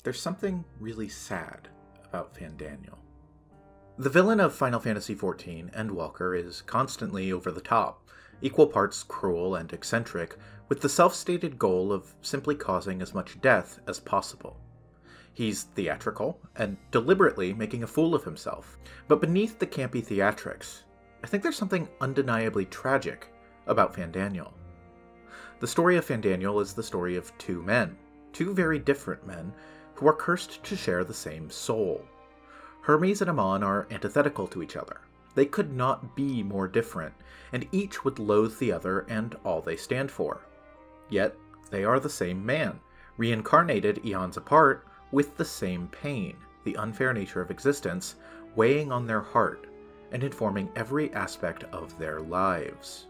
There's something really sad about Fandaniel. The villain of Final Fantasy XIV, Endwalker, is constantly over the top, equal parts cruel and eccentric, with the self-stated goal of simply causing as much death as possible. He's theatrical, and deliberately making a fool of himself. But beneath the campy theatrics, I think there's something undeniably tragic about Fandaniel. The story of Fandaniel is the story of two men, two very different men, who are cursed to share the same soul. Hermes and Amon are antithetical to each other. They could not be more different, and each would loathe the other and all they stand for. Yet, they are the same man, reincarnated eons apart, with the same pain, the unfair nature of existence, weighing on their heart, and informing every aspect of their lives.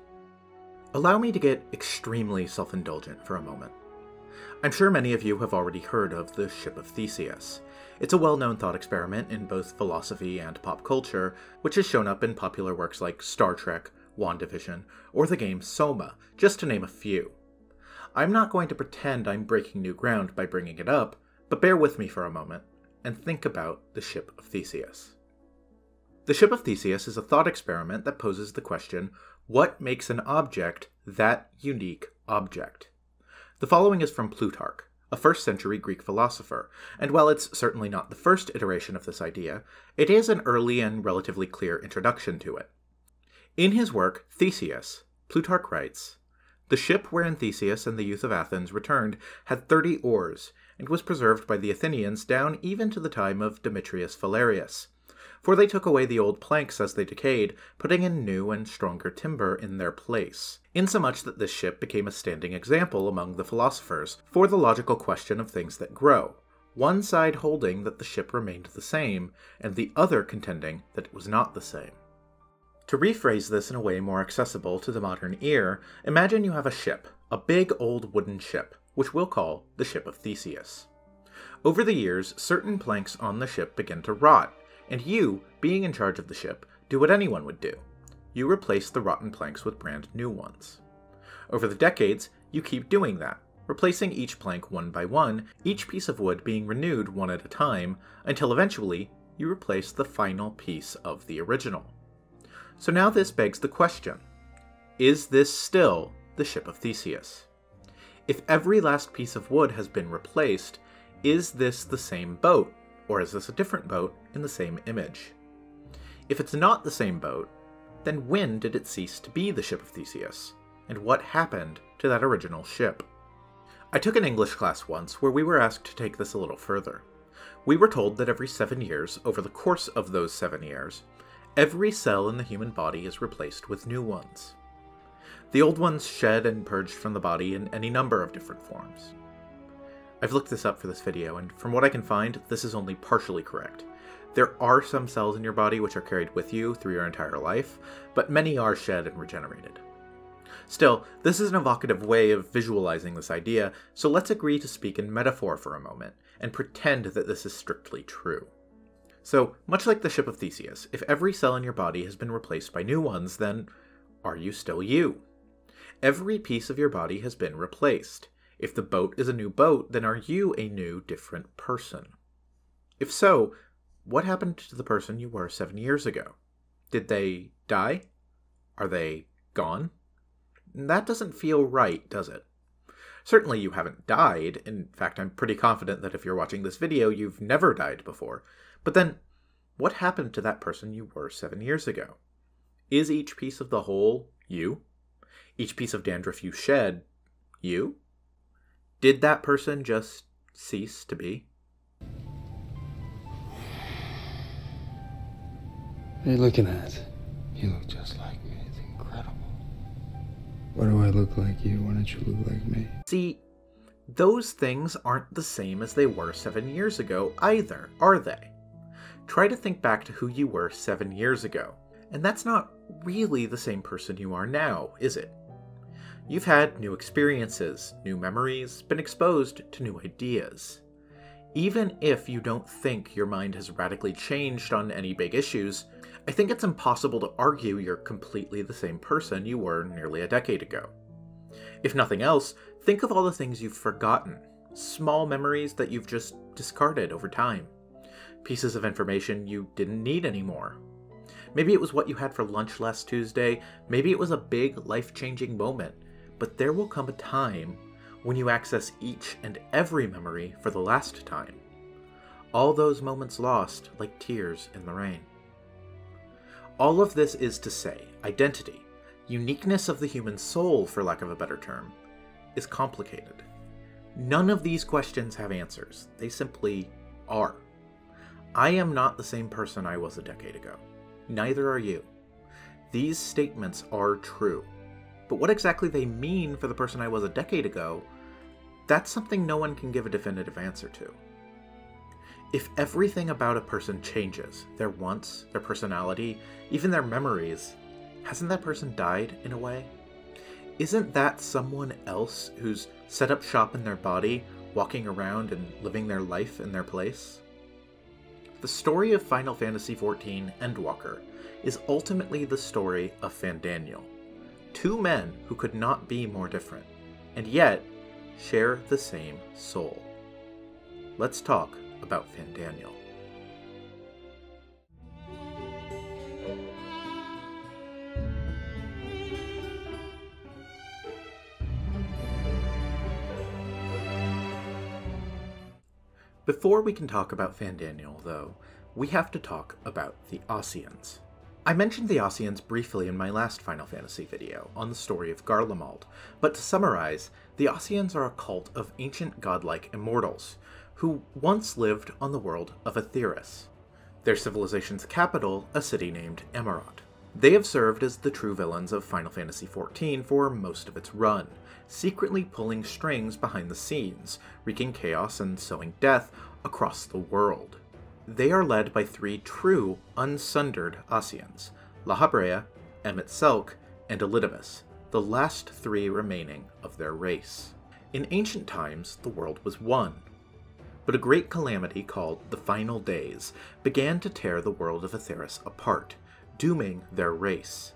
Allow me to get extremely self-indulgent for a moment. I'm sure many of you have already heard of the Ship of Theseus. It's a well-known thought experiment in both philosophy and pop culture, which has shown up in popular works like Star Trek, WandaVision, or the game Soma, just to name a few. I'm not going to pretend I'm breaking new ground by bringing it up, but bear with me for a moment, and think about the Ship of Theseus. The Ship of Theseus is a thought experiment that poses the question, what makes an object that unique object? The following is from Plutarch, a 1st century Greek philosopher, and while it's certainly not the first iteration of this idea, it is an early and relatively clear introduction to it. In his work, Theseus, Plutarch writes, "The ship wherein Theseus and the youth of Athens returned had 30 oars, and was preserved by the Athenians down even to the time of Demetrius Phalereus. For they took away the old planks as they decayed, putting in new and stronger timber in their place, insomuch that this ship became a standing example among the philosophers for the logical question of things that grow, one side holding that the ship remained the same, and the other contending that it was not the same." To rephrase this in a way more accessible to the modern ear, imagine you have a ship, a big old wooden ship, which we'll call the Ship of Theseus. Over the years, certain planks on the ship begin to rot, and you, being in charge of the ship, do what anyone would do. You replace the rotten planks with brand new ones. Over the decades, you keep doing that, replacing each plank one by one, each piece of wood being renewed one at a time, until eventually you replace the final piece of the original. So now this begs the question, is this still the Ship of Theseus? If every last piece of wood has been replaced, is this the same boat? Or is this a different boat in the same image? If it's not the same boat, then when did it cease to be the Ship of Theseus? And what happened to that original ship? I took an English class once where we were asked to take this a little further. We were told that every 7 years, over the course of those 7 years, every cell in the human body is replaced with new ones. The old ones shed and purged from the body in any number of different forms. I've looked this up for this video, and from what I can find, this is only partially correct. There are some cells in your body which are carried with you through your entire life, but many are shed and regenerated. Still, this is an evocative way of visualizing this idea, so let's agree to speak in metaphor for a moment, and pretend that this is strictly true. So, much like the Ship of Theseus, if every cell in your body has been replaced by new ones, then are you still you? Every piece of your body has been replaced. If the boat is a new boat, then are you a new, different person? If so, what happened to the person you were 7 years ago? Did they die? Are they gone? That doesn't feel right, does it? Certainly you haven't died. In fact, I'm pretty confident that if you're watching this video, you've never died before. But then, what happened to that person you were 7 years ago? Is each piece of the whole you? Each piece of dandruff you shed, you? Did that person just cease to be? What are you looking at? You look just like me. It's incredible. Why do I look like you? Why don't you look like me? See, those things aren't the same as they were 7 years ago either, are they? Try to think back to who you were 7 years ago, and that's not really the same person you are now, is it? You've had new experiences, new memories, been exposed to new ideas. Even if you don't think your mind has radically changed on any big issues, I think it's impossible to argue you're completely the same person you were nearly a decade ago. If nothing else, think of all the things you've forgotten, small memories that you've just discarded over time, pieces of information you didn't need anymore. Maybe it was what you had for lunch last Tuesday, maybe it was a big, life-changing moment, but there will come a time when you access each and every memory for the last time. All those moments lost like tears in the rain. All of this is to say, identity, uniqueness of the human soul, for lack of a better term, is complicated. None of these questions have answers. They simply are. I am not the same person I was a decade ago. Neither are you. These statements are true. But what exactly they mean for the person I was a decade ago, that's something no one can give a definitive answer to. If everything about a person changes, their wants, their personality, even their memories, hasn't that person died in a way? Isn't that someone else who's set up shop in their body, walking around and living their life in their place? The story of Final Fantasy XIV Endwalker is ultimately the story of Fandaniel, two men who could not be more different, and yet share the same soul. Let's talk about Fandaniel. Before we can talk about Fandaniel, though, we have to talk about the Ascians. I mentioned the Ascians briefly in my last Final Fantasy video on the story of Garlemald, but to summarize, the Ascians are a cult of ancient godlike immortals, who once lived on the world of Aetheris, their civilization's capital a city named Emerald. They have served as the true villains of Final Fantasy XIV for most of its run, secretly pulling strings behind the scenes, wreaking chaos and sowing death across the world. They are led by three true, unsundered Ascians, Lahabrea, Emet-Selch, and Elidibus, the last three remaining of their race. In ancient times, the world was one, but a great calamity called the Final Days began to tear the world of Aetheris apart, dooming their race.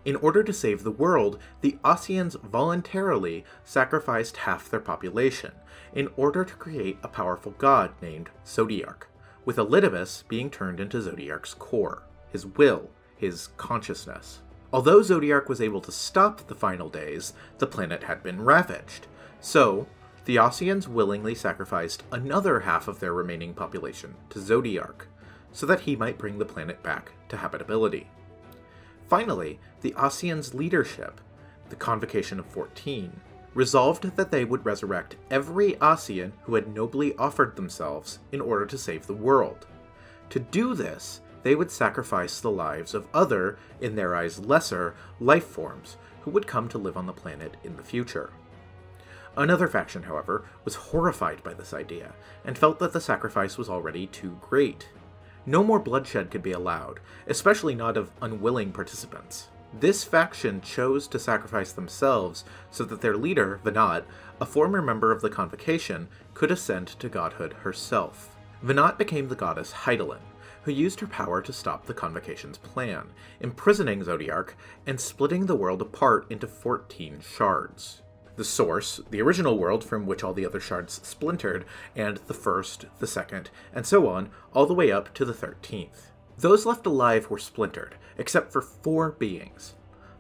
In order to save the world, the Ascians voluntarily sacrificed half their population, in order to create a powerful god named Zodiark, with Elidibus being turned into Zodiark's core, his will, his consciousness. Although Zodiark was able to stop the Final Days, the planet had been ravaged, so the Ascians willingly sacrificed another half of their remaining population to Zodiark, so that he might bring the planet back to habitability. Finally, the Ascians' leadership, the Convocation of 14, resolved that they would resurrect every Ascian who had nobly offered themselves in order to save the world. To do this, they would sacrifice the lives of other, in their eyes lesser, life forms who would come to live on the planet in the future. Another faction, however, was horrified by this idea, and felt that the sacrifice was already too great. No more bloodshed could be allowed, especially not of unwilling participants. This faction chose to sacrifice themselves so that their leader, Venat, a former member of the Convocation, could ascend to godhood herself. Venat became the goddess Hydaelyn, who used her power to stop the Convocation's plan, imprisoning Zodiark and splitting the world apart into 14 shards. The Source, the original world from which all the other shards splintered, and the first, the second, and so on, all the way up to the 13th. Those left alive were splintered, except for 4 beings: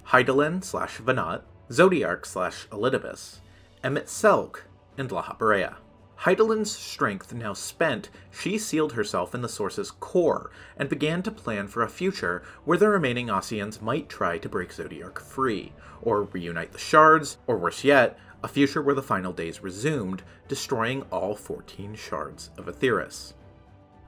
Hydaelyn/Venat, Zodiark/Elidibus, Emet-Selch, and Lahabrea. Hydaelyn's strength now spent, she sealed herself in the Source's core, and began to plan for a future where the remaining Ascians might try to break Zodiark free, or reunite the shards, or worse yet, a future where the Final Days resumed, destroying all 14 shards of Aetheris.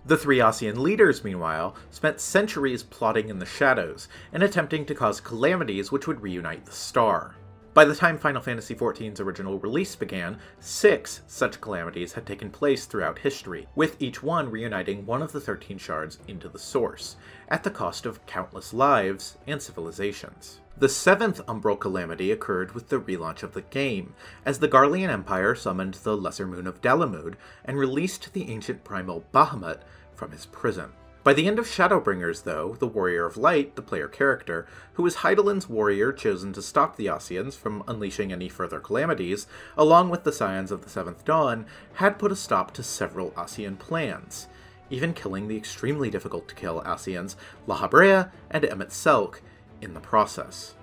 The 3 Ascian leaders, meanwhile, spent centuries plotting in the shadows, and attempting to cause calamities which would reunite the star. By the time Final Fantasy XIV's original release began, 6 such calamities had taken place throughout history, with each one reuniting one of the 13 shards into the Source, at the cost of countless lives and civilizations. The 7th Umbral Calamity occurred with the relaunch of the game, as the Garlean Empire summoned the Lesser Moon of Dalamud and released the ancient primal Bahamut from his prison. By the end of Shadowbringers, though, the Warrior of Light, the player character, who was Hydaelyn's warrior chosen to stop the Ascians from unleashing any further calamities, along with the Scions of the Seventh Dawn, had put a stop to several Ascian plans, even killing the extremely difficult-to-kill Ascians Lahabrea and Emet-Selch in the process.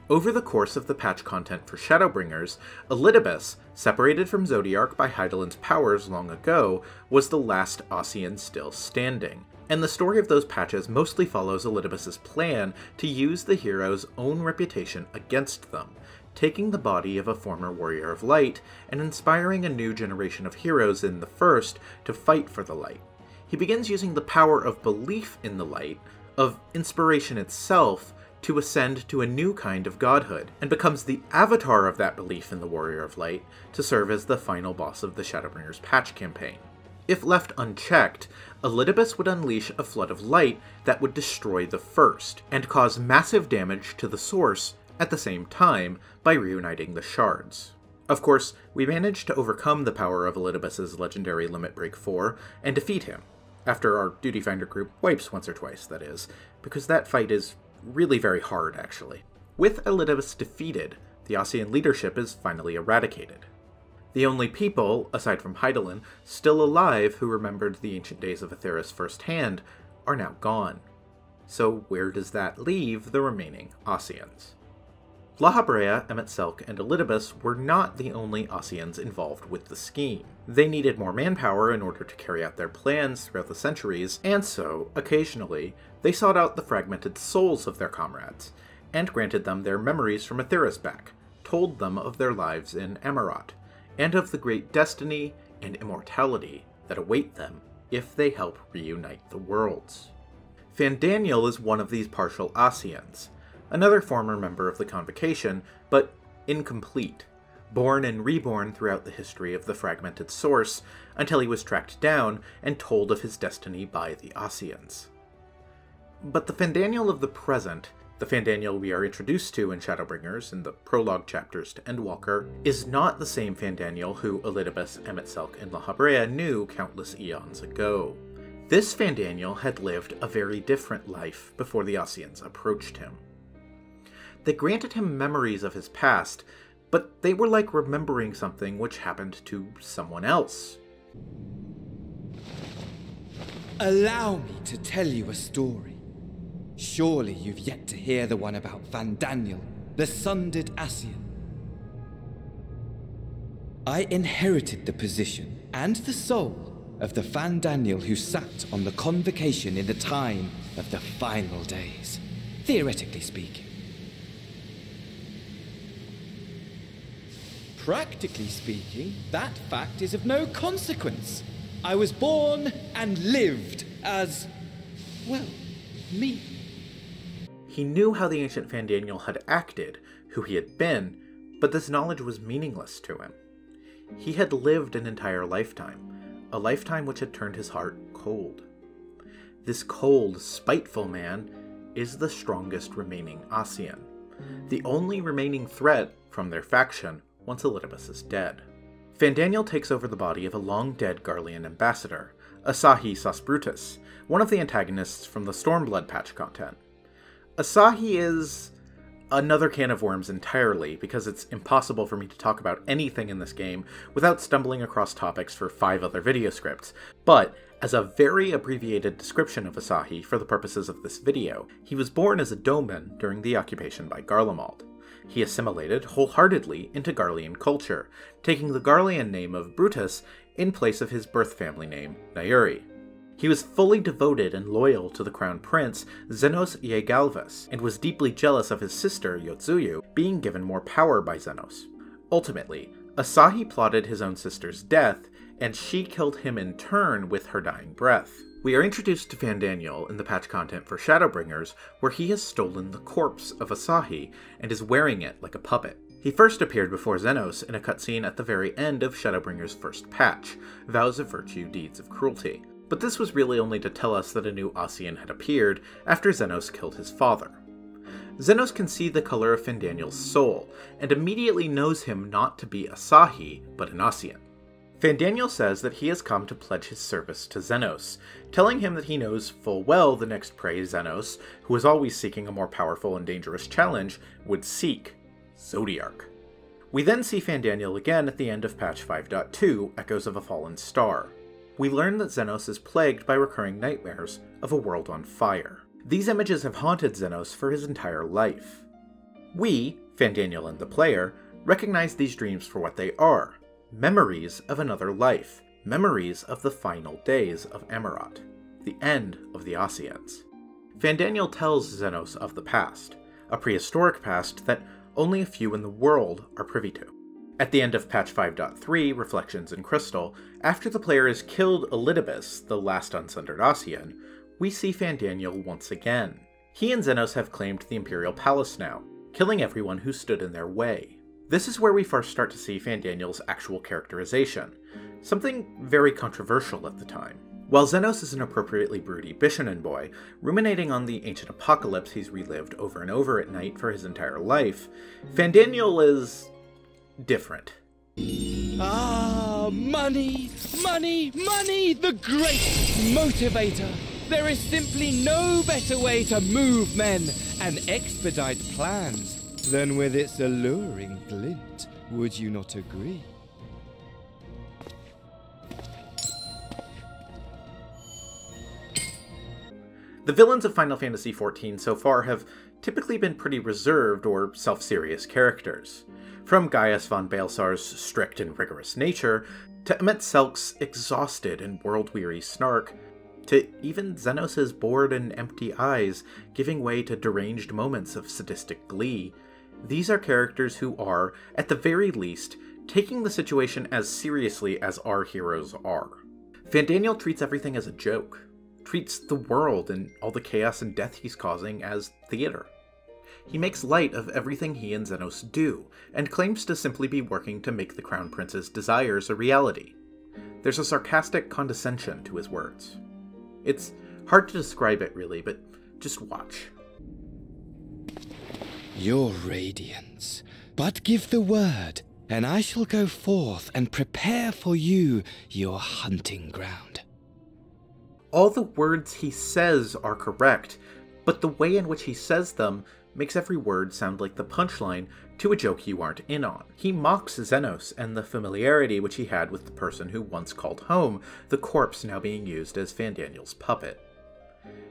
Over the course of the patch content for Shadowbringers, Elidibus, separated from Zodiark by Hydaelyn's powers long ago, was the last Ascian still standing, and the story of those patches mostly follows Elidibus' plan to use the hero's own reputation against them, taking the body of a former Warrior of Light and inspiring a new generation of heroes in the First to fight for the Light. He begins using the power of belief in the Light, of inspiration itself, to ascend to a new kind of godhood, and becomes the avatar of that belief in the Warrior of Light to serve as the final boss of the Shadowbringers patch campaign. If left unchecked, Elidibus would unleash a flood of light that would destroy the First, and cause massive damage to the Source at the same time by reuniting the shards. Of course, we managed to overcome the power of Elidibus' legendary Limit Break 4 and defeat him, after our Duty Finder group wipes once or twice, that is, because that fight is really very hard, actually. With Elidibus defeated, the Ascian leadership is finally eradicated. The only people, aside from Hydaelyn, still alive who remembered the ancient days of Aetheris firsthand are now gone. So where does that leave the remaining Ascians? Lahabrea, Emet-Selch, and Elidibus were not the only Ascians involved with the scheme. They needed more manpower in order to carry out their plans throughout the centuries, and so, occasionally, they sought out the fragmented souls of their comrades, and granted them their memories from Aetheris back, told them of their lives in Amaurot, and of the great destiny and immortality that await them if they help reunite the worlds. Fandaniel is one of these partial Ascians, another former member of the Convocation, but incomplete, born and reborn throughout the history of the fragmented Source until he was tracked down and told of his destiny by the Ascians. But the Fandaniel of the present, the Fandaniel we are introduced to in Shadowbringers in the prologue chapters to Endwalker, is not the same Fandaniel who Elidibus, Emet-Selch, and Lahabrea knew countless eons ago. This Fandaniel had lived a very different life before the Ascians approached him. They granted him memories of his past, but they were like remembering something which happened to someone else. Allow me to tell you a story. Surely you've yet to hear the one about Fandaniel, the sundered Ascian. I inherited the position and the soul of the Fandaniel who sat on the Convocation in the time of the final days, theoretically speaking. Practically speaking, that fact is of no consequence. I was born and lived as, well, me. He knew how the ancient Fandaniel had acted, who he had been, but this knowledge was meaningless to him. He had lived an entire lifetime, a lifetime which had turned his heart cold. This cold, spiteful man is the strongest remaining Ascian, the only remaining threat from their faction once Elidibus is dead. Fandaniel takes over the body of a long-dead Garlean ambassador, Asahi Sasbrutus, one of the antagonists from the Stormblood patch content. Asahi is another can of worms entirely, because it's impossible for me to talk about anything in this game without stumbling across topics for 5 other video scripts, but as a very abbreviated description of Asahi for the purposes of this video, he was born as a Doman during the occupation by Garlemald. He assimilated wholeheartedly into Garlean culture, taking the Garlean name of Brutus in place of his birth family name, Nairi. He was fully devoted and loyal to the crown prince, Zenos Iegalvus, and was deeply jealous of his sister, Yotsuyu, being given more power by Zenos. Ultimately, Asahi plotted his own sister's death, and she killed him in turn with her dying breath. We are introduced to Fandaniel in the patch content for Shadowbringers, where he has stolen the corpse of Asahi and is wearing it like a puppet. He first appeared before Zenos in a cutscene at the very end of Shadowbringers' first patch, Vows of Virtue, Deeds of Cruelty, but this was really only to tell us that a new Ascian had appeared after Zenos killed his father. Zenos can see the color of Fandaniel's soul, and immediately knows him not to be Asahi, but an Ascian. Fandaniel says that he has come to pledge his service to Xenos, telling him that he knows full well the next prey Xenos, who is always seeking a more powerful and dangerous challenge, would seek: Zodiark. We then see Fandaniel again at the end of patch 5.2, Echoes of a Fallen Star. We learn that Xenos is plagued by recurring nightmares of a world on fire. These images have haunted Xenos for his entire life. We, Fandaniel and the player, recognize these dreams for what they are: memories of another life, memories of the final days of Amaurot, the end of the Oseans. Fandaniel tells Xenos of the past, a prehistoric past that only a few in the world are privy to. At the end of patch 5.3, Reflections in Crystal, after the player has killed Elidibus, the last unsundered Osean, we see Fandaniel once again. He and Xenos have claimed the Imperial Palace now, killing everyone who stood in their way. This is where we first start to see Fandaniel's actual characterization, something very controversial at the time. While Xenos is an appropriately broody Bishonen boy, ruminating on the ancient apocalypse he's relived over and over at night for his entire life, Fandaniel is different. Ah, money, money, money, the great motivator. There is simply no better way to move men and expedite plans than with its alluring glint. Would you not agree? The villains of Final Fantasy XIV so far have typically been pretty reserved or self-serious characters. From Gaius von Baelsar's strict and rigorous nature, to Emet-Selch's exhausted and world-weary snark, to even Xenos' bored and empty eyes giving way to deranged moments of sadistic glee, these are characters who are, at the very least, taking the situation as seriously as our heroes are. Fandaniel treats everything as a joke, treats the world and all the chaos and death he's causing as theater. He makes light of everything he and Xenos do, and claims to simply be working to make the Crown Prince's desires a reality. There's a sarcastic condescension to his words. It's hard to describe it really, but just watch. Your radiance, but give the word, and I shall go forth and prepare for you your hunting ground. All the words he says are correct, but the way in which he says them makes every word sound like the punchline to a joke you aren't in on. He mocks Xenos and the familiarity which he had with the person who once called home, the corpse now being used as Fandaniel's puppet.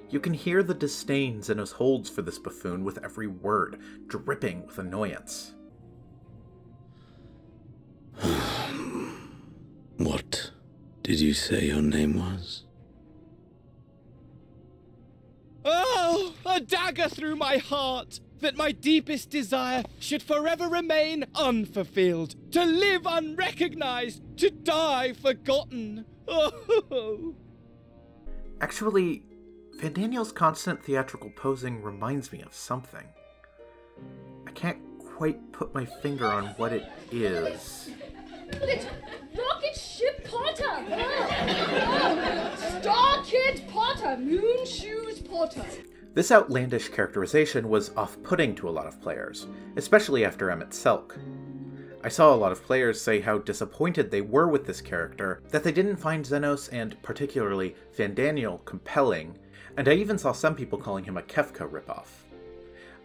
You can hear the disdain Xenos holds for this buffoon with every word, dripping with annoyance. What did you say your name was? Oh, a dagger through my heart, that my deepest desire should forever remain unfulfilled, to live unrecognized, to die forgotten. Oh. Actually, Fandaniel's constant theatrical posing reminds me of something. I can't quite put my finger on what it is. But it's Rocket Ship Potter! Star Kid Potter! Moon Shoes Potter! This outlandish characterization was off-putting to a lot of players, especially after Emet-Selch. I saw a lot of players say how disappointed they were with this character, that they didn't find Xenos and particularly Fandaniel compelling, and I even saw some people calling him a Kefka ripoff.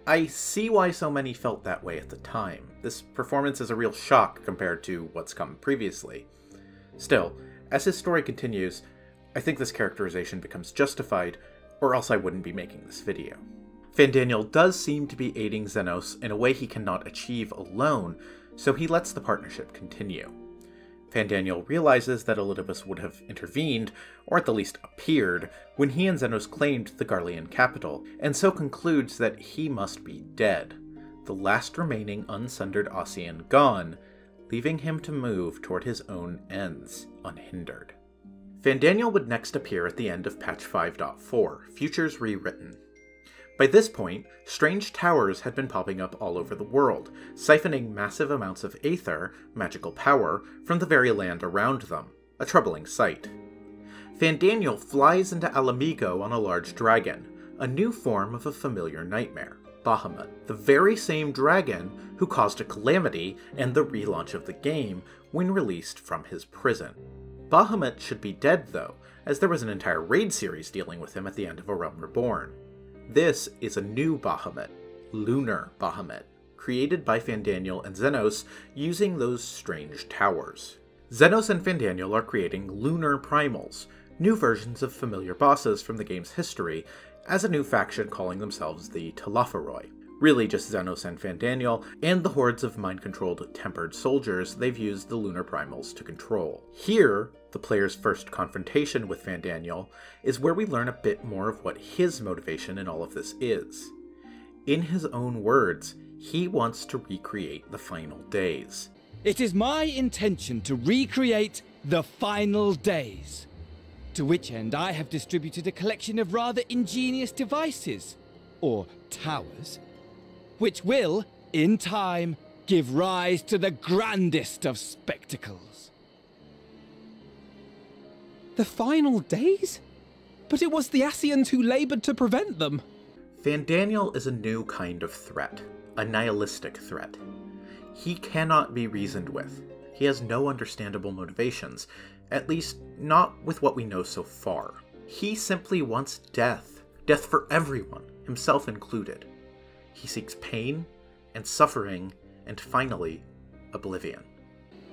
I see why so many felt that way at the time. This performance is a real shock compared to what's come previously. Still, as his story continues, I think this characterization becomes justified, or else I wouldn't be making this video. Fandaniel does seem to be aiding Xenos in a way he cannot achieve alone, so he lets the partnership continue. Fandaniel realizes that Elidibus would have intervened, or at the least appeared, when he and Xenos claimed the Garlean capital, and so concludes that he must be dead, the last remaining unsundered Osean gone, leaving him to move toward his own ends, unhindered. Fandaniel would next appear at the end of patch 5.4, Futures Rewritten. By this point, strange towers had been popping up all over the world, siphoning massive amounts of aether, magical power, from the very land around them, a troubling sight. Fandaniel flies into Ala Mhigo on a large dragon, a new form of a familiar nightmare, Bahamut, the very same dragon who caused a calamity and the relaunch of the game when released from his prison. Bahamut should be dead though, as there was an entire raid series dealing with him at the end of A Realm Reborn. This is a new Bahamut, Lunar Bahamut, created by Fandaniel and Xenos using those strange towers. Xenos and Fandaniel are creating lunar primals, new versions of familiar bosses from the game's history, as a new faction calling themselves the Telophoroi. Really just Xenos and Fandaniel, and the hordes of mind-controlled tempered soldiers they've used the lunar primals to control. Here, the player's first confrontation with Fandaniel is where we learn a bit more of what his motivation in all of this is. In his own words, he wants to recreate the final days. It is my intention to recreate the final days. To which end I have distributed a collection of rather ingenious devices, or towers, which will, in time, give rise to the grandest of spectacles. The final days? But it was the Ascians who labored to prevent them. Fandaniel is a new kind of threat, a nihilistic threat. He cannot be reasoned with. He has no understandable motivations, at least not with what we know so far. He simply wants death. Death for everyone, himself included. He seeks pain and suffering and finally, oblivion.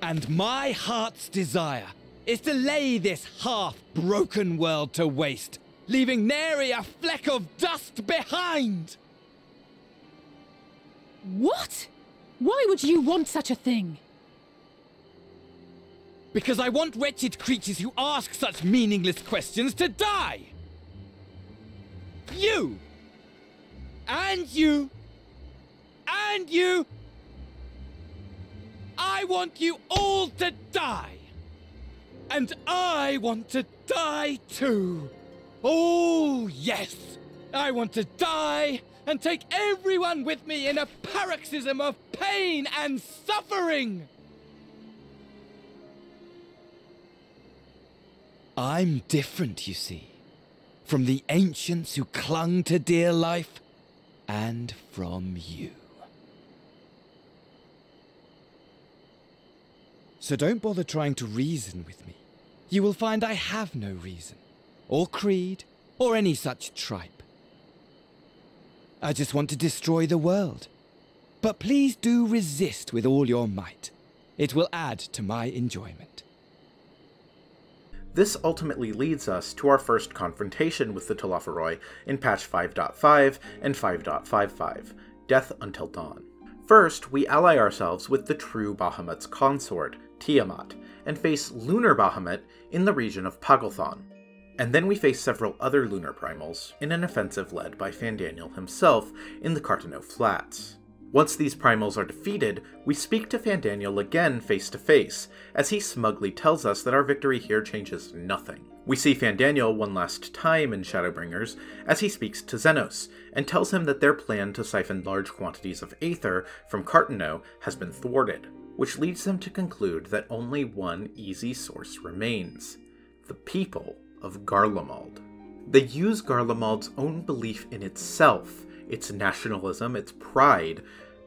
And my heart's desire is to lay this half-broken world to waste, leaving nary a fleck of dust behind! What? Why would you want such a thing? Because I want wretched creatures who ask such meaningless questions to die! You! And you! And you! I want you all to die! And I want to die too! Oh, yes! I want to die and take everyone with me in a paroxysm of pain and suffering! I'm different, you see, from the ancients who clung to dear life, and from you. So don't bother trying to reason with me. You will find I have no reason, or creed, or any such tripe. I just want to destroy the world. But please do resist with all your might. It will add to my enjoyment. This ultimately leads us to our first confrontation with the Telophoroi in patch 5.5 and 5.55, Death Until Dawn. First, we ally ourselves with the true Bahamut's consort, Tiamat, and face Lunar Bahamut in the region of Pagalthon. And then we face several other lunar primals in an offensive led by Fandaniel himself in the Carteneau Flats. Once these primals are defeated, we speak to Fandaniel again face to face, as he smugly tells us that our victory here changes nothing. We see Fandaniel one last time in Shadowbringers as he speaks to Xenos, and tells him that their plan to siphon large quantities of Aether from Carteneau has been thwarted, which leads them to conclude that only one easy source remains: the people of Garlemald. They use Garlemald's own belief in itself, its nationalism, its pride,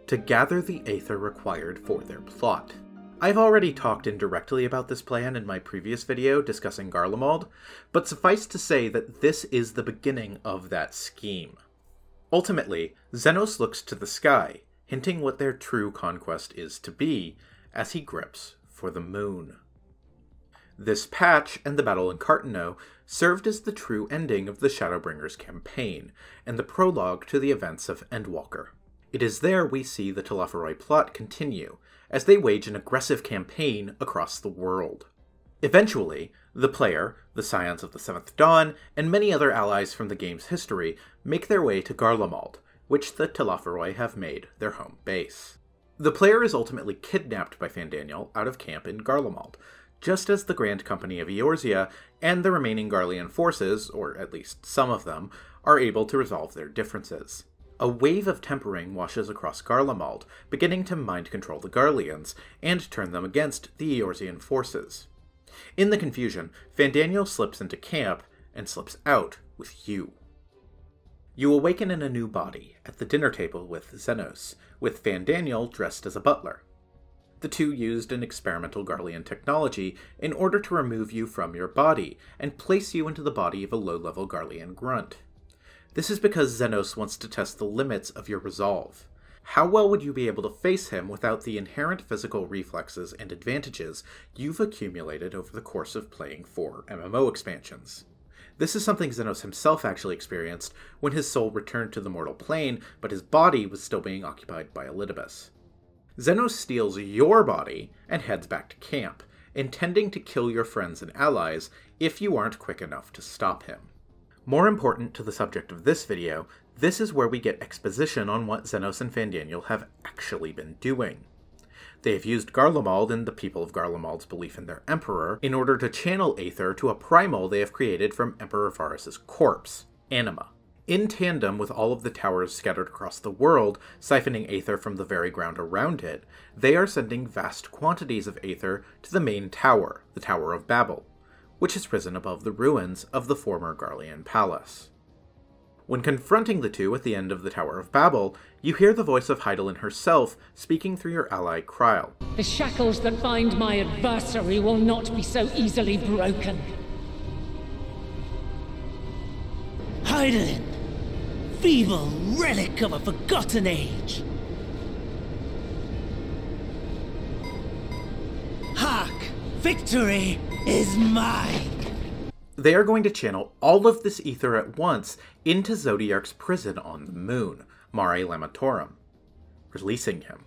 to gather the Aether required for their plot. I've already talked indirectly about this plan in my previous video discussing Garlemald, but suffice to say that this is the beginning of that scheme. Ultimately, Xenos looks to the sky, hinting what their true conquest is to be, as he grips for the moon. This patch and the battle in Carteneau served as the true ending of the Shadowbringers campaign, and the prologue to the events of Endwalker. It is there we see the Telophoroi plot continue, as they wage an aggressive campaign across the world. Eventually, the player, the Scions of the Seventh Dawn, and many other allies from the game's history make their way to Garlemald, which the Telophoroi have made their home base. The player is ultimately kidnapped by Fandaniel out of camp in Garlemald, just as the Grand Company of Eorzea and the remaining Garlean forces, or at least some of them, are able to resolve their differences. A wave of tempering washes across Garlemald, beginning to mind-control the Garleans, and turn them against the Eorzean forces. In the confusion, Fandaniel slips into camp, and slips out with you. You awaken in a new body, at the dinner table with Xenos, with Fandaniel dressed as a butler. The two used an experimental Garlean technology in order to remove you from your body, and place you into the body of a low-level Garlean grunt. This is because Xenos wants to test the limits of your resolve. How well would you be able to face him without the inherent physical reflexes and advantages you've accumulated over the course of playing 4 MMO expansions? This is something Xenos himself actually experienced when his soul returned to the mortal plane, but his body was still being occupied by Elidibus. Xenos steals your body and heads back to camp, intending to kill your friends and allies if you aren't quick enough to stop him. More important to the subject of this video, this is where we get exposition on what Xenos and Fandaniel have actually been doing. They have used Garlemald and the people of Garlemald's belief in their Emperor in order to channel Aether to a primal they have created from Emperor Varus' corpse, Anima. In tandem with all of the towers scattered across the world, siphoning Aether from the very ground around it, they are sending vast quantities of Aether to the main tower, the Tower of Babel, which has risen above the ruins of the former Garlean palace. When confronting the two at the end of the Tower of Babel, you hear the voice of Hydaelyn herself speaking through your ally Krile. The shackles that bind my adversary will not be so easily broken. Hydaelyn! Feeble relic of a forgotten age! Hark! Victory is mine! They are going to channel all of this ether at once into Zodiark's prison on the moon, Mare Lamentorum, releasing him.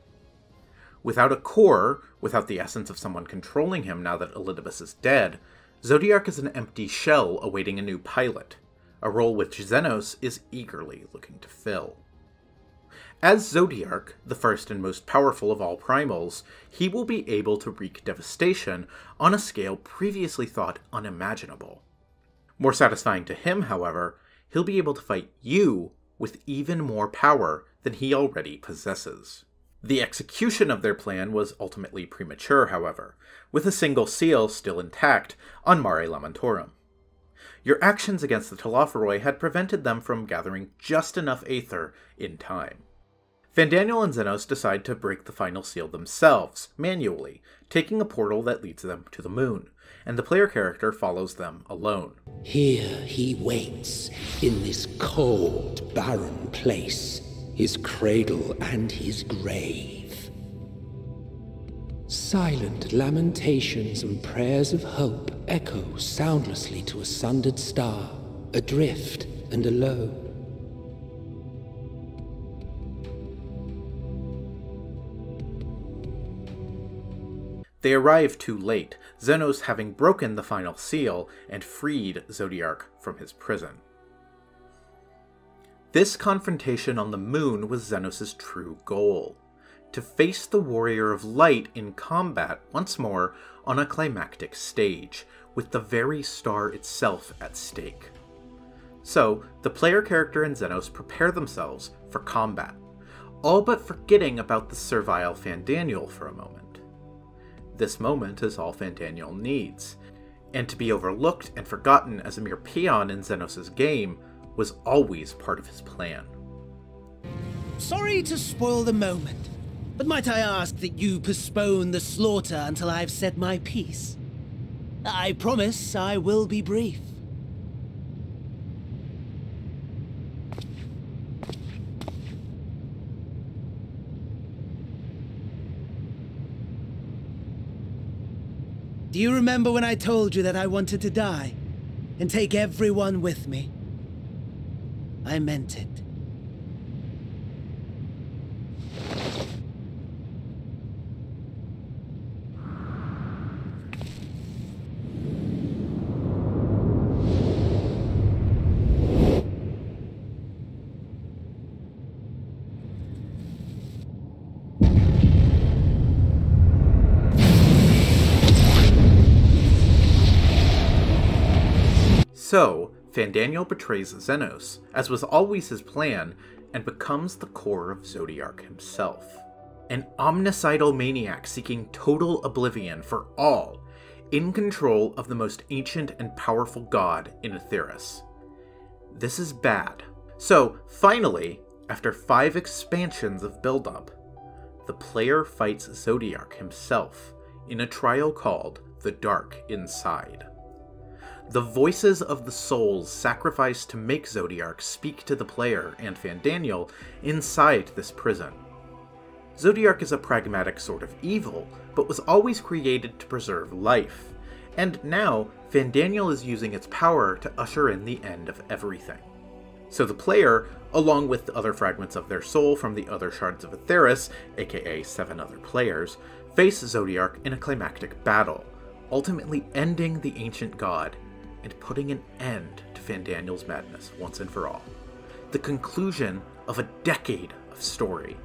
Without a core, without the essence of someone controlling him now that Elidibus is dead, Zodiark is an empty shell awaiting a new pilot, a role which Xenos is eagerly looking to fill. As Zodiark, the first and most powerful of all primals, he will be able to wreak devastation on a scale previously thought unimaginable. More satisfying to him, however, he'll be able to fight you with even more power than he already possesses. The execution of their plan was ultimately premature, however, with a single seal still intact on Mare Lamentorum. Your actions against the Telophoroi had prevented them from gathering just enough Aether in time. Fandaniel and Xenos decide to break the final seal themselves, manually, taking a portal that leads them to the moon, and the player character follows them alone. Here he waits, in this cold, barren place, his cradle and his grave. Silent lamentations and prayers of hope echo soundlessly to a sundered star, adrift and alone. They arrive too late, Xenos having broken the final seal and freed Zodiark from his prison. This confrontation on the moon was Xenos' true goal, to face the Warrior of Light in combat once more on a climactic stage, with the very star itself at stake. So, the player character and Xenos prepare themselves for combat, all but forgetting about the servile Fandaniel for a moment. This moment is all Fandaniel needs, and to be overlooked and forgotten as a mere peon in Xenos' game was always part of his plan. Sorry to spoil the moment, but might I ask that you postpone the slaughter until I've said my piece? I promise I will be brief. Do you remember when I told you that I wanted to die and take everyone with me? I meant it. So, Fandaniel betrays Xenos, as was always his plan, and becomes the core of Zodiark himself. An omnicidal maniac seeking total oblivion for all, in control of the most ancient and powerful god in Aetheris. This is bad, So, finally, after 5 expansions of build-up, the player fights Zodiark himself in a trial called The Dark Inside. The voices of the souls sacrificed to make Zodiark speak to the player and Fandaniel inside this prison. Zodiark is a pragmatic sort of evil, but was always created to preserve life, and now Fandaniel is using its power to usher in the end of everything. So the player, along with the other fragments of their soul from the other shards of Aetheris, aka 7 other players, face Zodiark in a climactic battle, ultimately ending the ancient god and putting an end to Fandaniel's madness once and for all. The conclusion of a decade of story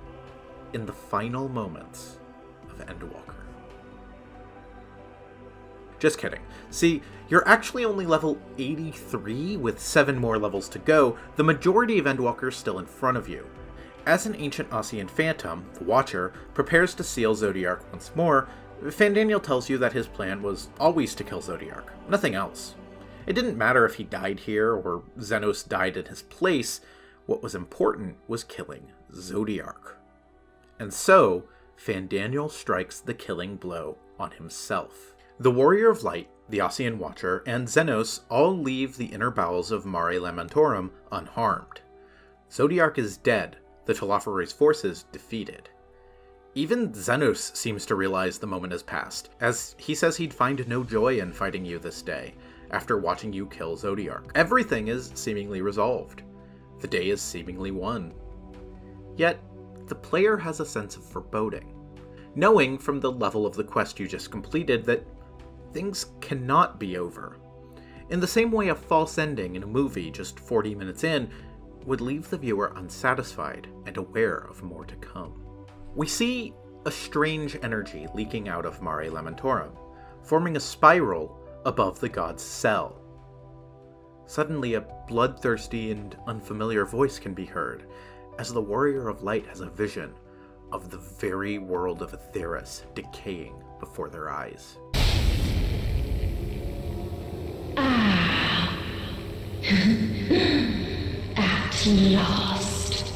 in the final moments of Endwalker. Just kidding. See, you're actually only level 83 with 7 more levels to go. The majority of Endwalker is still in front of you. As an ancient Osean phantom, the Watcher prepares to seal Zodiark once more, Fandaniel tells you that his plan was always to kill Zodiark, nothing else. It didn't matter if he died here or Zenos died in his place. What was important was killing Zodiark. And so, Fandaniel strikes the killing blow on himself. The Warrior of Light, the Osean Watcher, and Zenos all leave the inner bowels of Mare Lamentorum unharmed. Zodiark is dead, the Telophores' forces defeated. Even Zenos seems to realize the moment has passed, as he says he'd find no joy in fighting you this day, after watching you kill Zodiark. Everything is seemingly resolved. The day is seemingly won. Yet, the player has a sense of foreboding, knowing from the level of the quest you just completed that things cannot be over. In the same way a false ending in a movie just 40 minutes in would leave the viewer unsatisfied and aware of more to come. We see a strange energy leaking out of Mare Lamentorum, forming a spiral above the god's cell. Suddenly a bloodthirsty and unfamiliar voice can be heard, as the Warrior of Light has a vision of the very world of Aetheris decaying before their eyes. At last.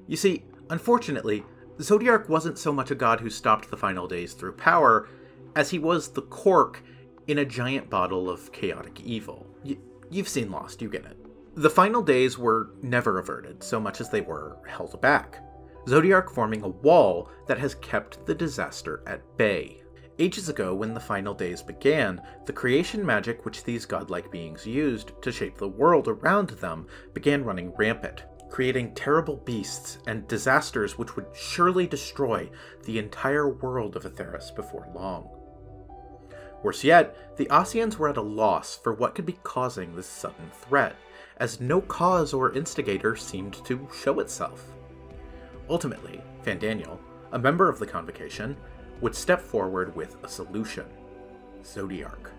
You see, unfortunately, Zodiark wasn't so much a god who stopped the final days through power, as he was the cork in a giant bottle of chaotic evil. You've seen Lost, you get it. The final days were never averted, so much as they were held back. Zodiark forming a wall that has kept the disaster at bay. Ages ago, when the final days began, the creation magic which these godlike beings used to shape the world around them began running rampant, creating terrible beasts and disasters which would surely destroy the entire world of Aetheris before long. Worse yet, the Oseans were at a loss for what could be causing this sudden threat, as no cause or instigator seemed to show itself. Ultimately, Fandaniel, a member of the Convocation, would step forward with a solution: Zodiark.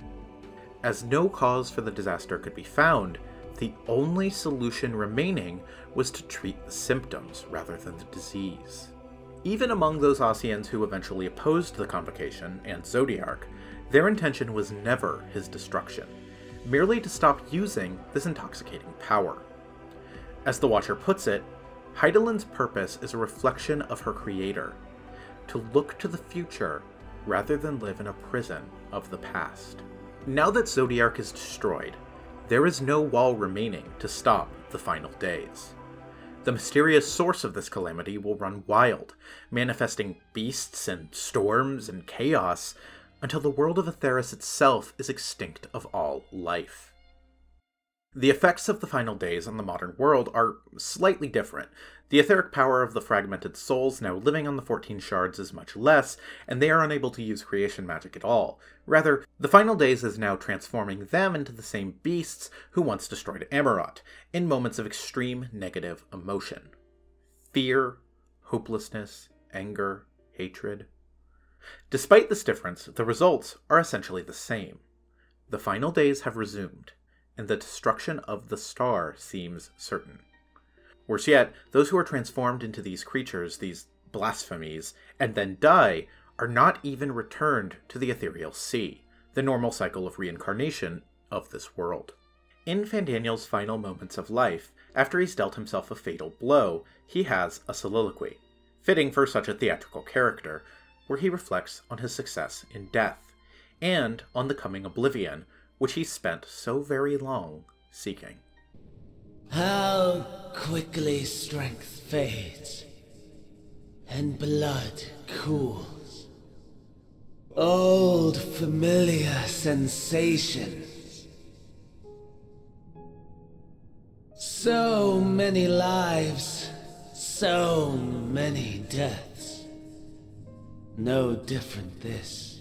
As no cause for the disaster could be found, the only solution remaining was to treat the symptoms rather than the disease. Even among those Oseans who eventually opposed the Convocation and Zodiark, their intention was never his destruction, merely to stop using this intoxicating power. As the Watcher puts it, Hydaelyn's purpose is a reflection of her creator, to look to the future rather than live in a prison of the past. Now that Zodiark is destroyed, there is no wall remaining to stop the final days. The mysterious source of this calamity will run wild, manifesting beasts and storms and chaos until the world of Aetheris itself is extinct of all life. The effects of the final days on the modern world are slightly different. The etheric power of the fragmented souls now living on the 14 shards is much less, and they are unable to use creation magic at all. Rather, the final days is now transforming them into the same beasts who once destroyed Amarot, in moments of extreme negative emotion. Fear, hopelessness, anger, hatred. Despite this difference, the results are essentially the same. The final days have resumed, and the destruction of the star seems certain. Worse yet, those who are transformed into these creatures, these blasphemies, and then die, are not even returned to the ethereal sea, the normal cycle of reincarnation of this world. In Fandaniel's final moments of life, after he's dealt himself a fatal blow, he has a soliloquy, fitting for such a theatrical character, where he reflects on his success in death, and on the coming oblivion, which he spent so very long seeking. How quickly strength fades, and blood cools. Old familiar sensations. So many lives, so many deaths. No different this.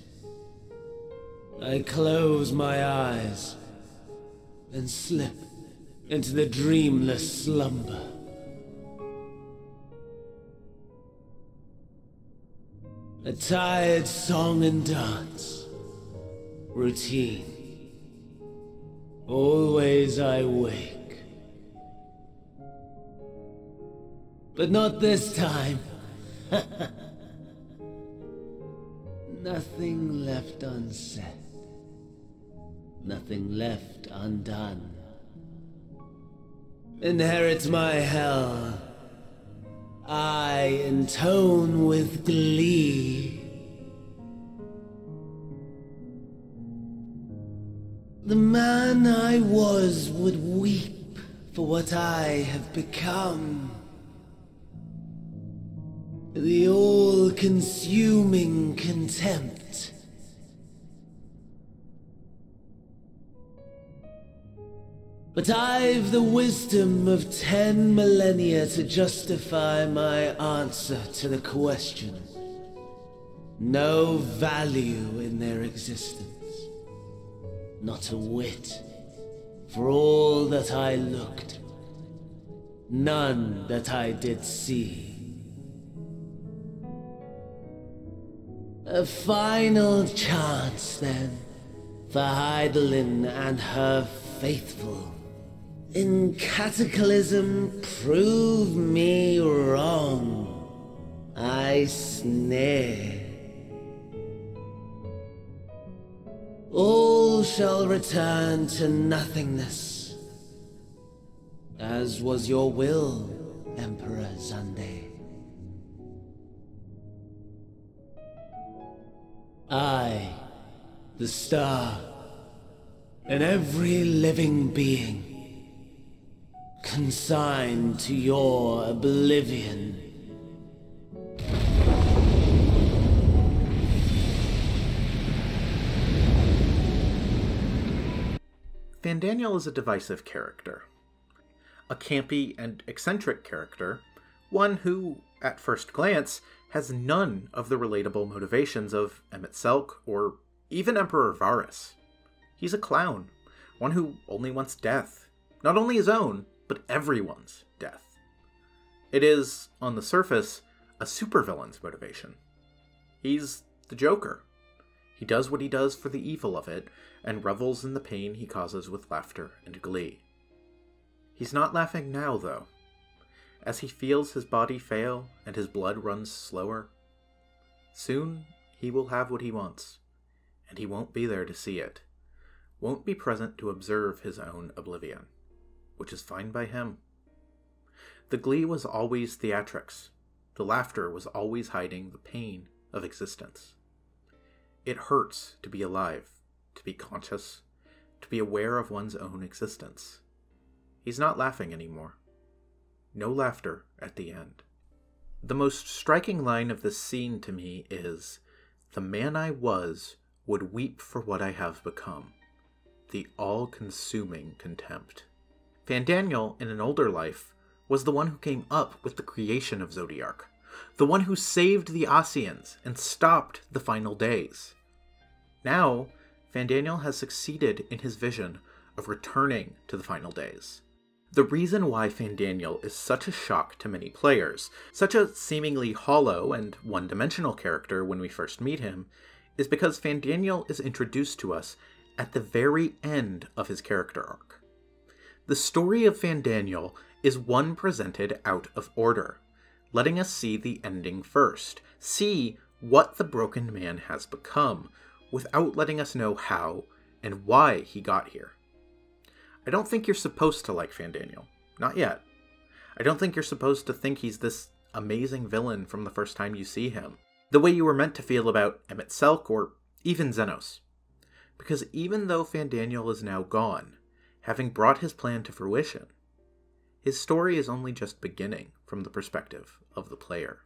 I close my eyes and slip into the dreamless slumber. A tired song and dance. Routine. Always I wake. But not this time. Nothing left unsaid. Nothing left undone. Inherit my hell. I intone with glee. The man I was would weep for what I have become. The all-consuming contempt. But I've the wisdom of 10 millennia to justify my answer to the question. No value in their existence. Not a whit. For all that I looked. None that I did see. A final chance, then, for Hydaelyn and her faithful. In Cataclysm, prove me wrong. I snare. All shall return to nothingness, as was your will, Emperor Xande. I, the star, and every living being, consigned to your oblivion. Fandaniel is a divisive character. A campy and eccentric character, one who, at first glance, has none of the relatable motivations of Emet-Selch or even Emperor Varys. He's a clown, one who only wants death, not only his own, but everyone's death. It is, on the surface, a supervillain's motivation. He's the Joker. He does what he does for the evil of it, and revels in the pain he causes with laughter and glee. He's not laughing now, though. As he feels his body fail and his blood runs slower, soon he will have what he wants, and he won't be there to see it, won't be present to observe his own oblivion, which is fine by him. The glee was always theatrics. The laughter was always hiding the pain of existence. It hurts to be alive, to be conscious, to be aware of one's own existence. He's not laughing anymore. No laughter at the end. The most striking line of this scene to me is, "The man I was would weep for what I have become." The all-consuming contempt. Fandaniel, in an older life, was the one who came up with the creation of Zodiark, the one who saved the Ascians and stopped the final days. Now, Fandaniel has succeeded in his vision of returning to the final days. The reason why Fandaniel is such a shock to many players, such a seemingly hollow and one-dimensional character when we first meet him, is because Fandaniel is introduced to us at the very end of his character arc. The story of Fandaniel is one presented out of order, letting us see the ending first, see what the broken man has become, without letting us know how and why he got here. I don't think you're supposed to like Fandaniel. Not yet. I don't think you're supposed to think he's this amazing villain from the first time you see him, the way you were meant to feel about Emet-Selch or even Zenos. Because even though Fandaniel is now gone, having brought his plan to fruition, his story is only just beginning from the perspective of the player.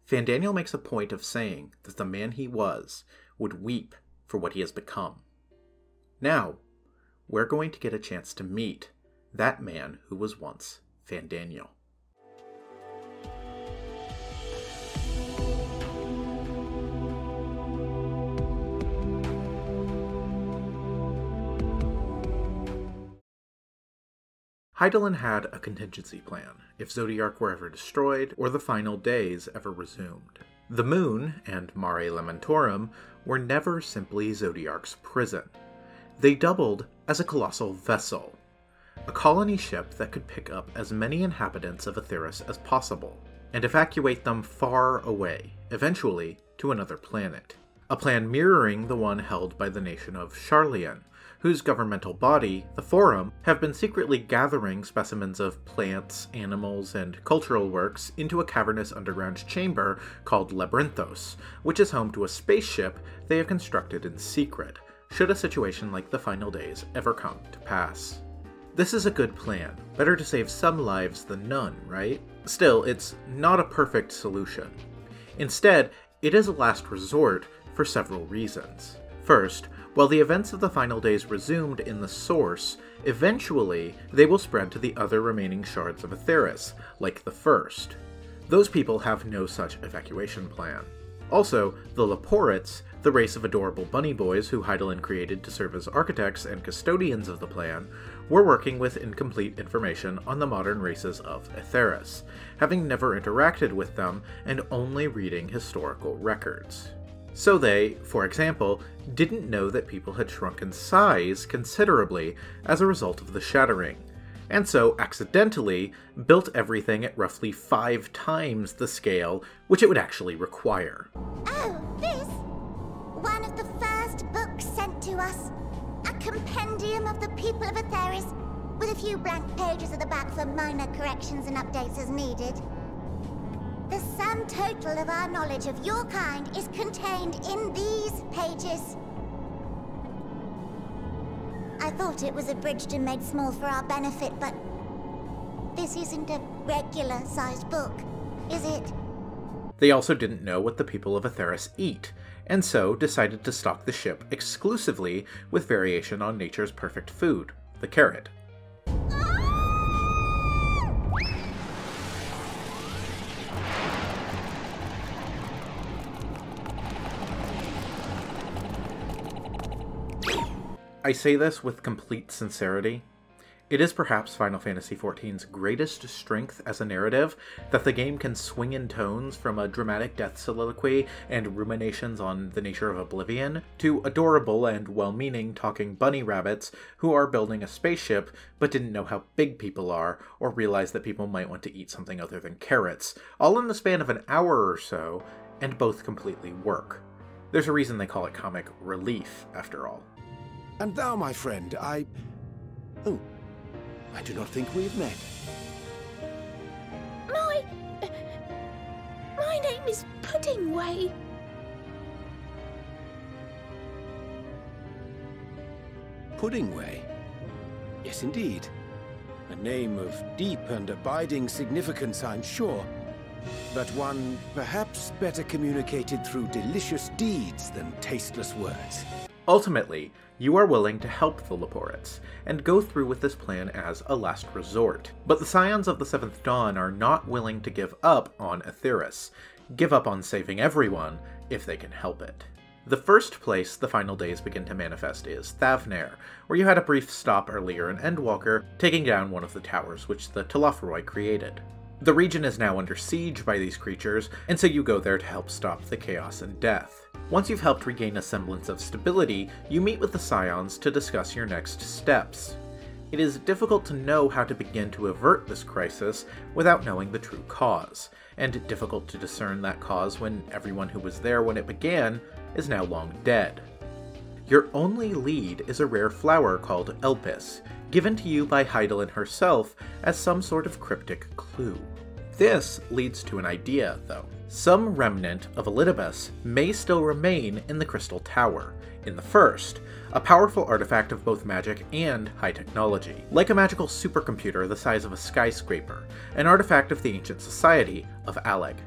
Fandaniel makes a point of saying that the man he was would weep for what he has become. Now, we're going to get a chance to meet that man who was once Fandaniel. Hydaelyn had a contingency plan if Zodiark were ever destroyed or the final days ever resumed. The Moon and Mare Lamentorum were never simply Zodiark's prison. They doubled as a colossal vessel, a colony ship that could pick up as many inhabitants of Etheirys as possible, and evacuate them far away, eventually to another planet. A plan mirroring the one held by the nation of Sharlayan, whose governmental body, the Forum, have been secretly gathering specimens of plants, animals, and cultural works into a cavernous underground chamber called Labyrinthos, which is home to a spaceship they have constructed in secret, should a situation like the Final Days ever come to pass. This is a good plan. Better to save some lives than none, right? Still, it's not a perfect solution. Instead, it is a last resort for several reasons. First, while the events of the Final Days resumed in the Source, eventually they will spread to the other remaining shards of Etheirys, like the First. Those people have no such evacuation plan. Also, the Leporits, the race of adorable bunny boys who Hydaelyn created to serve as architects and custodians of the plan, were working with incomplete information on the modern races of Etheirys, having never interacted with them and only reading historical records. So they, for example, didn't know that people had shrunk in size considerably as a result of the Shattering, and so accidentally built everything at roughly 5 times the scale which it would actually require. Oh, this? One of the first books sent to us. A compendium of the people of Etheirys, with a few blank pages at the back for minor corrections and updates as needed. The sum total of our knowledge of your kind is contained in these pages. I thought it was abridged and made small for our benefit, but this isn't a regular-sized book, is it? They also didn't know what the people of Etheirys eat, and so decided to stock the ship exclusively with variation on nature's perfect food, the carrot. I say this with complete sincerity. It is perhaps Final Fantasy XIV's greatest strength as a narrative that the game can swing in tones from a dramatic death soliloquy and ruminations on the nature of oblivion to adorable and well-meaning talking bunny rabbits who are building a spaceship but didn't know how big people are or realize that people might want to eat something other than carrots, all in the span of an hour or so, and both completely work. There's a reason they call it comic relief, after all. And thou, my friend, I do not think we've met. My name is Puddingway. Puddingway? Yes, indeed. A name of deep and abiding significance, I'm sure. But one perhaps better communicated through delicious deeds than tasteless words. Ultimately, you are willing to help the Leporits, and go through with this plan as a last resort. But the Scions of the Seventh Dawn are not willing to give up on Etheirys, give up on saving everyone, if they can help it. The first place the Final Days begin to manifest is Thavnair, where you had a brief stop earlier in Endwalker, taking down one of the towers which the Telophoroi created. The region is now under siege by these creatures, and so you go there to help stop the chaos and death. Once you've helped regain a semblance of stability, you meet with the Scions to discuss your next steps. It is difficult to know how to begin to avert this crisis without knowing the true cause, and difficult to discern that cause when everyone who was there when it began is now long dead. Your only lead is a rare flower called Elpis, given to you by Hydaelyn herself as some sort of cryptic clue. This leads to an idea, though. Some remnant of Elidibus may still remain in the Crystal Tower, in the First, a powerful artifact of both magic and high technology. Like a magical supercomputer the size of a skyscraper, an artifact of the ancient society of Alleg.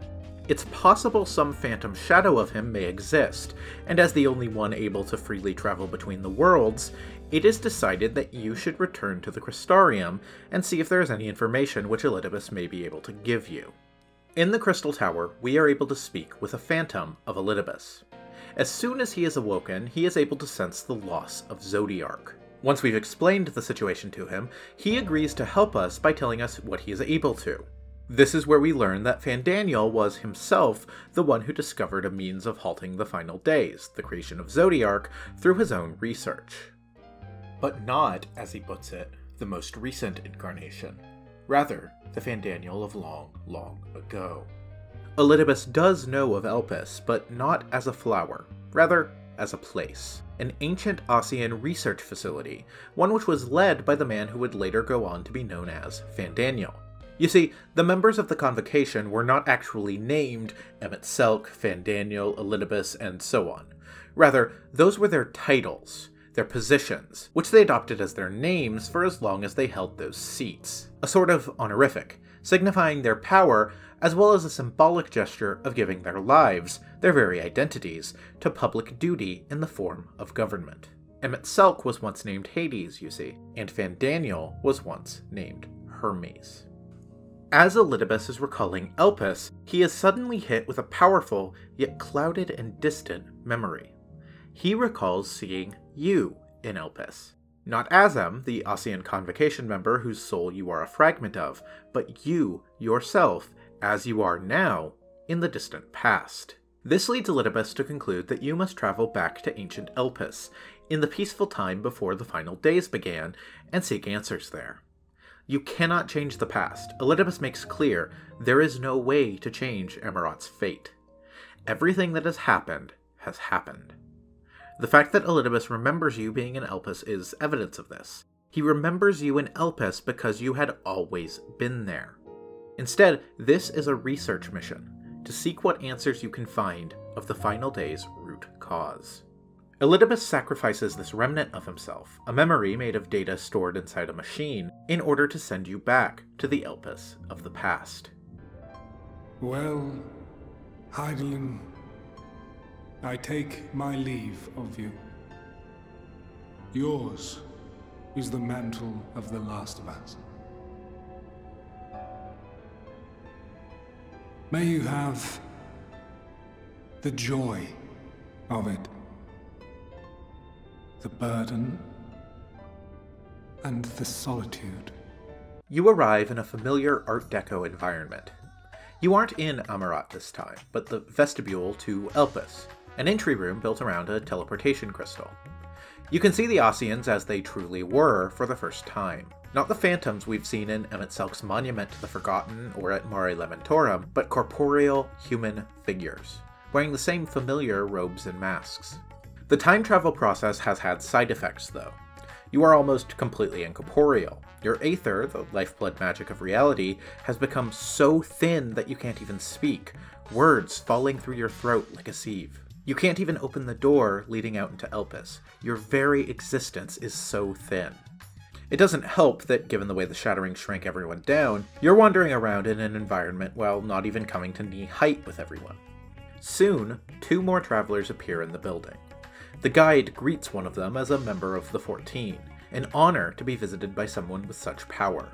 It's possible some phantom shadow of him may exist, and as the only one able to freely travel between the worlds, it is decided that you should return to the Crystarium and see if there is any information which Elidibus may be able to give you. In the Crystal Tower, we are able to speak with a phantom of Elidibus. As soon as he is awoken, he is able to sense the loss of Zodiark. Once we've explained the situation to him, he agrees to help us by telling us what he is able to. This is where we learn that Fandaniel was himself the one who discovered a means of halting the final days, the creation of Zodiark, through his own research. But not, as he puts it, the most recent incarnation. Rather, the Fandaniel of long, long ago. Elidibus does know of Elpis, but not as a flower, rather as a place. An ancient Ossian research facility, one which was led by the man who would later go on to be known as Fandaniel. You see, the members of the Convocation were not actually named Emet-Selch, Fandaniel, Elidibus, and so on. Rather, those were their titles, their positions, which they adopted as their names for as long as they held those seats. A sort of honorific, signifying their power, as well as a symbolic gesture of giving their lives, their very identities, to public duty in the form of government. Emet-Selch was once named Hades, you see, and Fandaniel was once named Hermes. As Elidibus is recalling Elpis, he is suddenly hit with a powerful, yet clouded and distant memory. He recalls seeing you in Elpis. Not Azem, the Ossian Convocation member whose soul you are a fragment of, but you, yourself, as you are now, in the distant past. This leads Elidibus to conclude that you must travel back to ancient Elpis, in the peaceful time before the final days began, and seek answers there. You cannot change the past. Elidibus makes clear there is no way to change Emerald's fate. Everything that has happened has happened. The fact that Elidibus remembers you being in Elpis is evidence of this. He remembers you in Elpis because you had always been there. Instead, this is a research mission, to seek what answers you can find of the final day's root cause. Elidibus sacrifices this remnant of himself, a memory made of data stored inside a machine, in order to send you back to the Elpis of the past. Well, Hydaelyn, I take my leave of you. Yours is the mantle of the last of us. May you have the joy of it, the burden, and the solitude. You arrive in a familiar Art Deco environment. You aren't in Amarat this time, but the vestibule to Elpis, an entry room built around a teleportation crystal. You can see the Ossians as they truly were for the first time. Not the phantoms we've seen in Emet-Selch's Monument to the Forgotten or at Mare Lamentorum, but corporeal human figures, wearing the same familiar robes and masks. The time travel process has had side effects, though. You are almost completely incorporeal. Your aether, the lifeblood magic of reality, has become so thin that you can't even speak, words falling through your throat like a sieve. You can't even open the door leading out into Elpis. Your very existence is so thin. It doesn't help that, given the way the shattering shrank everyone down, you're wandering around in an environment while not even coming to knee height with everyone. Soon, 2 more travelers appear in the building. The guide greets one of them as a member of the 14, an honor to be visited by someone with such power.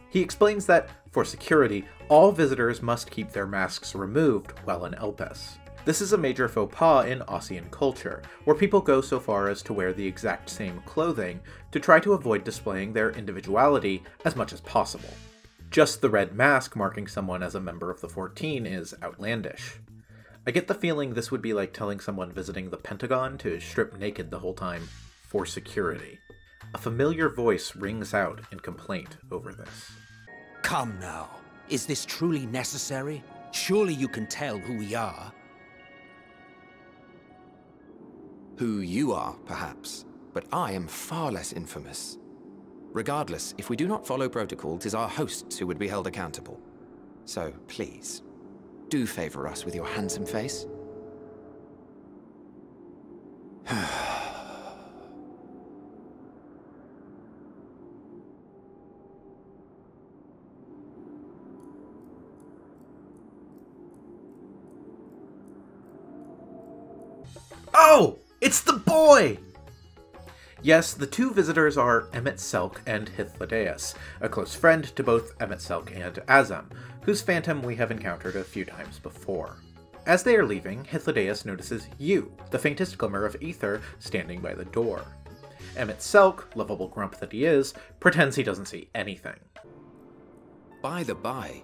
He explains that, for security, all visitors must keep their masks removed while in Elpis. This is a major faux pas in Ossian culture, where people go so far as to wear the exact same clothing to try to avoid displaying their individuality as much as possible. Just the red mask marking someone as a member of the 14 is outlandish. I get the feeling this would be like telling someone visiting the Pentagon to strip naked the whole time for security. A familiar voice rings out in complaint over this. Come now. Is this truly necessary? Surely you can tell who we are. Who you are, perhaps, but I am far less infamous. Regardless, if we do not follow protocol, 'tis our hosts who would be held accountable. So, please, do favor us with your handsome face. Oh! It's the boy! Yes, the two visitors are Emet-Selch and Hythlodaeus, a close friend to both Emet-Selch and Azem, whose phantom we have encountered a few times before. As they are leaving, Hythlodaeus notices you, the faintest glimmer of ether, standing by the door. Emet-Selch, lovable grump that he is, pretends he doesn't see anything. By the by,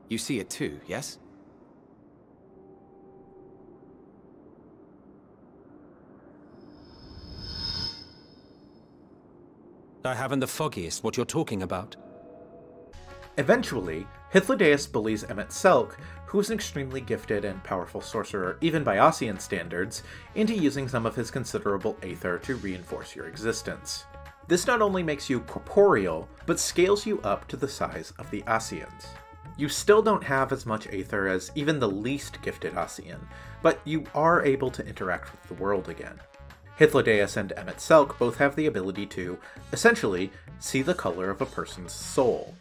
you see it too, yes? I haven't the foggiest what you're talking about. Eventually, Hythlodaeus bullies Emet-Selch, who is an extremely gifted and powerful sorcerer even by Osean standards, into using some of his considerable aether to reinforce your existence. This not only makes you corporeal, but scales you up to the size of the Oseans. You still don't have as much aether as even the least gifted Osean, but you are able to interact with the world again. Hythlodaeus and Emet-Selch both have the ability to, essentially, see the color of a person's soul.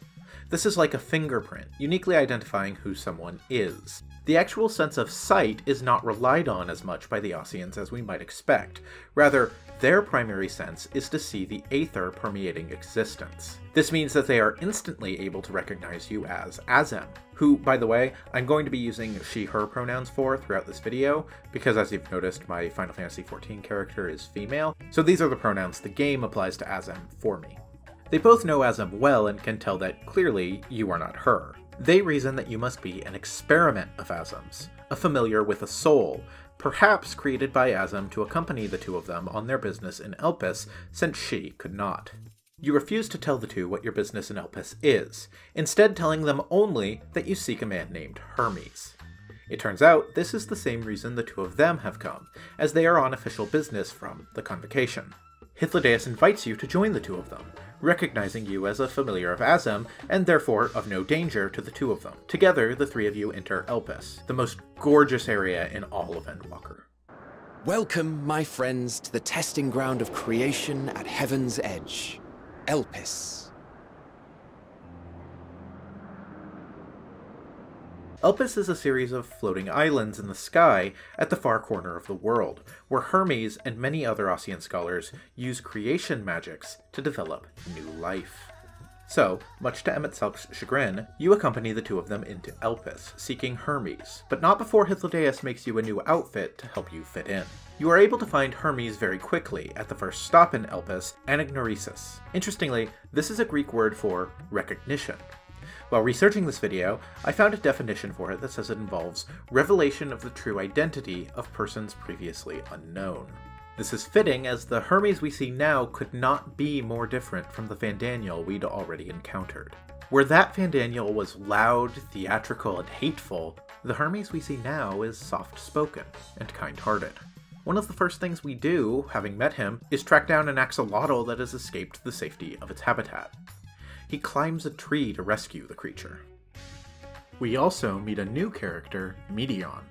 This is like a fingerprint, uniquely identifying who someone is. The actual sense of sight is not relied on as much by the Oseans as we might expect. Rather, their primary sense is to see the aether permeating existence. This means that they are instantly able to recognize you as Azem, who, by the way, I'm going to be using she/her pronouns for throughout this video, because as you've noticed, my Final Fantasy XIV character is female, so these are the pronouns the game applies to Azem for me. They both know Azem well and can tell that clearly you are not her. They reason that you must be an experiment of Azem's, a familiar with a soul, perhaps created by Azem to accompany the two of them on their business in Elpis, since she could not. You refuse to tell the two what your business in Elpis is, instead telling them only that you seek a man named Hermes. It turns out this is the same reason the two of them have come, as they are on official business from the Convocation. Hythlodaeus invites you to join the two of them, recognizing you as a familiar of Azem, and therefore of no danger to the two of them. Together, the three of you enter Elpis, the most gorgeous area in all of Endwalker. Welcome, my friends, to the testing ground of creation at Heaven's Edge, Elpis. Elpis is a series of floating islands in the sky at the far corner of the world, where Hermes and many other Osean scholars use creation magics to develop new life. So, much to Emet-Selch's chagrin, you accompany the two of them into Elpis, seeking Hermes, but not before Hythlodaeus makes you a new outfit to help you fit in. You are able to find Hermes very quickly at the first stop in Elpis, Anagnoresis. Interestingly, this is a Greek word for recognition. While researching this video, I found a definition for it that says it involves revelation of the true identity of persons previously unknown. This is fitting, as the Hermes we see now could not be more different from the Fandaniel we'd already encountered. Where that Fandaniel was loud, theatrical, and hateful, the Hermes we see now is soft-spoken and kind-hearted. One of the first things we do, having met him, is track down an axolotl that has escaped the safety of its habitat. He climbs a tree to rescue the creature. We also meet a new character, Medeon.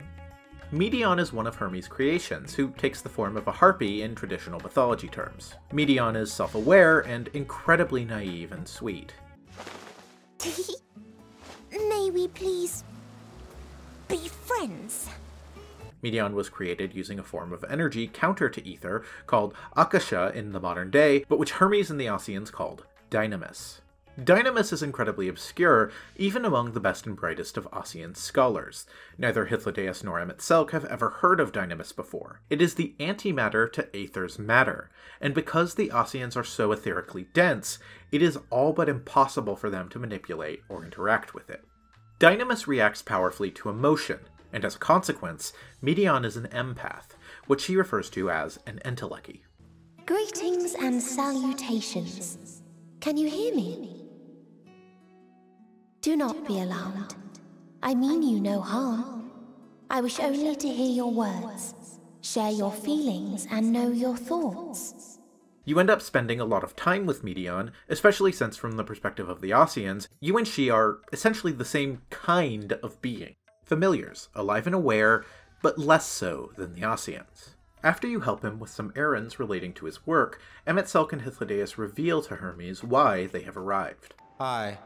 Medeon is one of Hermes' creations, who takes the form of a harpy in traditional mythology terms. Medeon is self-aware and incredibly naive and sweet. May we please be friends? Medeon was created using a form of energy counter to ether called Akasha in the modern day, but which Hermes and the Oseans called Dynamis. Dynamis is incredibly obscure, even among the best and brightest of Osean scholars. Neither Hythlodaeus nor Emet-Selch have ever heard of Dynamis before. It is the antimatter to Aether's matter, and because the Oseans are so etherically dense, it is all but impossible for them to manipulate or interact with it. Dynamis reacts powerfully to emotion, and as a consequence, Medeon is an empath, which he refers to as an entelechy. Greetings and salutations. Can you hear me? Do not be alarmed. I mean you no harm. I wish only to hear your words, share your feelings, and know your thoughts. You end up spending a lot of time with Meteion, especially since from the perspective of the Oseans, you and she are essentially the same kind of being. Familiars, alive and aware, but less so than the Oseans. After you help him with some errands relating to his work, Emet-Selch and Hythlodaeus reveal to Hermes why they have arrived. Aye.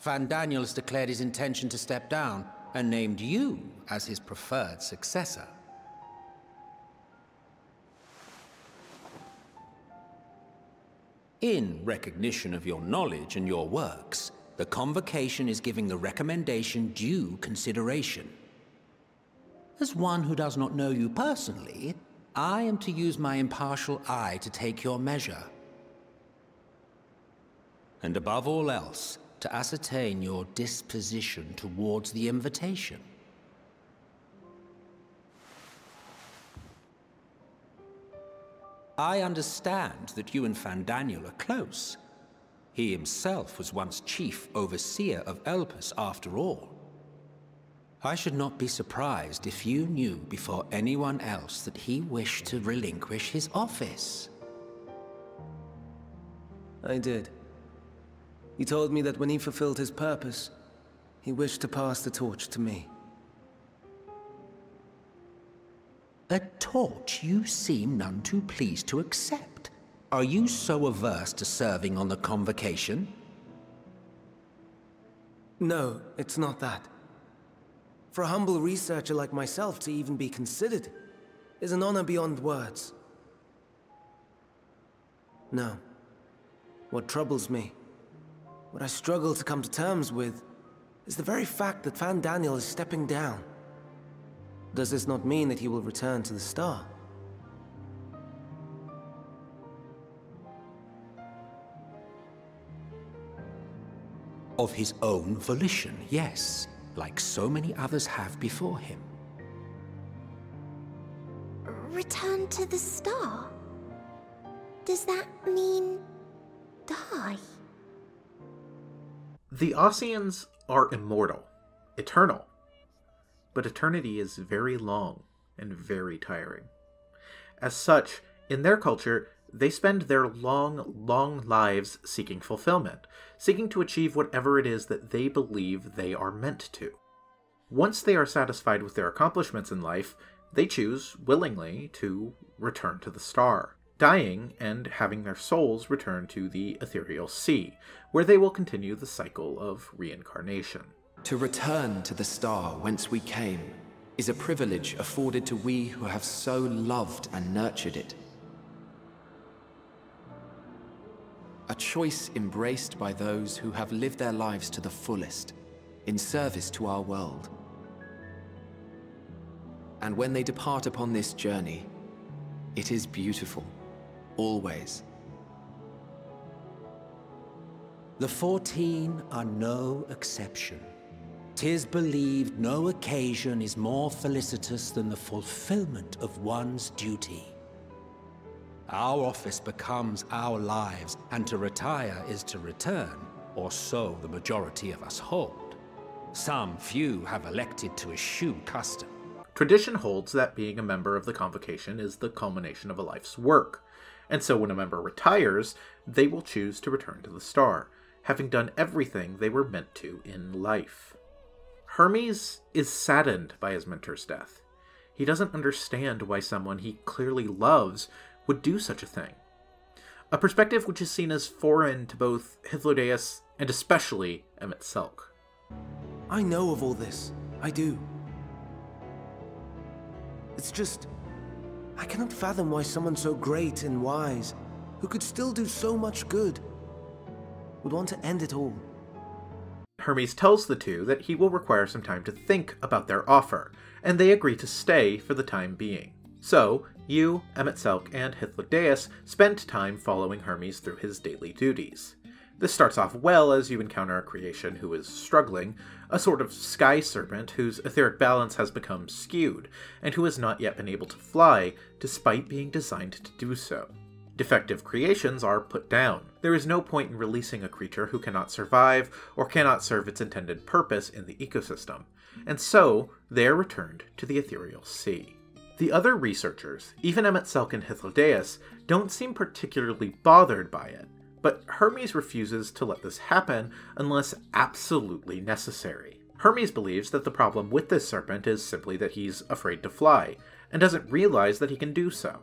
Fandaniel has declared his intention to step down, and named you as his preferred successor. In recognition of your knowledge and your works, the Convocation is giving the recommendation due consideration. As one who does not know you personally, I am to use my impartial eye to take your measure. And above all else, to ascertain your disposition towards the invitation. I understand that you and Fandaniel are close. He himself was once chief overseer of Elpis after all. I should not be surprised if you knew before anyone else that he wished to relinquish his office. I did. He told me that when he fulfilled his purpose, he wished to pass the torch to me. A torch you seem none too pleased to accept. Are you so averse to serving on the Convocation? No, it's not that. For a humble researcher like myself to even be considered is an honor beyond words. No. What troubles me, what I struggle to come to terms with, is the very fact that Fandaniel is stepping down. Does this not mean that he will return to the Star? Of his own volition, yes, like so many others have before him. Return to the Star? Does that mean die? The Oseans are immortal, eternal. But eternity is very long and very tiring. As such, in their culture, they spend their long lives seeking fulfillment, seeking to achieve whatever it is that they believe they are meant to. Once they are satisfied with their accomplishments in life, they choose, willingly, to return to the Star, dying and having their souls return to the ethereal sea, where they will continue the cycle of reincarnation. To return to the Star whence we came is a privilege afforded to we who have so loved and nurtured it. A choice embraced by those who have lived their lives to the fullest, in service to our world. And when they depart upon this journey, it is beautiful, always. The 14 are no exception. 'Tis believed no occasion is more felicitous than the fulfillment of one's duty. Our office becomes our lives, and to retire is to return, or so the majority of us hold. Some few have elected to eschew custom. Tradition holds that being a member of the Convocation is the culmination of a life's work, and so when a member retires, they will choose to return to the Star, having done everything they were meant to in life. Hermes is saddened by his mentor's death. He doesn't understand why someone he clearly loves would do such a thing. A perspective which is seen as foreign to both Hythlodaeus and especially Emet-Selch. I know of all this. I do. It's just, I cannot fathom why someone so great and wise, who could still do so much good, would want to end it all. Hermes tells the two that he will require some time to think about their offer, and they agree to stay for the time being. So, you, Emet-Selch, and Hythlodaeus spend time following Hermes through his daily duties. This starts off well as you encounter a creation who is struggling, a sort of sky serpent whose etheric balance has become skewed, and who has not yet been able to fly, despite being designed to do so. Defective creations are put down. There is no point in releasing a creature who cannot survive or cannot serve its intended purpose in the ecosystem, and so they are returned to the ethereal sea. The other researchers, even Emet-Selch and Hythlodaeus, don't seem particularly bothered by it, but Hermes refuses to let this happen unless absolutely necessary. Hermes believes that the problem with this serpent is simply that he's afraid to fly, and doesn't realize that he can do so.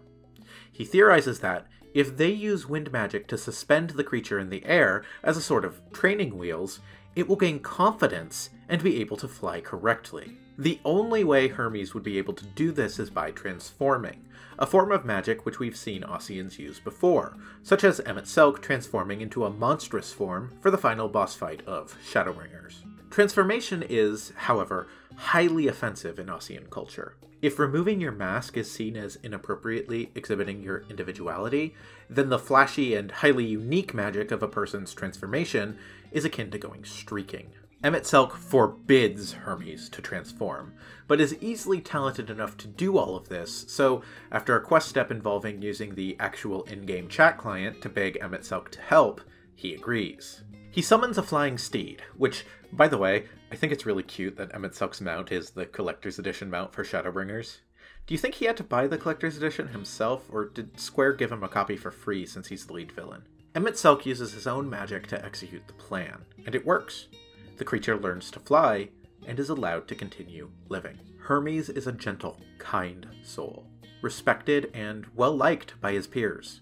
He theorizes that, if they use wind magic to suspend the creature in the air as a sort of training wheels, it will gain confidence and be able to fly correctly. The only way Hermes would be able to do this is by transforming, a form of magic which we've seen Ossians use before, such as Emet-Selch transforming into a monstrous form for the final boss fight of Shadowbringers. Transformation is, however, highly offensive in Ossian culture. If removing your mask is seen as inappropriately exhibiting your individuality, then the flashy and highly unique magic of a person's transformation is akin to going streaking. Emet-Selch forbids Hermes to transform, but is easily talented enough to do all of this, so after a quest step involving using the actual in-game chat client to beg Emet-Selch to help, he agrees. He summons a flying steed, which, by the way, I think it's really cute that Emet-Selch's mount is the Collector's Edition mount for Shadowbringers. Do you think he had to buy the Collector's Edition himself, or did Square give him a copy for free since he's the lead villain? Emet-Selch uses his own magic to execute the plan, and it works. The creature learns to fly, and is allowed to continue living. Hermes is a gentle, kind soul, respected and well-liked by his peers.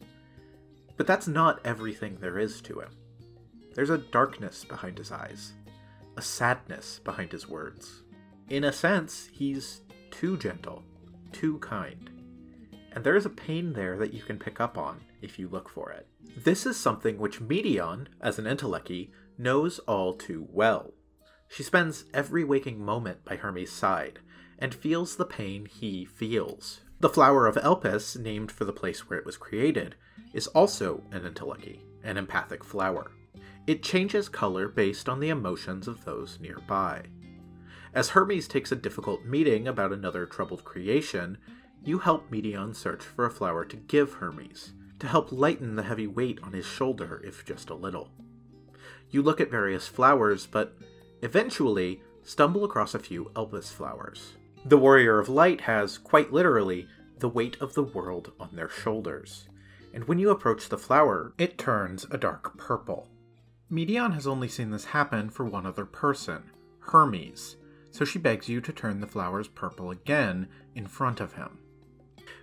But that's not everything there is to him. There's a darkness behind his eyes, a sadness behind his words. In a sense, he's too gentle, too kind. And there is a pain there that you can pick up on if you look for it. This is something which Medion, as an Entelechy, knows all too well. She spends every waking moment by Hermes' side, and feels the pain he feels. The flower of Elpis, named for the place where it was created, is also an Entelechy, an empathic flower. It changes color based on the emotions of those nearby. As Hermes takes a difficult meeting about another troubled creation, you help Medion search for a flower to give Hermes, to help lighten the heavy weight on his shoulder, if just a little. You look at various flowers, but eventually stumble across a few Elpis flowers. The Warrior of Light has, quite literally, the weight of the world on their shoulders, and when you approach the flower, it turns a dark purple. Medion has only seen this happen for one other person, Hermes, so she begs you to turn the flowers purple again in front of him.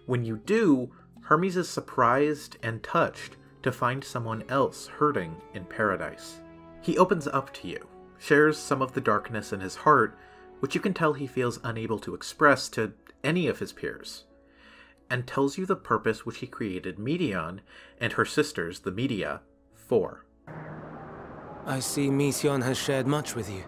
When you do, Hermes is surprised and touched to find someone else hurting in paradise. He opens up to you, shares some of the darkness in his heart, which you can tell he feels unable to express to any of his peers, and tells you the purpose which he created Medion and her sisters, the Media, for. I see Mission has shared much with you.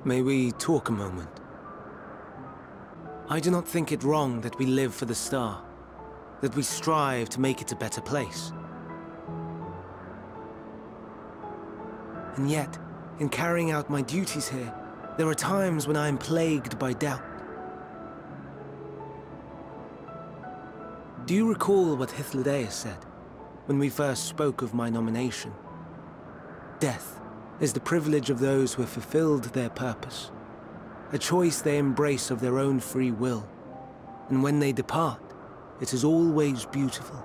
May we talk a moment? I do not think it wrong that we live for the star, that we strive to make it a better place. And yet, in carrying out my duties here, there are times when I am plagued by doubt. Do you recall what Hythlodaeus said when we first spoke of my nomination? Death is the privilege of those who have fulfilled their purpose, a choice they embrace of their own free will, and when they depart, it is always beautiful.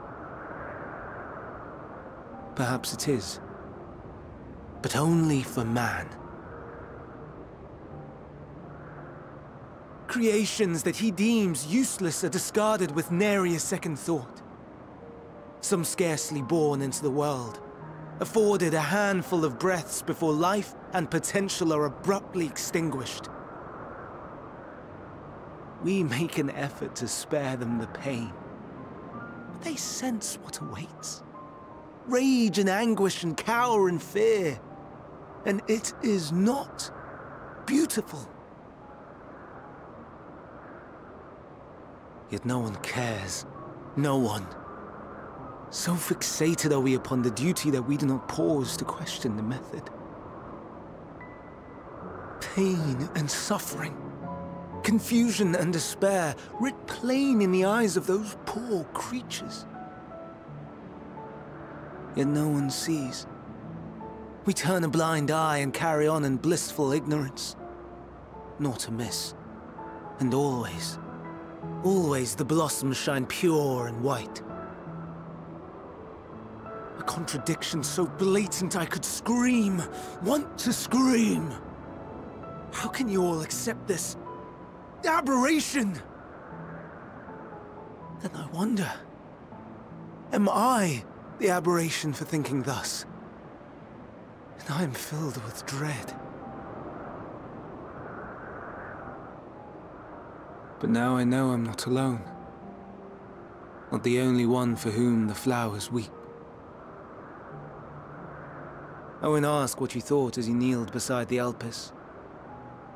Perhaps it is, but only for man. Creations that he deems useless are discarded with nary a second thought. Some scarcely born into the world, afforded a handful of breaths before life and potential are abruptly extinguished. We make an effort to spare them the pain, but they sense what awaits. Rage and anguish and cower and fear, and it is not beautiful. Yet no one cares. No one. So fixated are we upon the duty that we do not pause to question the method. Pain and suffering, confusion and despair, writ plain in the eyes of those poor creatures. Yet no one sees. We turn a blind eye and carry on in blissful ignorance. Nor to miss. And always, always the blossoms shine pure and white. A contradiction so blatant I could scream, want to scream. How can you all accept this aberration? Then I wonder, am I the aberration for thinking thus? And I am filled with dread. But now I know I'm not alone. Not the only one for whom the flowers weep. I won't ask what you thought as you kneeled beside the Elpis,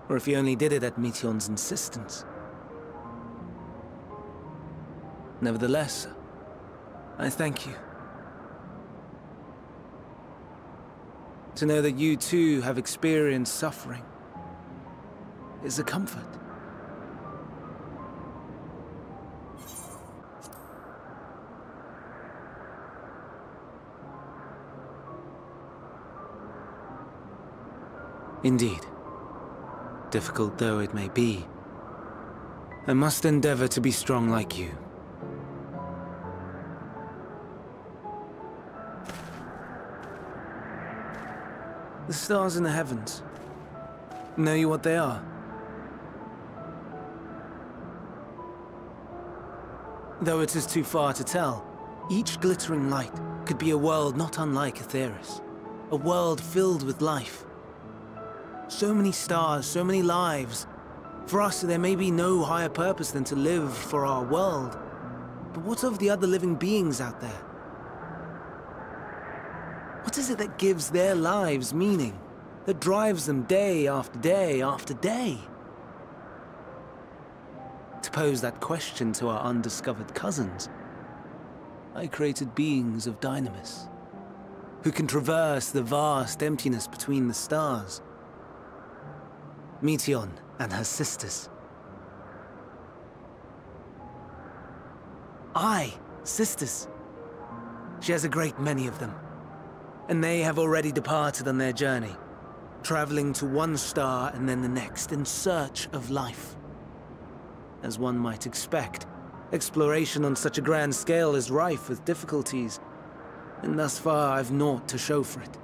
or if you only did it at Meteion's insistence. Nevertheless, I thank you. To know that you too have experienced suffering is a comfort. Indeed. Difficult though it may be, I must endeavor to be strong like you. The stars in the heavens. Know you what they are? Though it is too far to tell, each glittering light could be a world not unlike Aetheris. A world filled with life. So many stars, so many lives. For us, there may be no higher purpose than to live for our world. But what of the other living beings out there? What is it that gives their lives meaning? That drives them day after day after day? To pose that question to our undiscovered cousins, I created beings of Dynamis, who can traverse the vast emptiness between the stars. Meteion and her sisters. Aye, sisters. She has a great many of them. And they have already departed on their journey, traveling to one star and then the next in search of life. As one might expect, exploration on such a grand scale is rife with difficulties, and thus far I've naught to show for it.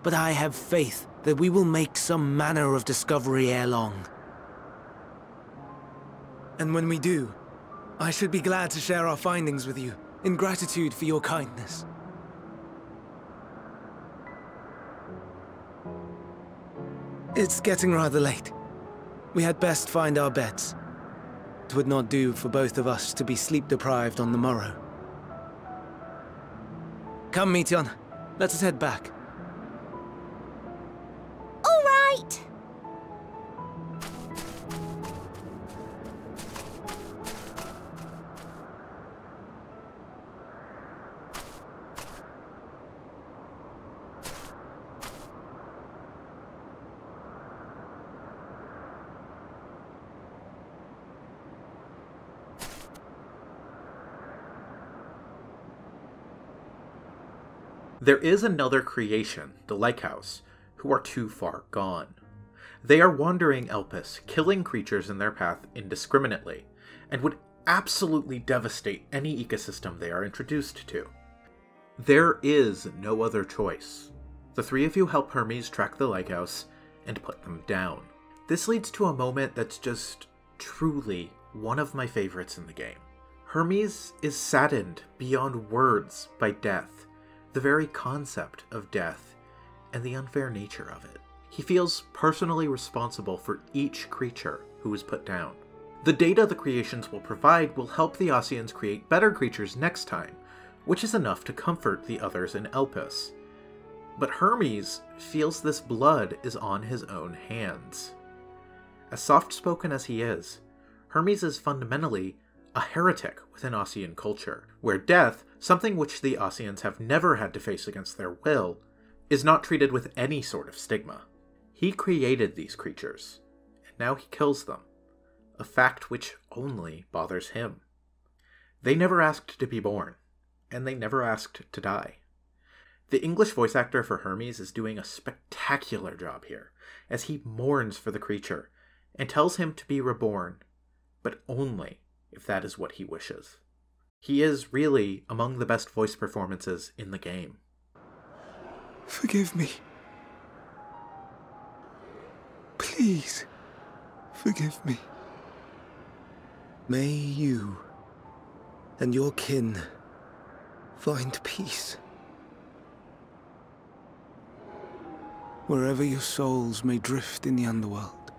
But I have faith that we will make some manner of discovery ere long. And when we do, I should be glad to share our findings with you, in gratitude for your kindness. It's getting rather late. We had best find our beds. It would not do for both of us to be sleep-deprived on the morrow. Come, Meteion. Let us head back. All right! There is another creation, the Lycaos, who are too far gone. They are wandering Elpis, killing creatures in their path indiscriminately, and would absolutely devastate any ecosystem they are introduced to. There is no other choice. The three of you help Hermes track the Lycaos and put them down. This leads to a moment that's just truly one of my favorites in the game. Hermes is saddened beyond words by death, the very concept of death, and the unfair nature of it. He feels personally responsible for each creature who is put down. The data the creations will provide will help the Oseans create better creatures next time, which is enough to comfort the others in Elpis. But Hermes feels this blood is on his own hands. As soft-spoken as he is, Hermes is fundamentally a heretic within Osean culture, where death, something which the Oseans have never had to face against their will, is not treated with any sort of stigma. He created these creatures, and now he kills them, a fact which only bothers him. They never asked to be born, and they never asked to die. The English voice actor for Hermes is doing a spectacular job here, as he mourns for the creature, and tells him to be reborn, but only if that is what he wishes. He is really among the best voice performances in the game. Forgive me. Please, forgive me. May you and your kin find peace. Wherever your souls may drift in the underworld,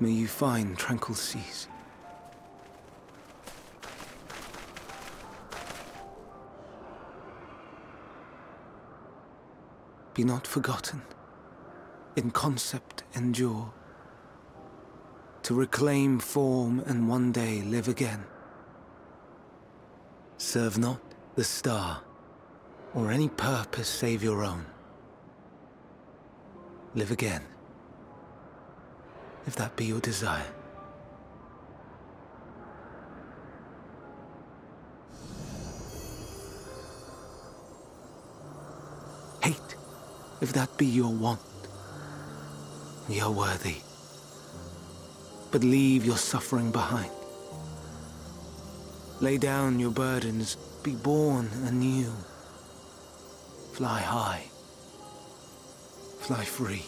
may you find tranquil seas. Be not forgotten, in concept endure, to reclaim form and one day live again. Serve not the star, or any purpose save your own. Live again, if that be your desire. Hate, if that be your want. We are worthy, but leave your suffering behind. Lay down your burdens, be born anew. Fly high, fly free.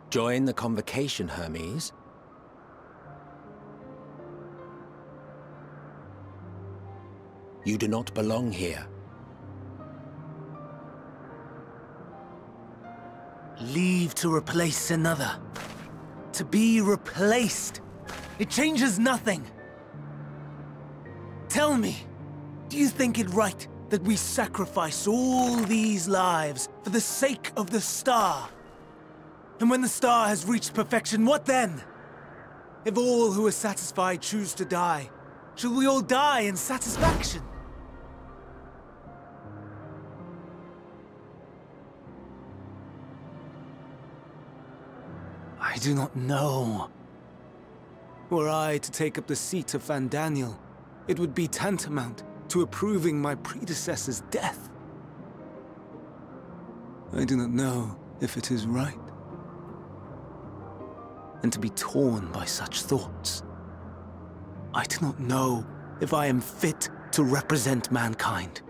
Join the convocation, Hermes. You do not belong here. Leave to replace another. To be replaced. It changes nothing. Tell me, do you think it right that we sacrifice all these lives for the sake of the star? And when the star has reached perfection, what then? If all who are satisfied choose to die, shall we all die in satisfaction? I do not know. Were I to take up the seat of Fandaniel, it would be tantamount to approving my predecessor's death. I do not know if it is right. And to be torn by such thoughts, I do not know if I am fit to represent mankind.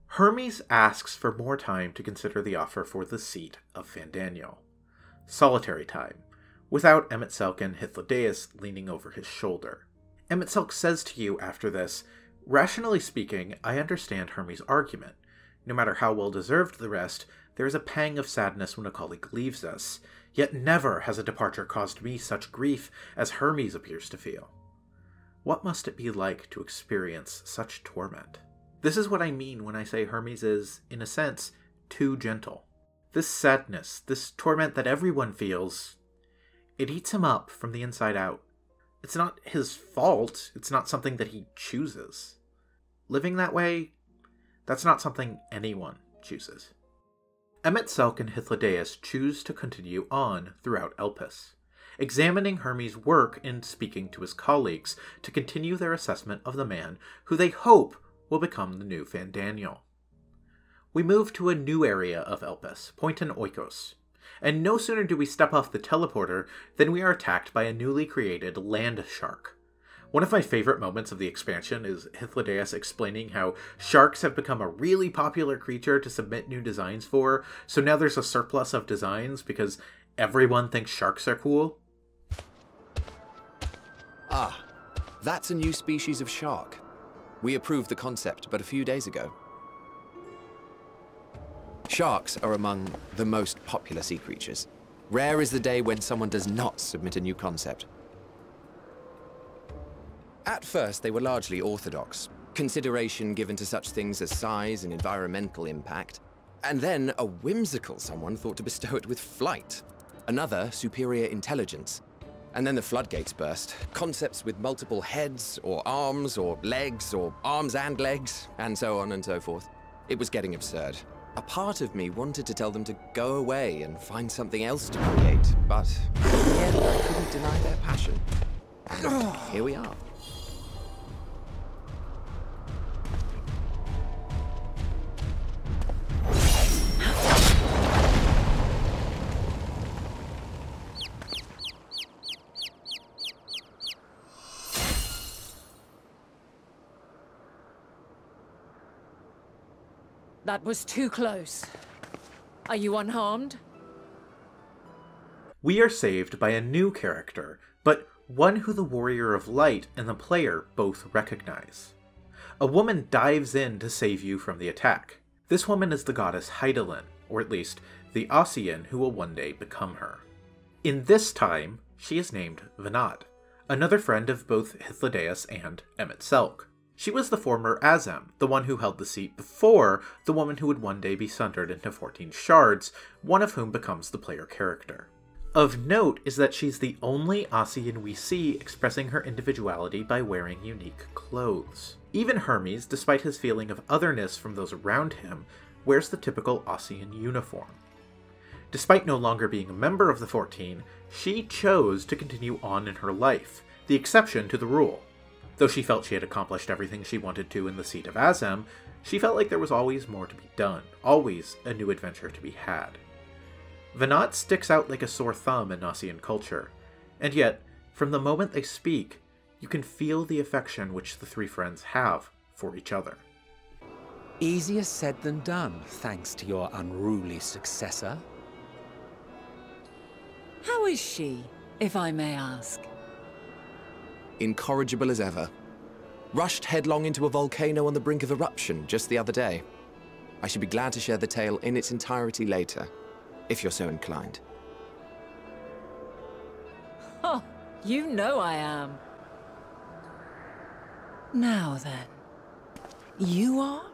Hermes asks for more time to consider the offer for the seat of Fandaniel. Solitary time, without Emet-Selch and Hythlodaeus leaning over his shoulder. Emet-Selch says to you after this, "Rationally speaking, I understand Hermes' argument. No matter how well-deserved the rest, there is a pang of sadness when a colleague leaves us. Yet never has a departure caused me such grief as Hermes appears to feel. What must it be like to experience such torment?" This is what I mean when I say Hermes is, in a sense, too gentle. This sadness, this torment that everyone feels, it eats him up from the inside out. It's not his fault, it's not something that he chooses. Living that way, that's not something anyone chooses. Emet-Selch and Hythlodaeus choose to continue on throughout Elpis, examining Hermes' work and speaking to his colleagues to continue their assessment of the man who they hope will become the new Fandaniel. We move to a new area of Elpis, Pointon Oikos, and no sooner do we step off the teleporter than we are attacked by a newly created land shark. One of my favorite moments of the expansion is Hythlodaeus explaining how sharks have become a really popular creature to submit new designs for, so now there's a surplus of designs because everyone thinks sharks are cool. Ah, that's a new species of shark. We approved the concept but a few days ago. Sharks are among the most popular sea creatures. Rare is the day when someone does not submit a new concept. At first, they were largely orthodox, consideration given to such things as size and environmental impact. And then a whimsical someone thought to bestow it with flight, another superior intelligence. And then the floodgates burst. Concepts with multiple heads, or arms arms and legs, and so on and so forth. It was getting absurd. A part of me wanted to tell them to go away and find something else to create, but in the end, I couldn't deny their passion. And here we are. That was too close. Are you unharmed? We are saved by a new character, but one who the Warrior of Light and the player both recognize. A woman dives in to save you from the attack. This woman is the goddess Hydaelyn, or at least the Ossian who will one day become her. In this time, she is named Venat, another friend of both Hythlodaeus and Emet-Selch. She was the former Azem, the one who held the seat before the woman who would one day be sundered into 14 shards, one of whom becomes the player character. Of note is that she's the only Ossian we see expressing her individuality by wearing unique clothes. Even Hermes, despite his feeling of otherness from those around him, wears the typical Ossian uniform. Despite no longer being a member of the 14, she chose to continue on in her life, the exception to the rule. Though she felt she had accomplished everything she wanted to in the seat of Azem, she felt like there was always more to be done, always a new adventure to be had. Venat sticks out like a sore thumb in Ossian culture, and yet, from the moment they speak, you can feel the affection which the three friends have for each other. Easier said than done, thanks to your unruly successor. How is she, if I may ask? Incorrigible as ever. Rushed headlong into a volcano on the brink of eruption just the other day. I should be glad to share the tale in its entirety later, if you're so inclined. Oh, you know I am. Now then, you are?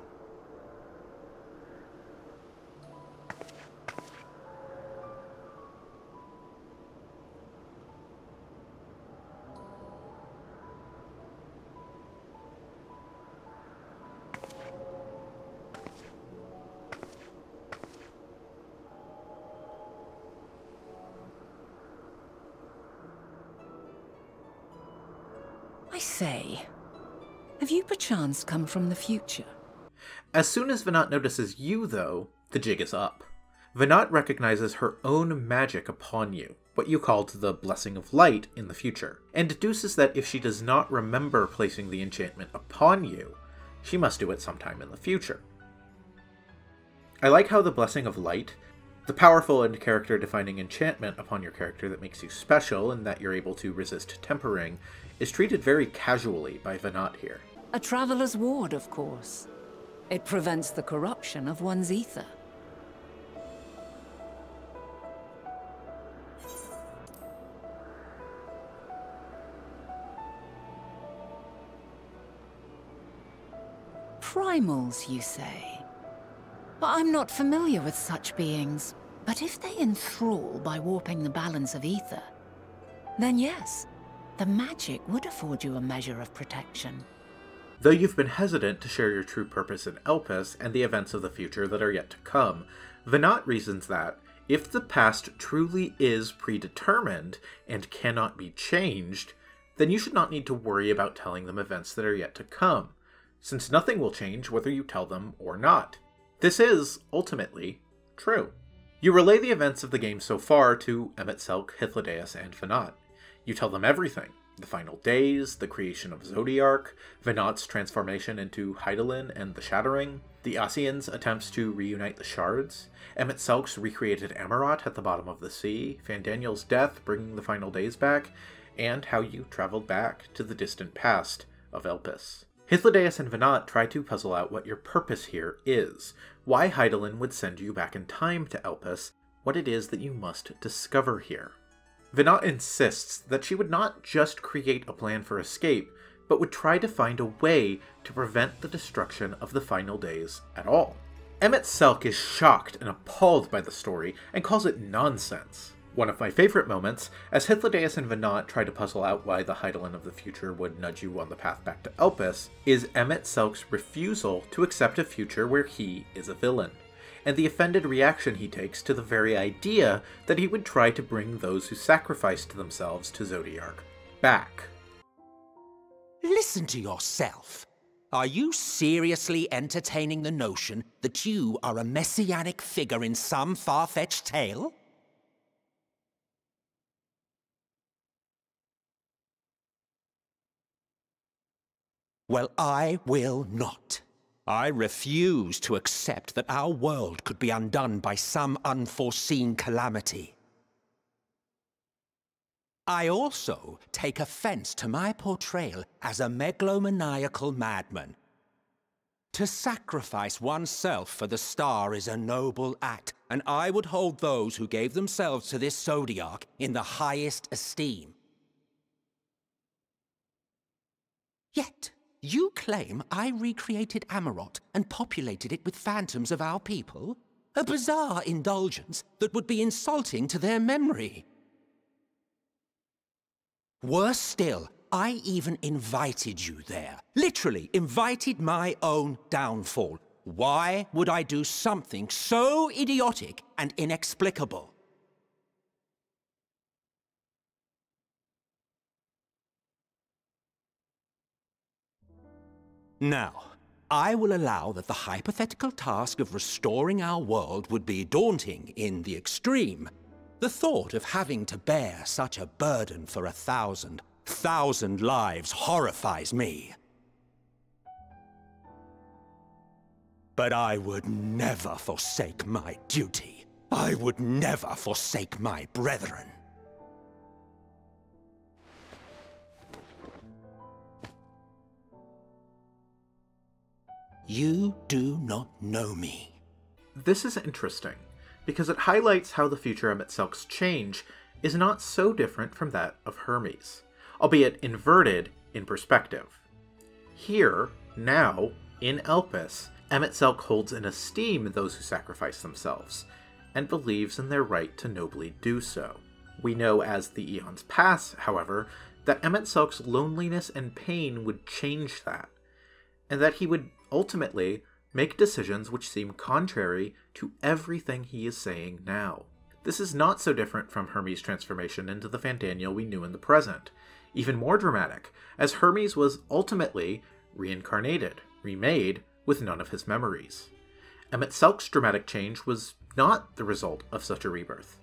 I say, have you perchance come from the future? As soon as Venat notices you, though, the jig is up. Venat recognizes her own magic upon you, what you called the Blessing of Light in the future, and deduces that if she does not remember placing the enchantment upon you, she must do it sometime in the future. I like how the Blessing of Light, the powerful and character-defining enchantment upon your character that makes you special and that you're able to resist tempering, is treated very casually by Venat here. A traveler's ward, of course. It prevents the corruption of one's ether. Primals, you say? But I'm not familiar with such beings. But if they enthrall by warping the balance of ether, then yes, the magic would afford you a measure of protection. Though you've been hesitant to share your true purpose in Elpis and the events of the future that are yet to come, Venat reasons that, if the past truly is predetermined and cannot be changed, then you should not need to worry about telling them events that are yet to come, since nothing will change whether you tell them or not. This is, ultimately, true. You relay the events of the game so far to Emet-Selch, Hythlodaeus, and Venat. You tell them everything. The final days, the creation of Zodiark, Venat's transformation into Hydaelyn and the Shattering, the Ossian's attempts to reunite the Shards, Emet-Selch's recreated Amaurot at the bottom of the sea, Fandaniel's death bringing the final days back, and how you traveled back to the distant past of Elpis. Hythlodaeus and Venat try to puzzle out what your purpose here is, why Hydaelyn would send you back in time to Elpis, what it is that you must discover here. Venat insists that she would not just create a plan for escape, but would try to find a way to prevent the destruction of the final days at all. Emet-Selch is shocked and appalled by the story and calls it nonsense. One of my favorite moments, as Hythlodaeus and Venat try to puzzle out why the Hydaelyn of the future would nudge you on the path back to Elpis, is Emet-Selch's refusal to accept a future where he is a villain, and the offended reaction he takes to the very idea that he would try to bring those who sacrificed themselves to Zodiark back. Listen to yourself. Are you seriously entertaining the notion that you are a messianic figure in some far-fetched tale? Well, I will not. I refuse to accept that our world could be undone by some unforeseen calamity. I also take offense to my portrayal as a megalomaniacal madman. To sacrifice oneself for the star is a noble act, and I would hold those who gave themselves to this Zodiark in the highest esteem. Yet, you claim I recreated Amarot and populated it with phantoms of our people? A bizarre indulgence that would be insulting to their memory. Worse still, I even invited you there. Literally invited my own downfall. Why would I do something so idiotic and inexplicable? Now, I will allow that the hypothetical task of restoring our world would be daunting in the extreme. The thought of having to bear such a burden for 1,000 lives horrifies me. But I would never forsake my duty. I would never forsake my brethren. You do not know me. This is interesting, because it highlights how the future Emet-Selch's change is not so different from that of Hermes, albeit inverted in perspective. Here, now, in Elpis, Emet-Selch holds in esteem those who sacrifice themselves, and believes in their right to nobly do so. We know as the eons pass, however, that Emet-Selch's loneliness and pain would change that, and that he would ultimately make decisions which seem contrary to everything he is saying now. This is not so different from Hermes' transformation into the Fandaniel we knew in the present, even more dramatic, as Hermes was ultimately reincarnated, remade, with none of his memories. Emet-Selch's dramatic change was not the result of such a rebirth,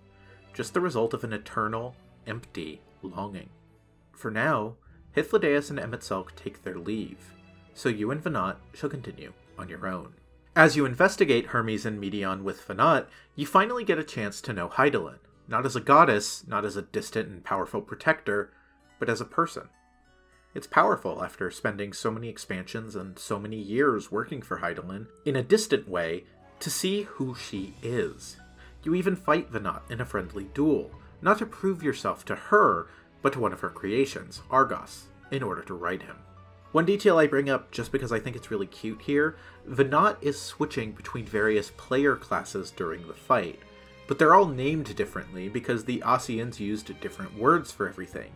just the result of an eternal, empty longing. For now, Hythlodaeus and Emet-Selch take their leave, so you and Venat shall continue on your own. As you investigate Hermes and Medeon with Venat, you finally get a chance to know Hydaelyn, not as a goddess, not as a distant and powerful protector, but as a person. It's powerful after spending so many expansions and so many years working for Hydaelyn, in a distant way, to see who she is. You even fight Venat in a friendly duel, not to prove yourself to her, but to one of her creations, Argos, in order to right him. One detail I bring up just because I think it's really cute here, Venat is switching between various player classes during the fight, but they're all named differently because the Ossians used different words for everything.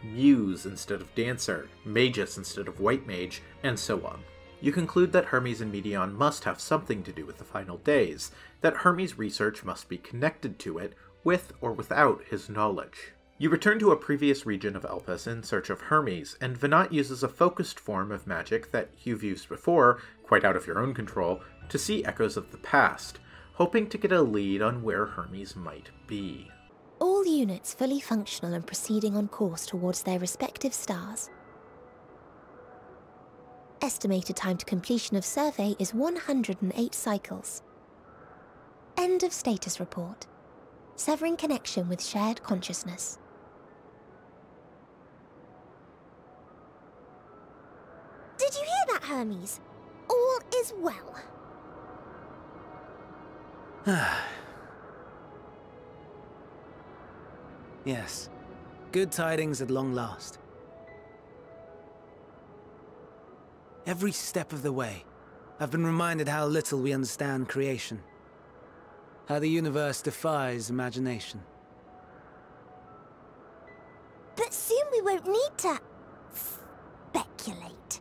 Muse instead of Dancer, Magus instead of White Mage, and so on. You conclude that Hermes and Medeon must have something to do with the final days, that Hermes' research must be connected to it, with or without his knowledge. You return to a previous region of Elpis in search of Hermes, and Venat uses a focused form of magic that you've used before, quite out of your own control, to see echoes of the past, hoping to get a lead on where Hermes might be. All units fully functional and proceeding on course towards their respective stars. Estimated time to completion of survey is 108 cycles. End of status report. Severing connection with shared consciousness. Did you hear that, Hermes. All is well. Yes. Good tidings at long last. Every step of the way, I've been reminded how little we understand creation. How the universe defies imagination. But soon we won't need to speculate.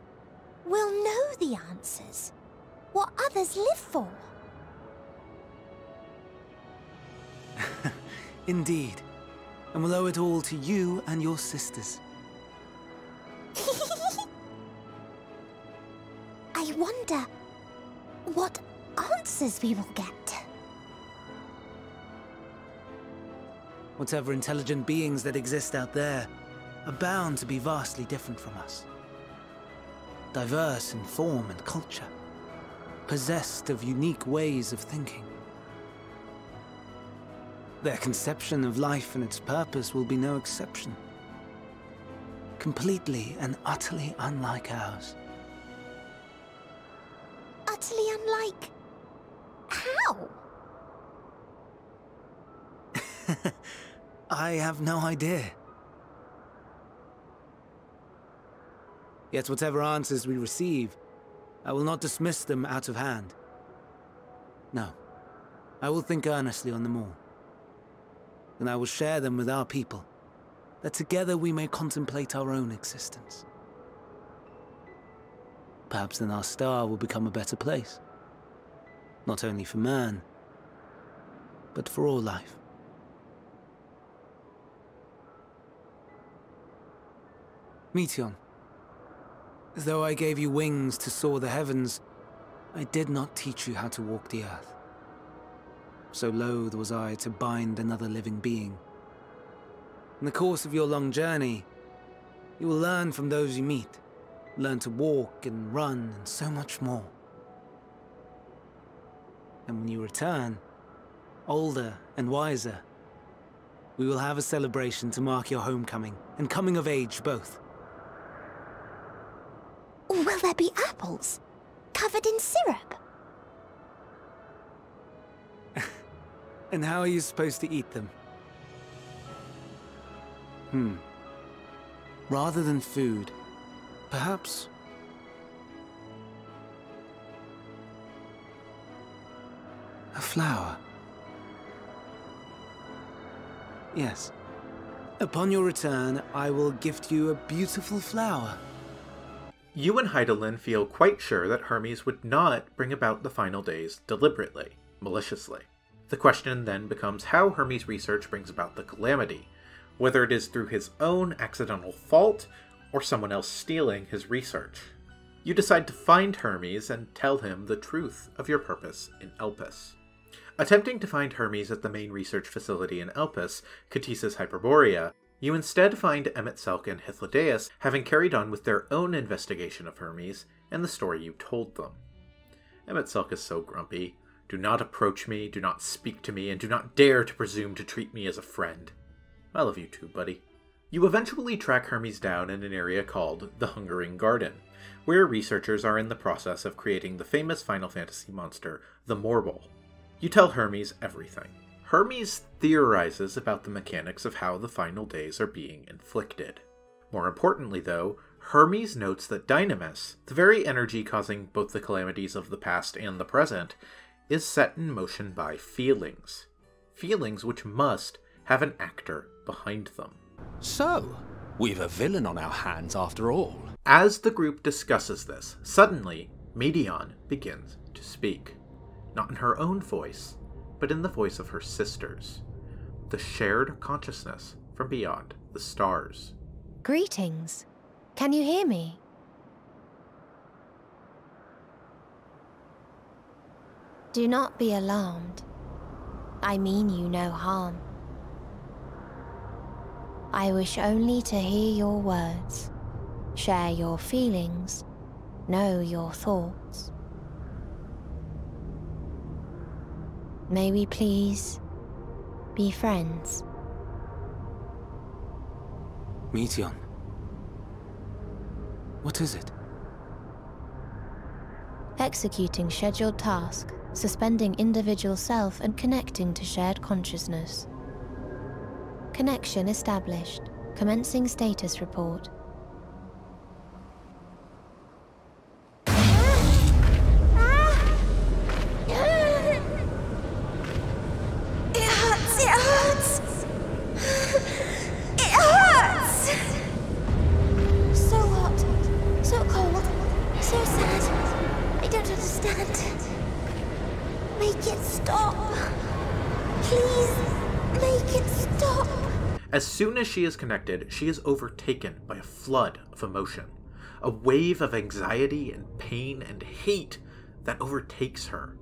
We'll know the answers. What others live for. Indeed. And we'll owe it all to you and your sisters. I wonder what answers we will get. Whatever intelligent beings that exist out there are bound to be vastly different from us. Diverse in form and culture, possessed of unique ways of thinking. Their conception of life and its purpose will be no exception. Completely and utterly unlike ours. Utterly unlike... how? I have no idea. Yet whatever answers we receive, I will not dismiss them out of hand. No, I will think earnestly on them all. And I will share them with our people, that together we may contemplate our own existence. Perhaps then our star will become a better place. Not only for man, but for all life. Meteion, though I gave you wings to soar the heavens, I did not teach you how to walk the earth. So loath was I to bind another living being. In the course of your long journey, you will learn from those you meet, learn to walk and run and so much more. And when you return, older and wiser, we will have a celebration to mark your homecoming and coming of age both. Will there be apples? Covered in syrup? And how are you supposed to eat them? Rather than food, perhaps... a flower. Yes. Upon your return, I will gift you a beautiful flower. You and Hydaelyn feel quite sure that Hermes would not bring about the final days deliberately, maliciously. The question then becomes how Hermes' research brings about the calamity, whether it is through his own accidental fault or someone else stealing his research. You decide to find Hermes and tell him the truth of your purpose in Elpis. Attempting to find Hermes at the main research facility in Elpis, Ktisis Hyperborea, you instead find Emet-Selch and Hythlodaeus having carried on with their own investigation of Hermes and the story you told them. Emet-Selch is so grumpy. Do not approach me, do not speak to me, and do not dare to presume to treat me as a friend. I love you too, buddy. You eventually track Hermes down in an area called the Hungering Garden, where researchers are in the process of creating the famous Final Fantasy monster, the Morbol. You tell Hermes everything. Hermes theorizes about the mechanics of how the final days are being inflicted. More importantly, though, Hermes notes that Dynamis, the very energy causing both the calamities of the past and the present, is set in motion by feelings. Feelings which must have an actor behind them. So, we've a villain on our hands after all. As the group discusses this, suddenly, Meteion begins to speak. Not in her own voice, but in the voice of her sisters. The shared consciousness from beyond the stars. Greetings. Can you hear me? Do not be alarmed. I mean you no harm. I wish only to hear your words, share your feelings, know your thoughts. May we please be friends? Meteion. What is it? executing scheduled tasks, suspending individual self and connecting to shared consciousness. Connection established. Commencing status report. As soon as she is connected, she is overtaken by a flood of emotion, a wave of anxiety and pain and hate that overtakes her.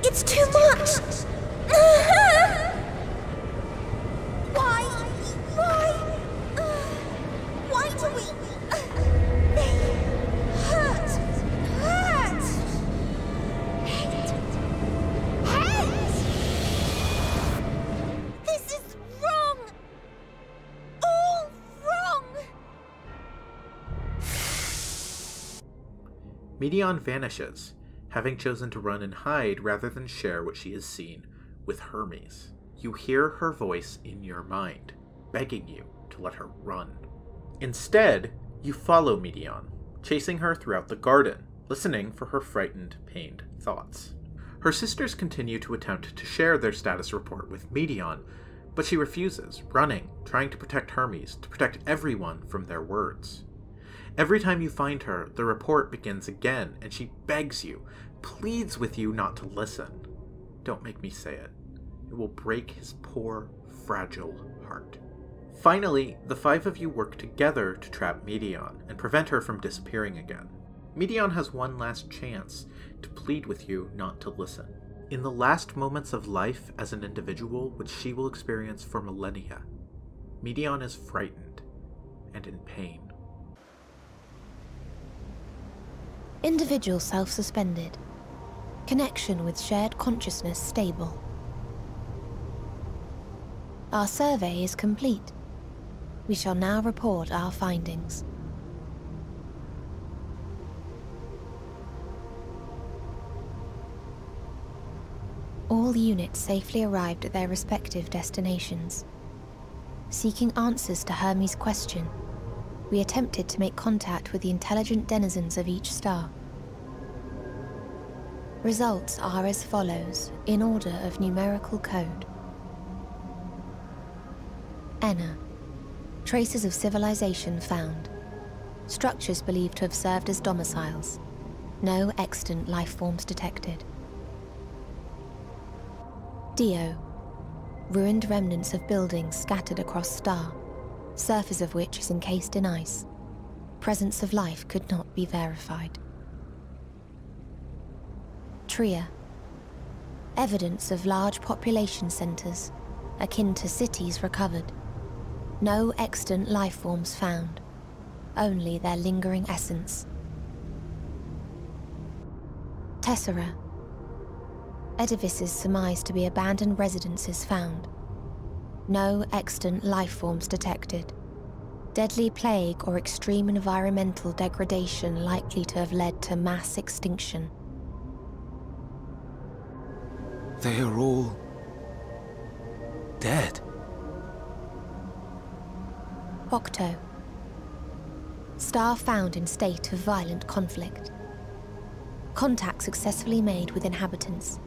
It's too much! Why do we... They hurt! Hate! This is wrong! All wrong! Medion vanishes, having chosen to run and hide rather than share what she has seen with Hermes. You hear her voice in your mind, begging you to let her run. Instead, you follow Medion, chasing her throughout the garden, listening for her frightened, pained thoughts. Her sisters continue to attempt to share their status report with Medion, but she refuses, running, trying to protect Hermes, to protect everyone from their words. Every time you find her, the report begins again, and she begs you, pleads with you not to listen. Don't make me say it. It will break his poor, fragile heart. Finally, the five of you work together to trap Medion and prevent her from disappearing again. Medion has one last chance to plead with you not to listen. In the last moments of life as an individual, which she will experience for millennia, Medion is frightened and in pain. Individual self-suspended. Connection with shared consciousness stable. Our survey is complete. We shall now report our findings. All units safely arrived at their respective destinations. Seeking answers to Hermes' question, we attempted to make contact with the intelligent denizens of each star. Results are as follows, in order of numerical code. Enna. Traces of civilization found. Structures believed to have served as domiciles. No extant life forms detected. Dio. Ruined remnants of buildings scattered across star, surface of which is encased in ice. Presence of life could not be verified. Tria. Evidence of large population centers, akin to cities recovered. No extant life forms found, only their lingering essence. Tessera. Edifices surmised to be abandoned residences found. No extant life forms detected. Deadly plague or extreme environmental degradation likely to have led to mass extinction. They are all dead. Octo. Star found in state of violent conflict. Contact successfully made with inhabitants,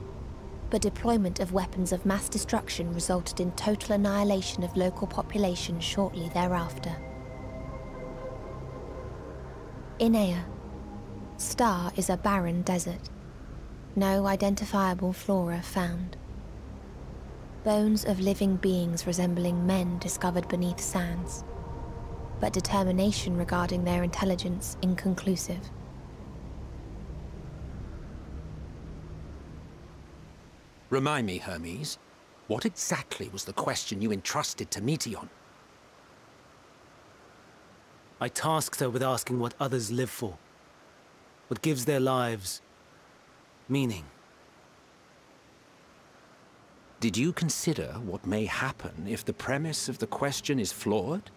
but deployment of weapons of mass destruction resulted in total annihilation of local population shortly thereafter. Inea. Star is a barren desert. No identifiable flora found. Bones of living beings resembling men discovered beneath sands, but determination regarding their intelligence inconclusive. Remind me, Hermes, what exactly was the question you entrusted to Meteion? I tasked her with asking what others live for, what gives their lives meaning. Did you consider what may happen if the premise of the question is flawed?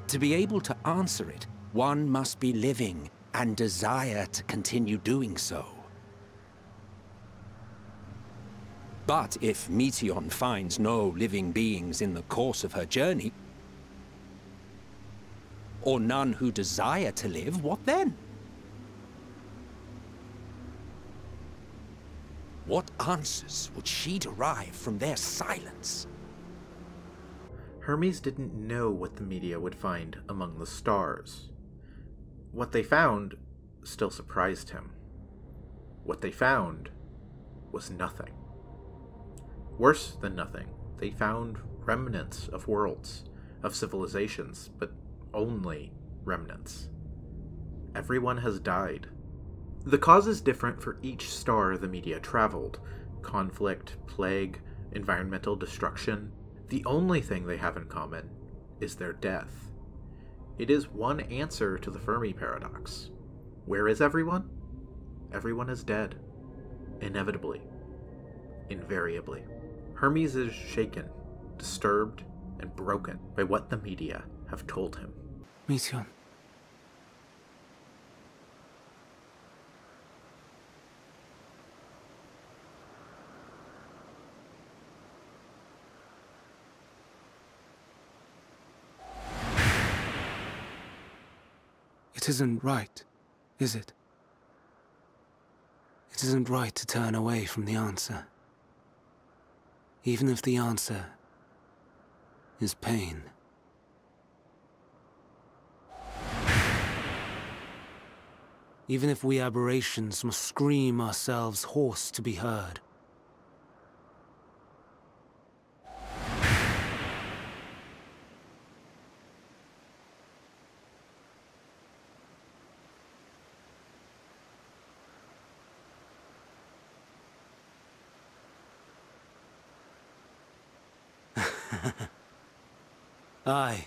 To be able to answer it, one must be living, and desire to continue doing so. But if Meteion finds no living beings in the course of her journey, or none who desire to live, what then? What answers would she derive from their silence? Hermes didn't know what the media would find among the stars. What they found still surprised him. What they found was nothing. Worse than nothing, they found remnants of worlds, of civilizations, but only remnants. Everyone has died. The cause is different for each star the media traveled. Conflict, plague, environmental destruction. The only thing they have in common is their death. It is one answer to the Fermi paradox. Where is everyone? Everyone is dead. Inevitably. Invariably. Hermes is shaken, disturbed, and broken by what the media have told him. Meteion. It isn't right, is it? It isn't right to turn away from the answer. Even if the answer is pain. Even if we aberrations must scream ourselves hoarse to be heard. Aye.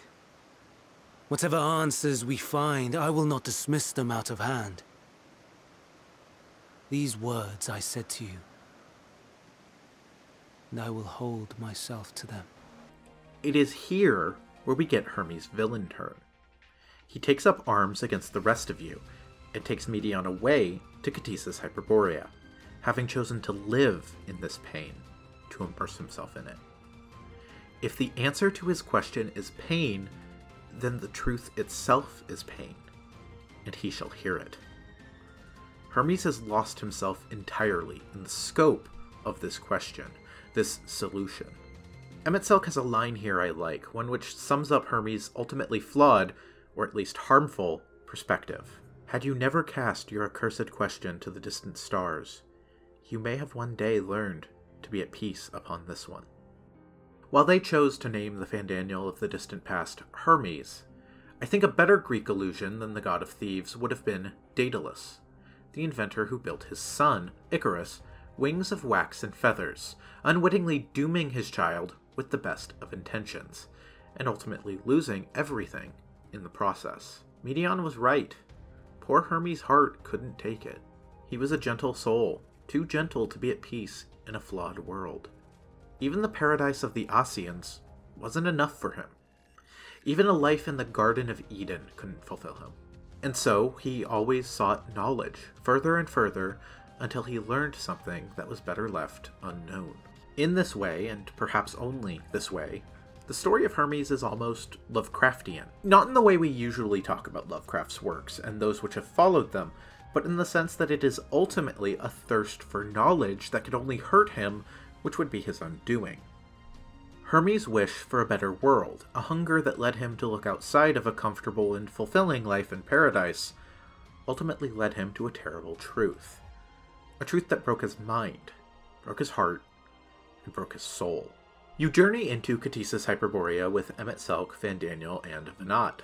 Whatever answers we find, I will not dismiss them out of hand. These words I said to you, and I will hold myself to them. It is here where we get Hermes' villain turn. He takes up arms against the rest of you, and takes Meteion away to Ktisis Hyperborea, having chosen to live in this pain, to immerse himself in it. If the answer to his question is pain, then the truth itself is pain, and he shall hear it. Hermes has lost himself entirely in the scope of this question, this solution. Emet-Selch has a line here I like, one which sums up Hermes' ultimately flawed, or at least harmful, perspective. Had you never cast your accursed question to the distant stars, you may have one day learned to be at peace upon this one. While they chose to name the Fandaniel of the distant past Hermes, I think a better Greek allusion than the god of thieves would have been Daedalus, the inventor who built his son, Icarus, wings of wax and feathers, unwittingly dooming his child with the best of intentions, and ultimately losing everything in the process. Meteion was right. Poor Hermes' heart couldn't take it. He was a gentle soul, too gentle to be at peace in a flawed world. Even the paradise of the Ascians wasn't enough for him. Even a life in the Garden of Eden couldn't fulfill him. And so he always sought knowledge, further and further, until he learned something that was better left unknown. In this way, and perhaps only this way, the story of Hermes is almost Lovecraftian. Not in the way we usually talk about Lovecraft's works and those which have followed them, but in the sense that it is ultimately a thirst for knowledge that could only hurt him, which would be his undoing. Hermes' wish for a better world, a hunger that led him to look outside of a comfortable and fulfilling life in paradise, ultimately led him to a terrible truth. A truth that broke his mind, broke his heart, and broke his soul. You journey into Ktisis Hyperborea with Emet-Selch, Fandaniel, and Venat.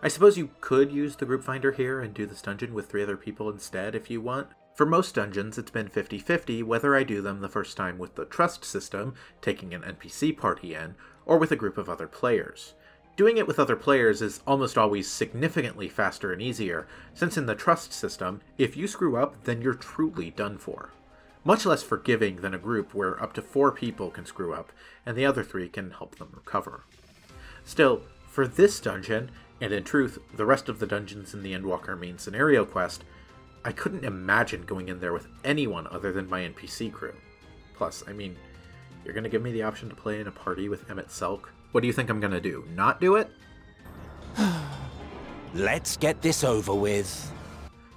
I suppose you could use the group finder here and do this dungeon with 3 other people instead if you want. For most dungeons, it's been 50-50 whether I do them the first time with the trust system, taking an NPC party in, or with a group of other players. Doing it with other players is almost always significantly faster and easier, since in the trust system, if you screw up, then you're truly done for. Much less forgiving than a group where up to 4 people can screw up, and the other 3 can help them recover. Still, for this dungeon, And in truth, the rest of the dungeons in the Endwalker main scenario quest, I couldn't imagine going in there with anyone other than my NPC crew. Plus, I mean, you're gonna give me the option to play in a party with Emet-Selch? What do you think I'm gonna do? Not do it? Let's get this over with.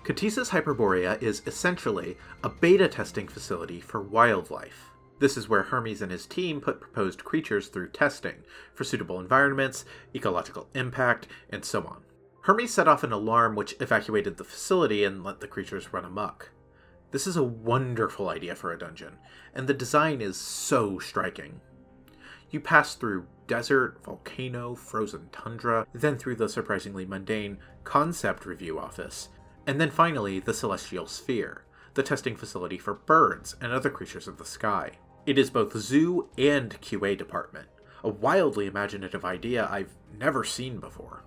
Ktisa's Hyperborea is essentially a beta testing facility for wildlife. This is where Hermes and his team put proposed creatures through testing for suitable environments, ecological impact, and so on. Hermes set off an alarm which evacuated the facility and let the creatures run amok. This is a wonderful idea for a dungeon, and the design is so striking. You pass through desert, volcano, frozen tundra, then through the surprisingly mundane concept review office, and then finally the Celestial Sphere, the testing facility for birds and other creatures of the sky. It is both zoo and QA department, a wildly imaginative idea I've never seen before.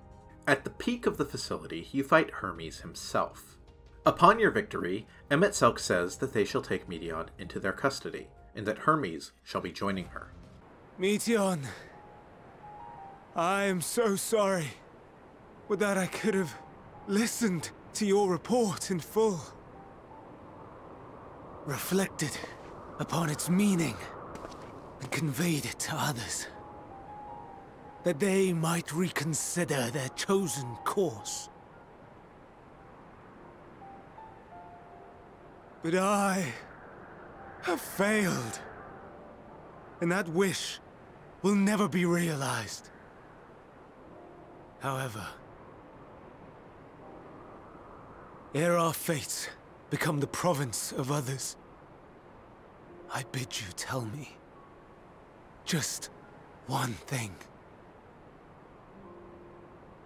At the peak of the facility, you fight Hermes himself. Upon your victory, Emet-Selch says that they shall take Meteion into their custody, and that Hermes shall be joining her. Meteion, I am so sorry. Would that I could have listened to your report in full. Reflected upon its meaning and conveyed it to others, that they might reconsider their chosen course. But I have failed, and that wish will never be realized. However, ere our fates become the province of others, I bid you tell me just one thing.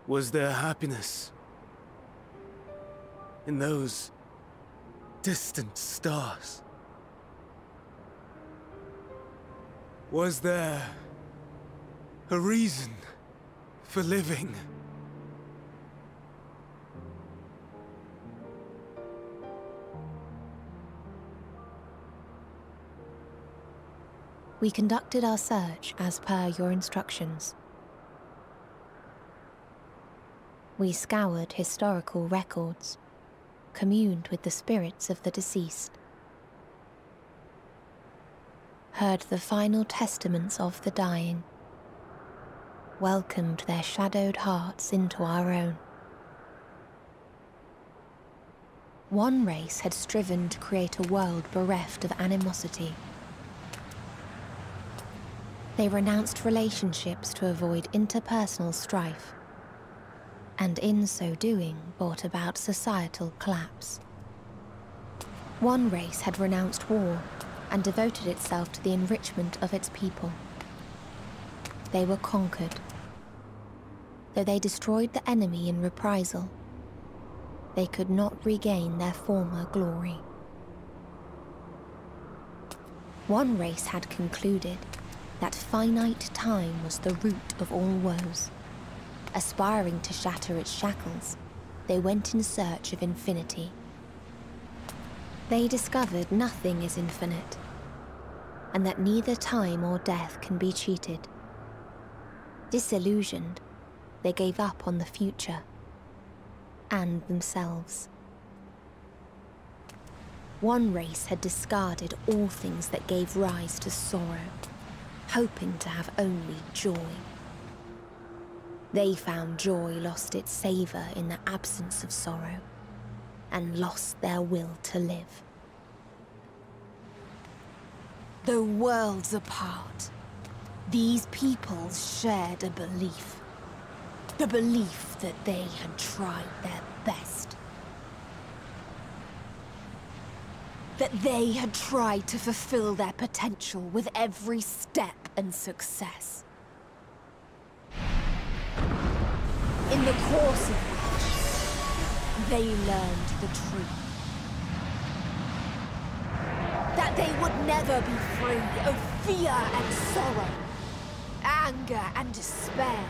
Was there happiness in those distant stars? Was there a reason for living? We conducted our search as per your instructions. We scoured historical records, communed with the spirits of the deceased, heard the final testaments of the dying, welcomed their shadowed hearts into our own. One race had striven to create a world bereft of animosity. They renounced relationships to avoid interpersonal strife, and in so doing brought about societal collapse. One race had renounced war and devoted itself to the enrichment of its people. They were conquered. Though they destroyed the enemy in reprisal, they could not regain their former glory. One race had concluded that finite time was the root of all woes. Aspiring to shatter its shackles, they went in search of infinity. They discovered nothing is infinite, and that neither time or death can be cheated. Disillusioned, they gave up on the future and themselves. One race had discarded all things that gave rise to sorrow, hoping to have only joy. They found joy lost its savor in the absence of sorrow, and lost their will to live. Though worlds apart, these peoples shared a belief. The belief that they had tried their best. That they had tried to fulfill their potential with every step and success. In the course of which, they learned the truth. That they would never be free of fear and sorrow, anger and despair,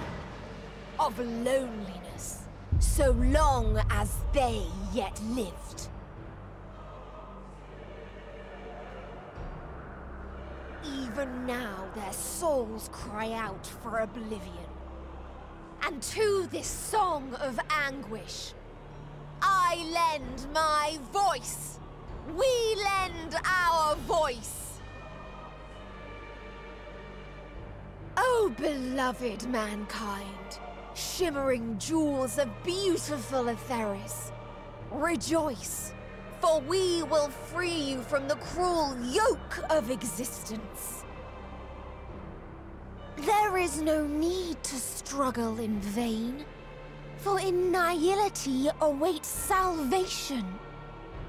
of loneliness, so long as they yet lived. Even now their souls cry out for oblivion, And to this song of anguish, I lend my voice. We lend our voice. Oh, beloved mankind, shimmering jewels of beautiful Etheris, rejoice, for we will free you from the cruel yoke of existence. There is no need to struggle in vain, for in nihility awaits salvation.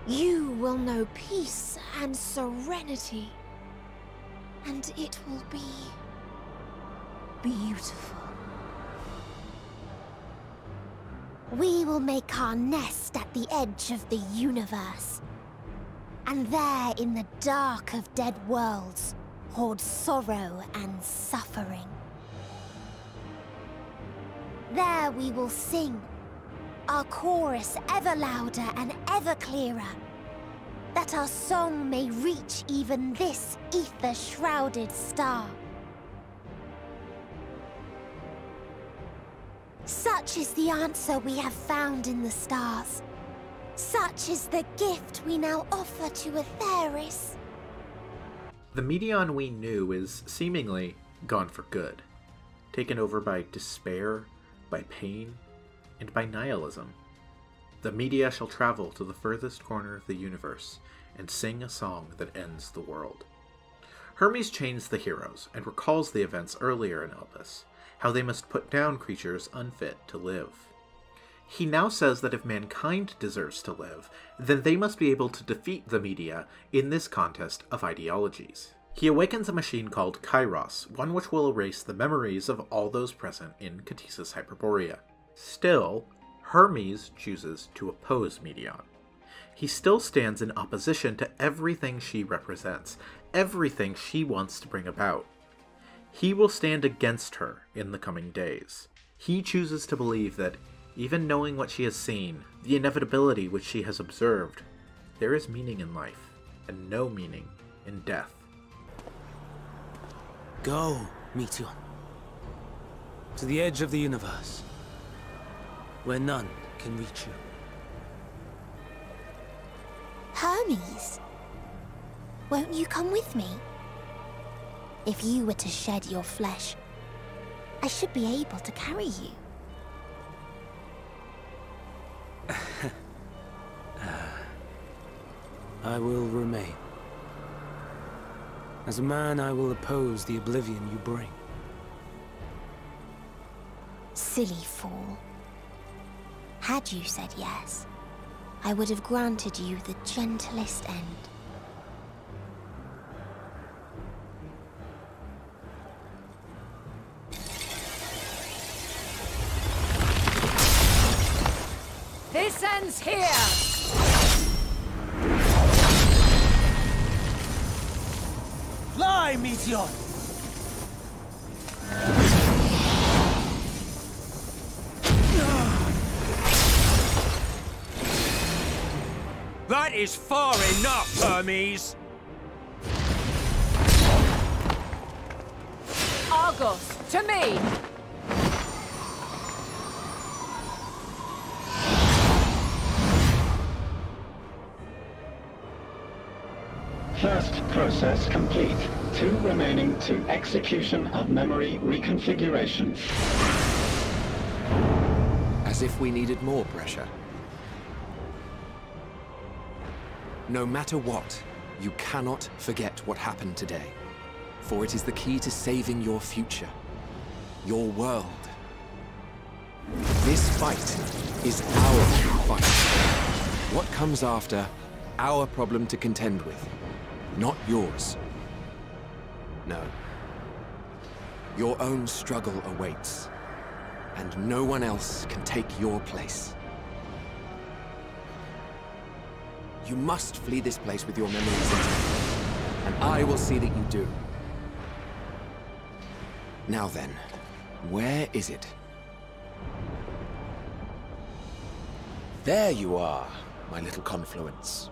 You will know peace and serenity, and it will be beautiful. We will make our nest at the edge of the universe, and there in the dark of dead worlds hoard sorrow and suffering. There we will sing, our chorus ever louder and ever clearer, that our song may reach even this ether-shrouded star. Such is the answer we have found in the stars. Such is the gift we now offer to Etheris. The Medion we knew is seemingly gone for good, taken over by despair, by pain, and by nihilism. The Media shall travel to the furthest corner of the universe and sing a song that ends the world. Hermes chains the heroes and recalls the events earlier in Elpis, how they must put down creatures unfit to live. He now says that if mankind deserves to live, then they must be able to defeat the Media in this contest of ideologies. He awakens a machine called Kairos, one which will erase the memories of all those present in Ktisa's Hyperborea. Still, Hermes chooses to oppose Medion. He still stands in opposition to everything she represents, everything she wants to bring about. He will stand against her in the coming days. He chooses to believe that, even knowing what she has seen, the inevitability which she has observed, there is meaning in life, and no meaning in death. Go, Meteion. To the edge of the universe, where none can reach you. Hermes, won't you come with me? If you were to shed your flesh, I should be able to carry you. I will remain. As a man, I will oppose the oblivion you bring. Silly fool. Had you said yes, I would have granted you the gentlest end. This ends here! Fly, Meteion! That is far enough, Hermes! Argos, to me! First process complete. 2 remaining to execution of memory reconfiguration. As if we needed more pressure. No matter what, you cannot forget what happened today. For it is the key to saving your future. Your world. This fight is our fight. What comes after, our problem to contend with. Not yours. No. Your own struggle awaits. And no one else can take your place. You must flee this place with your memories intact. And I will see that you do. Now then, where is it? There you are, my little confluence.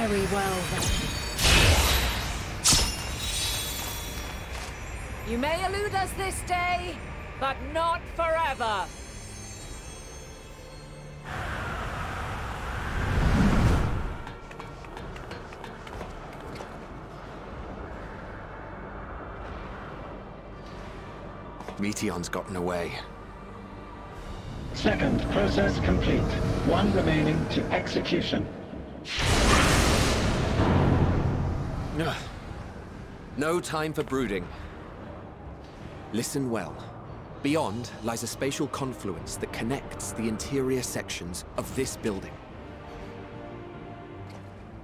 Very well, then. You may elude us this day, but not forever. Meteon's gotten away. Second process complete. One remaining to execution. No time for brooding. Listen well. Beyond lies a spatial confluence that connects the interior sections of this building.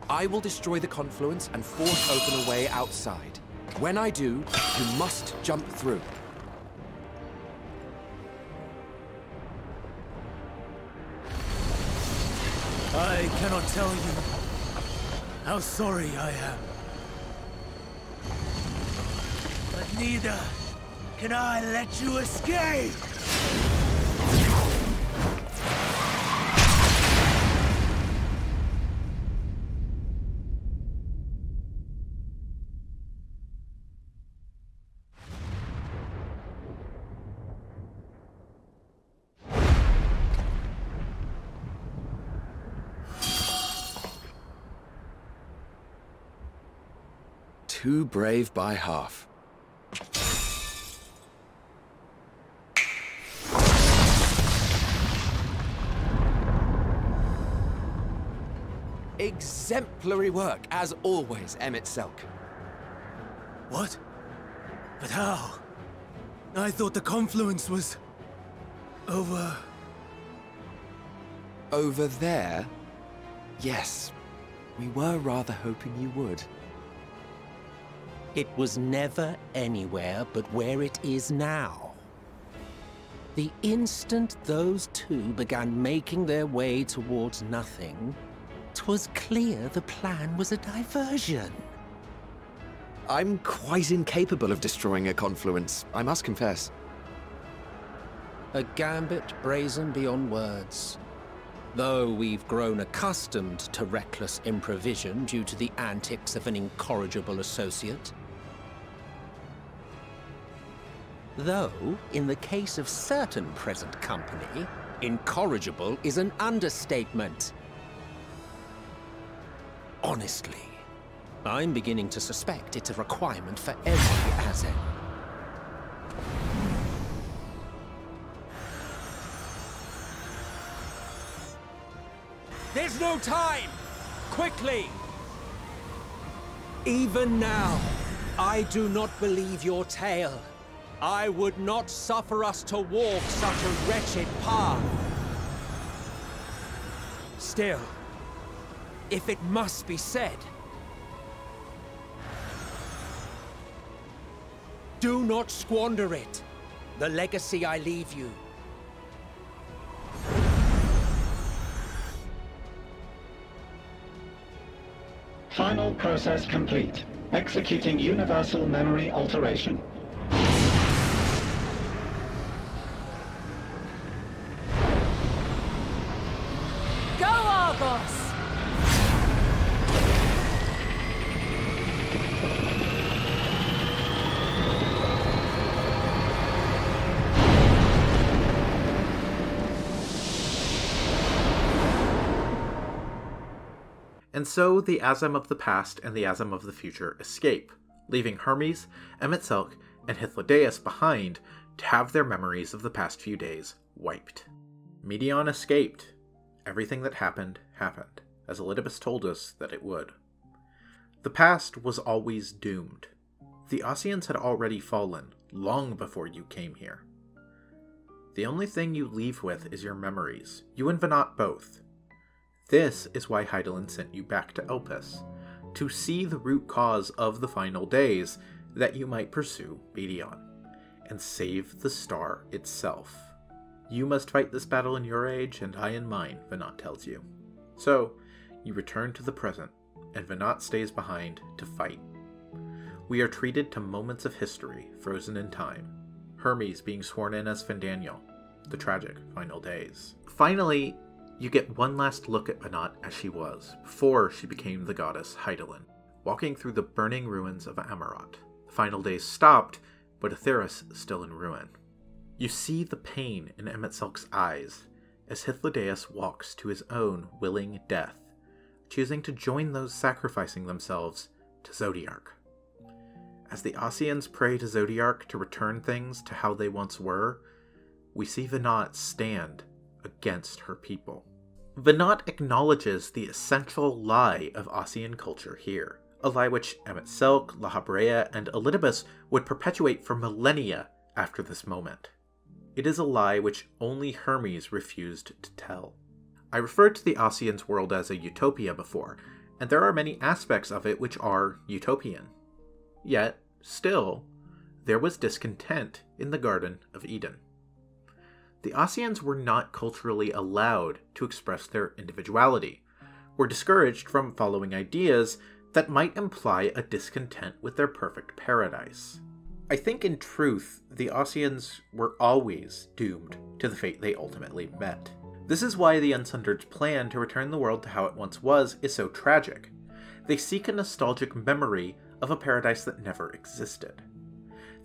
I will destroy the confluence and force open a way outside. When I do, you must jump through. I cannot tell you how sorry I am. But neither can I let you escape! Too brave by half. Exemplary work, as always, Emmett Selk. What? But how? I thought the confluence was... over... Over there? Yes. We were rather hoping you would. It was never anywhere but where it is now. The instant those two began making their way towards nothing, 'twas clear the plan was a diversion. I'm quite incapable of destroying a confluence, I must confess. A gambit brazen beyond words. Though we've grown accustomed to reckless improvision due to the antics of an incorrigible associate. Though, in the case of certain present company, incorrigible is an understatement. Honestly, I'm beginning to suspect it's a requirement for every Azen. There's no time! Quickly! Even now, I do not believe your tale. I would not suffer us to walk such a wretched path. Still, if it must be said, do not squander it. The legacy I leave you. Final process complete. Executing universal memory alteration. Go, Argos! And so the Azem of the past and the Azem of the future escape, leaving Hermes, Emmett Selk, and Hythlodaeus behind to have their memories of the past few days wiped. Meteon escaped. Everything that happened, happened, as Elidibus told us that it would. The past was always doomed. The Oseans had already fallen, long before you came here. The only thing you leave with is your memories, you and Venat both. This is why Hydaelyn sent you back to Elpis, to see the root cause of the final days, that you might pursue Meteon, and save the star itself. You must fight this battle in your age, and I in mine, Venat tells you. So, you return to the present, and Venat stays behind to fight. We are treated to moments of history, frozen in time. Hermes being sworn in as Fandaniel, the tragic final days. Finally, You get one last look at Venat as she was, before she became the goddess Hydaelyn, walking through the burning ruins of Amarant. The final days stopped, but Aetheris is still in ruin. You see the pain in Emet-Selch's eyes as Hythlodaeus walks to his own willing death, choosing to join those sacrificing themselves to Zodiark. As the Ossians pray to Zodiark to return things to how they once were, we see Venat stand against her people. Venat acknowledges the essential lie of Ossian culture here, a lie which Emet-Selch, Lahabrea, and Elidibus would perpetuate for millennia after this moment. It is a lie which only Hermes refused to tell. I referred to the Ossians' world as a utopia before, and there are many aspects of it which are utopian. Yet, still, there was discontent in the Garden of Eden. The Ossians were not culturally allowed to express their individuality, were discouraged from following ideas that might imply a discontent with their perfect paradise. I think in truth, the Ossians were always doomed to the fate they ultimately met. This is why the Unsundered's plan to return the world to how it once was is so tragic. They seek a nostalgic memory of a paradise that never existed.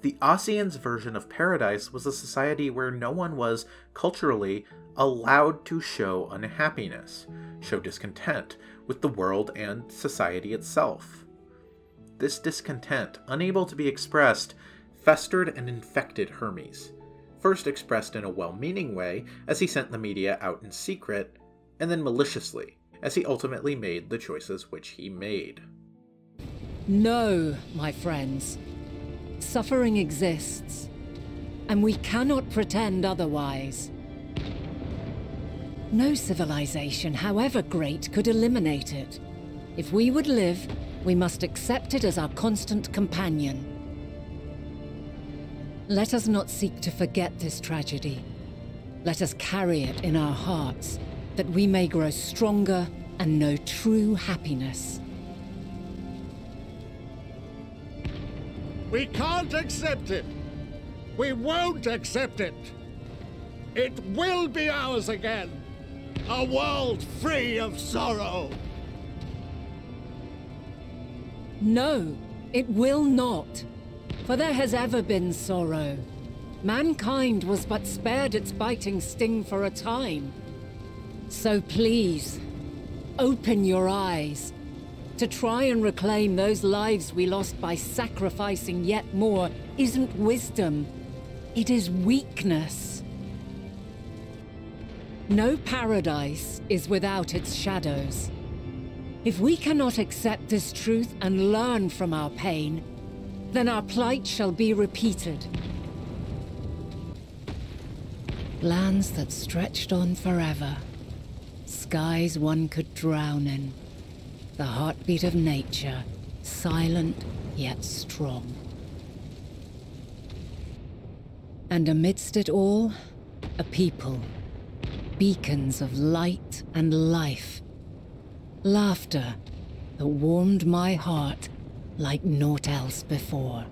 The Ossians' version of paradise was a society where no one was, culturally, allowed to show unhappiness, show discontent with the world and society itself. This discontent, unable to be expressed, festered and infected Hermes, first expressed in a well-meaning way as he sent the media out in secret, and then maliciously, as he ultimately made the choices which he made. No, my friends. Suffering exists, and we cannot pretend otherwise. No civilization, however great, could eliminate it. If we would live, we must accept it as our constant companion. Let us not seek to forget this tragedy. Let us carry it in our hearts, that we may grow stronger and know true happiness. We can't accept it. We won't accept it. It will be ours again. A world free of sorrow. No, it will not. For there has ever been sorrow. Mankind was but spared its biting sting for a time. So please, open your eyes. To try and reclaim those lives we lost by sacrificing yet more isn't wisdom. It is weakness. No paradise is without its shadows. If we cannot accept this truth and learn from our pain, then our plight shall be repeated. Lands that stretched on forever. Skies one could drown in. The heartbeat of nature, silent yet strong. And amidst it all, a people. Beacons of light and life. Laughter that warmed my heart like naught else before.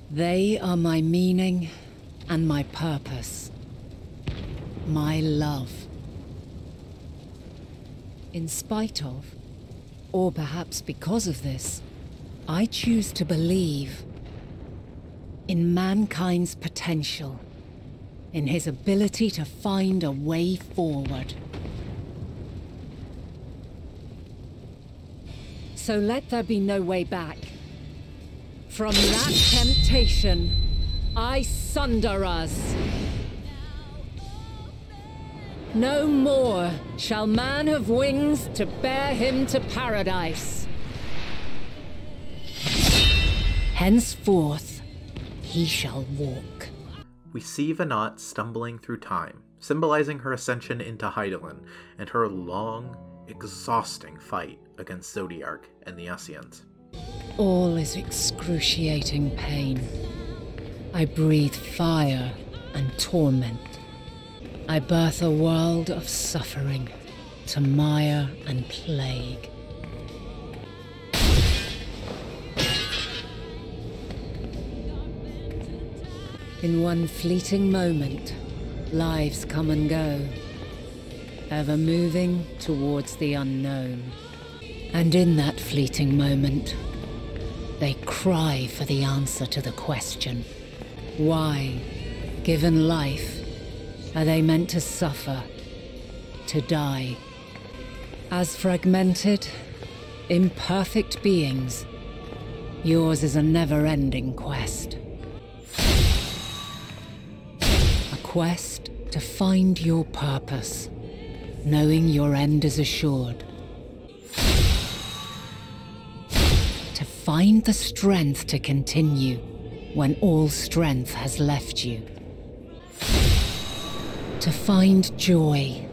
They are my meaning and my purpose. My love. In spite of, or perhaps because of this, I choose to believe in mankind's potential, in his ability to find a way forward. So let there be no way back. From that temptation, I sunder us. No more shall man have wings to bear him to paradise. Henceforth, he shall walk. We see Venat stumbling through time, symbolizing her ascension into Hydaelyn and her long, exhausting fight against Zodiark and the Ossians. All is excruciating pain. I breathe fire and torment. I birth a world of suffering, to mire and plague. In one fleeting moment, Lives come and go, ever moving towards the unknown. And in that fleeting moment, they cry for the answer to the question, why, given life, are they meant to suffer, to die? As fragmented, imperfect beings, yours is a never-ending quest. A quest to find your purpose, knowing your end is assured. To find the strength to continue when all strength has left you. To find joy,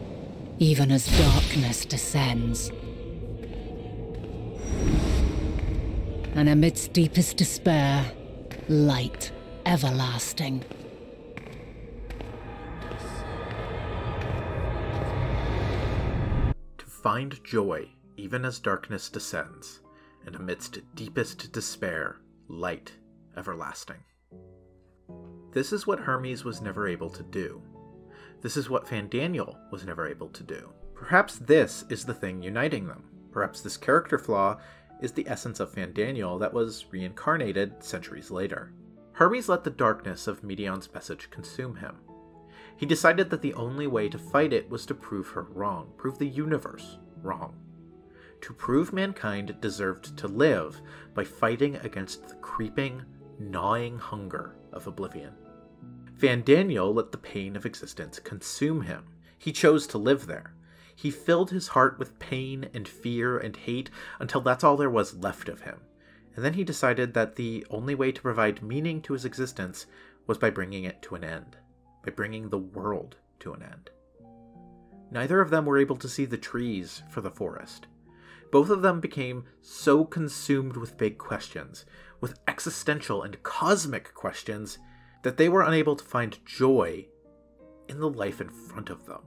even as darkness descends. And amidst deepest despair, light everlasting. To find joy, even as darkness descends, and amidst deepest despair, light everlasting. This is what Hermes was never able to do. This is what Fandaniel was never able to do. Perhaps this is the thing uniting them. Perhaps this character flaw is the essence of Fandaniel that was reincarnated centuries later. Hermes let the darkness of Medion's message consume him. He decided that the only way to fight it was to prove her wrong, prove the universe wrong. To prove mankind deserved to live by fighting against the creeping, gnawing hunger of oblivion. Fandaniel let the pain of existence consume him. He chose to live there. He filled his heart with pain and fear and hate until that's all there was left of him. And then he decided that the only way to provide meaning to his existence was by bringing it to an end, by bringing the world to an end. Neither of them were able to see the trees for the forest. Both of them became so consumed with big questions, with existential and cosmic questions, that they were unable to find joy in the life in front of them.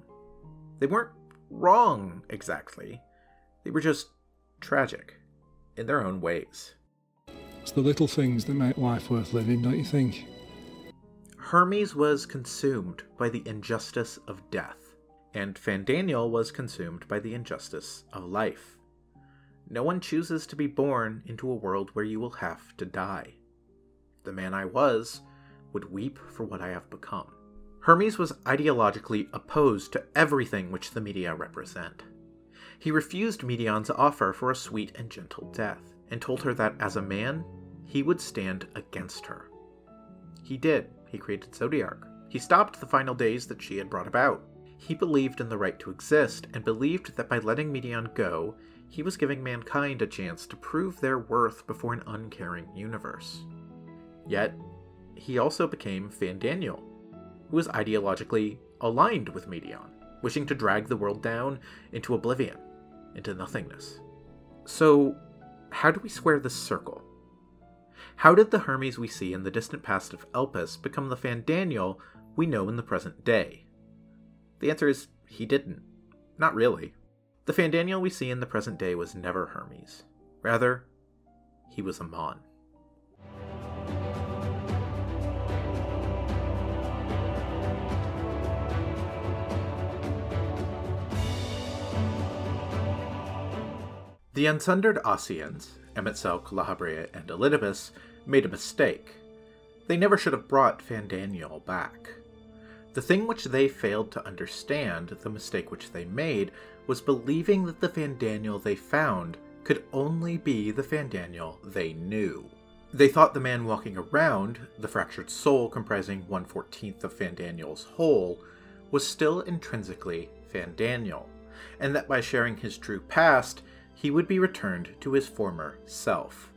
They weren't wrong, exactly. They were just tragic, in their own ways. It's the little things that make life worth living, don't you think? Hermes was consumed by the injustice of death, and Fandaniel was consumed by the injustice of life. No one chooses to be born into a world where you will have to die. The man I was would weep for what I have become. Hermes was ideologically opposed to everything which the media represent. He refused Medion's offer for a sweet and gentle death, and told her that as a man, he would stand against her. He did. He created Zodiark. He stopped the final days that she had brought about. He believed in the right to exist, and believed that by letting Medion go, he was giving mankind a chance to prove their worth before an uncaring universe. Yet, he also became Fandaniel, who was ideologically aligned with Medion, wishing to drag the world down into oblivion, into nothingness. So, how do we square this circle? How did the Hermes we see in the distant past of Elpis become the Fandaniel we know in the present day? The answer is, he didn't. Not really. The Fandaniel we see in the present day was never Hermes. Rather, he was Amon. The unsundered Ossians, Emet-Selch, Lahabrea, and Elidibus, made a mistake. They never should have brought Fandaniel back. The thing which they failed to understand, the mistake which they made, was believing that the Fandaniel they found could only be the Fandaniel they knew. They thought the man walking around, the fractured soul comprising 1/14 of Fandaniel's whole, was still intrinsically Fandaniel, and that by sharing his true past, he would be returned to his former self.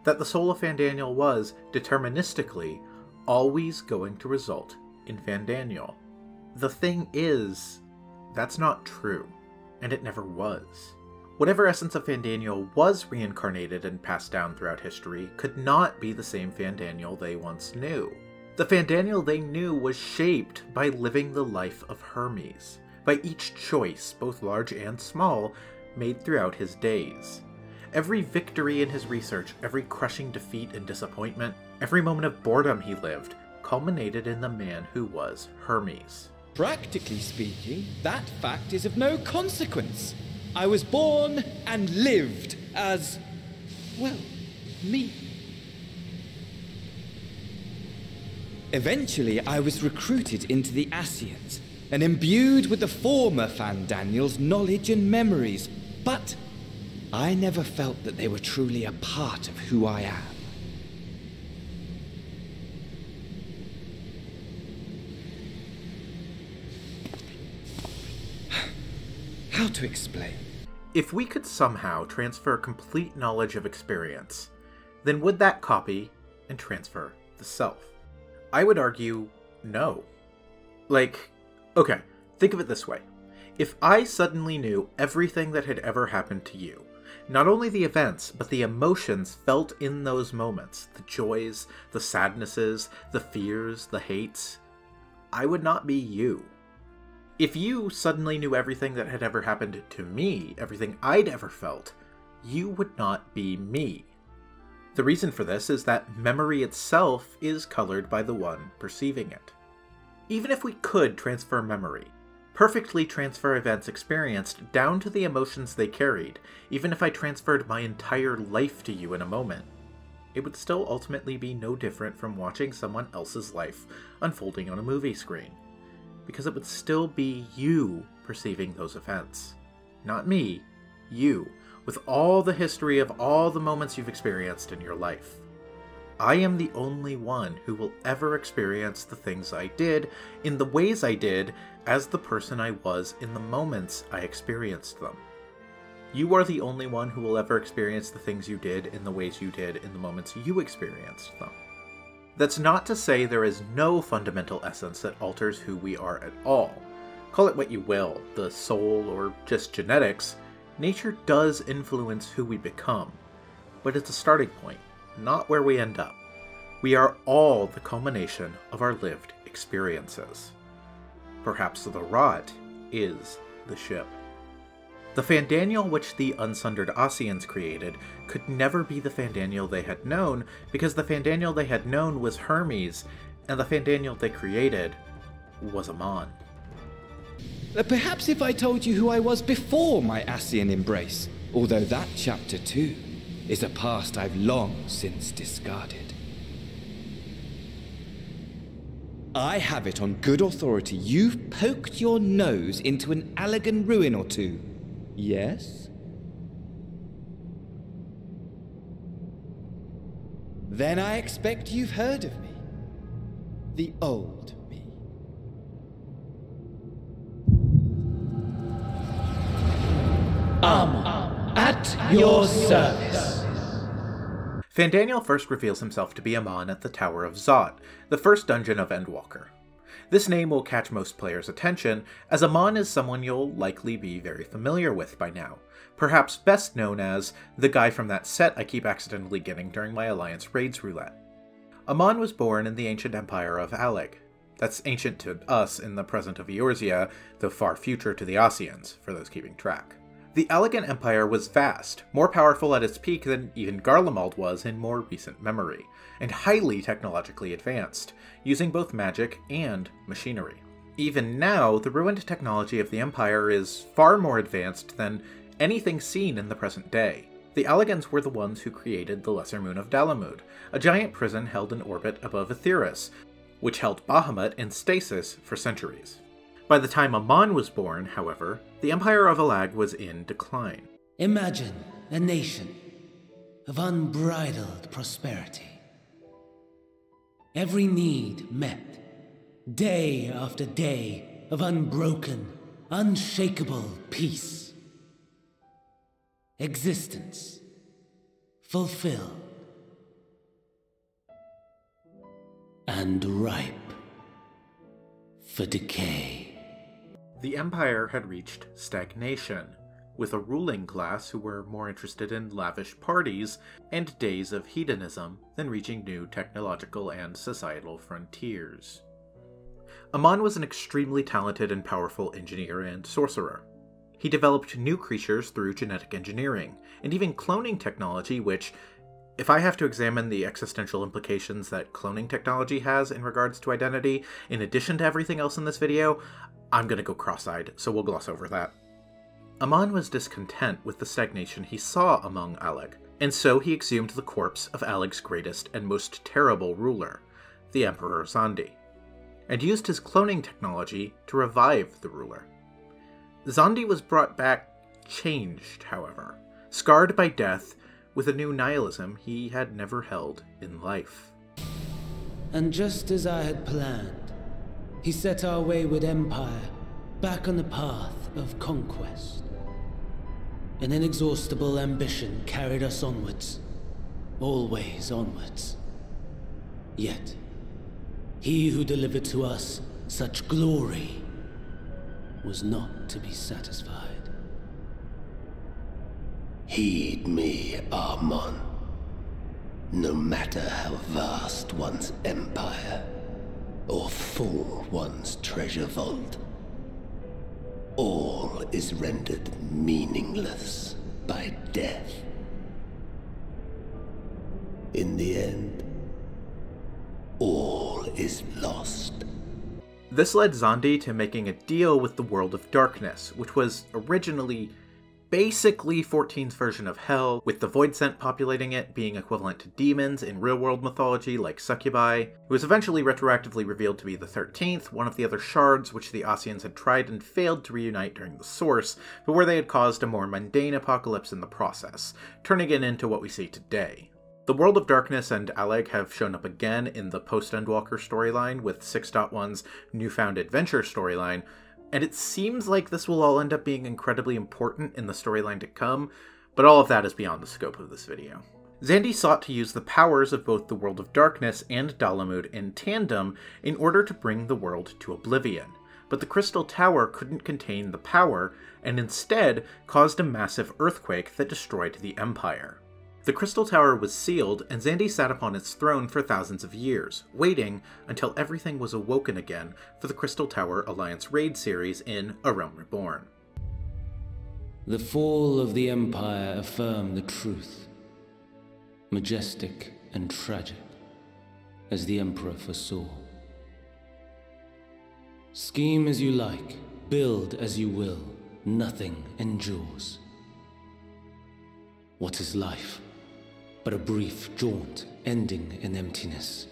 That the soul of Fandaniel was, deterministically, always going to result in Fandaniel. The thing is, that's not true, and it never was. Whatever essence of Fandaniel was reincarnated and passed down throughout history could not be the same Fandaniel they once knew. The Fandaniel they knew was shaped by living the life of Hermes, by each choice, both large and small, made throughout his days. Every victory in his research, every crushing defeat and disappointment, every moment of boredom he lived, culminated in the man who was Hermes. Practically speaking, that fact is of no consequence. I was born and lived as, well, me. Eventually, I was recruited into the Ascians and imbued with the former Fandaniel's knowledge and memories, but I never felt that they were truly a part of who I am. How to explain? If we could somehow transfer complete knowledge of experience, then would that copy and transfer the self? I would argue no. Okay, think of it this way. If I suddenly knew everything that had ever happened to you, not only the events, but the emotions felt in those moments, the joys, the sadnesses, the fears, the hates, I would not be you. If you suddenly knew everything that had ever happened to me, everything I'd ever felt, you would not be me. The reason for this is that memory itself is colored by the one perceiving it. Even if we could transfer memory, perfectly transfer events experienced down to the emotions they carried, even if I transferred my entire life to you in a moment, it would still ultimately be no different from watching someone else's life unfolding on a movie screen. Because it would still be you perceiving those events. Not me, you, with all the history of all the moments you've experienced in your life. I am the only one who will ever experience the things I did in the ways I did as the person I was in the moments I experienced them. You are the only one who will ever experience the things you did in the ways you did in the moments you experienced them. That's not to say there is no fundamental essence that alters who we are at all. Call it what you will, the soul or just genetics, nature does influence who we become. But it's a starting point, not where we end up. We are all the culmination of our lived experiences. Perhaps the rot is the ship. The Fandaniel which the Unsundered Ascians created could never be the Fandaniel they had known, because the Fandaniel they had known was Hermes, and the Fandaniel they created was Amon. Perhaps if I told you who I was before my Ascian embrace, although that chapter too is a past I've long since discarded. I have it on good authority you've poked your nose into an Allagan ruin or two. Yes? Then I expect you've heard of me. The old me. At your service. Fandaniel first reveals himself to be Amon at the Tower of Zot, the first dungeon of Endwalker. This name will catch most players' attention, as Amon is someone you'll likely be very familiar with by now, perhaps best known as the guy from that set I keep accidentally getting during my Alliance Raids roulette. Amon was born in the ancient empire of Alleg. That's ancient to us in the present of Eorzea, though far future to the Ascians, for those keeping track. The Allagan Empire was vast, more powerful at its peak than even Garlemald was in more recent memory, and highly technologically advanced, using both magic and machinery. Even now, the ruined technology of the Empire is far more advanced than anything seen in the present day. The Allagans were the ones who created the Lesser Moon of Dalamud, a giant prison held in orbit above Aetheris, which held Bahamut in stasis for centuries. By the time Amon was born, however, the Empire of Allag was in decline. Imagine a nation of unbridled prosperity. Every need met, day after day of unbroken, unshakable peace. Existence fulfilled and ripe for decay. The Empire had reached stagnation, with a ruling class who were more interested in lavish parties and days of hedonism than reaching new technological and societal frontiers. Amon was an extremely talented and powerful engineer and sorcerer. He developed new creatures through genetic engineering, and even cloning technology which, If I have to examine the existential implications that cloning technology has in regards to identity, in addition to everything else in this video, I'm gonna go cross-eyed, so we'll gloss over that. Amon was discontent with the stagnation he saw among Alleg, and so he exhumed the corpse of Alleg's greatest and most terrible ruler, the Emperor Zandi, and used his cloning technology to revive the ruler. Zandi was brought back changed, however, scarred by death, with a new nihilism he had never held in life. And just as I had planned, he set our wayward empire back on the path of conquest. An inexhaustible ambition carried us onwards, always onwards. Yet, he who delivered to us such glory was not to be satisfied. Heed me, Amon. No matter how vast one's empire, or full one's treasure vault, all is rendered meaningless by death. In the end, all is lost. This led Zandi to making a deal with the World of Darkness, which was originally basically 14's version of Hell, with the Voidsent populating it being equivalent to demons in real-world mythology like succubi. It was eventually retroactively revealed to be the 13th, one of the other shards which the Ascians had tried and failed to reunite during the Source, but where they had caused a more mundane apocalypse in the process, turning it into what we see today. The World of Darkness and Alleg have shown up again in the post-Endwalker storyline with 6.1's Newfound Adventure storyline, and it seems like this will all end up being incredibly important in the storyline to come, but all of that is beyond the scope of this video. Zandi sought to use the powers of both the World of Darkness and Dalamud in tandem in order to bring the world to oblivion, but the Crystal Tower couldn't contain the power, and instead caused a massive earthquake that destroyed the Empire. The Crystal Tower was sealed, and Zandi sat upon its throne for thousands of years, waiting until everything was awoken again for the Crystal Tower Alliance raid series in A Realm Reborn. The fall of the Empire affirmed the truth, majestic and tragic, as the Emperor foresaw. Scheme as you like, build as you will, nothing endures. What is life but a brief jaunt ending in emptiness?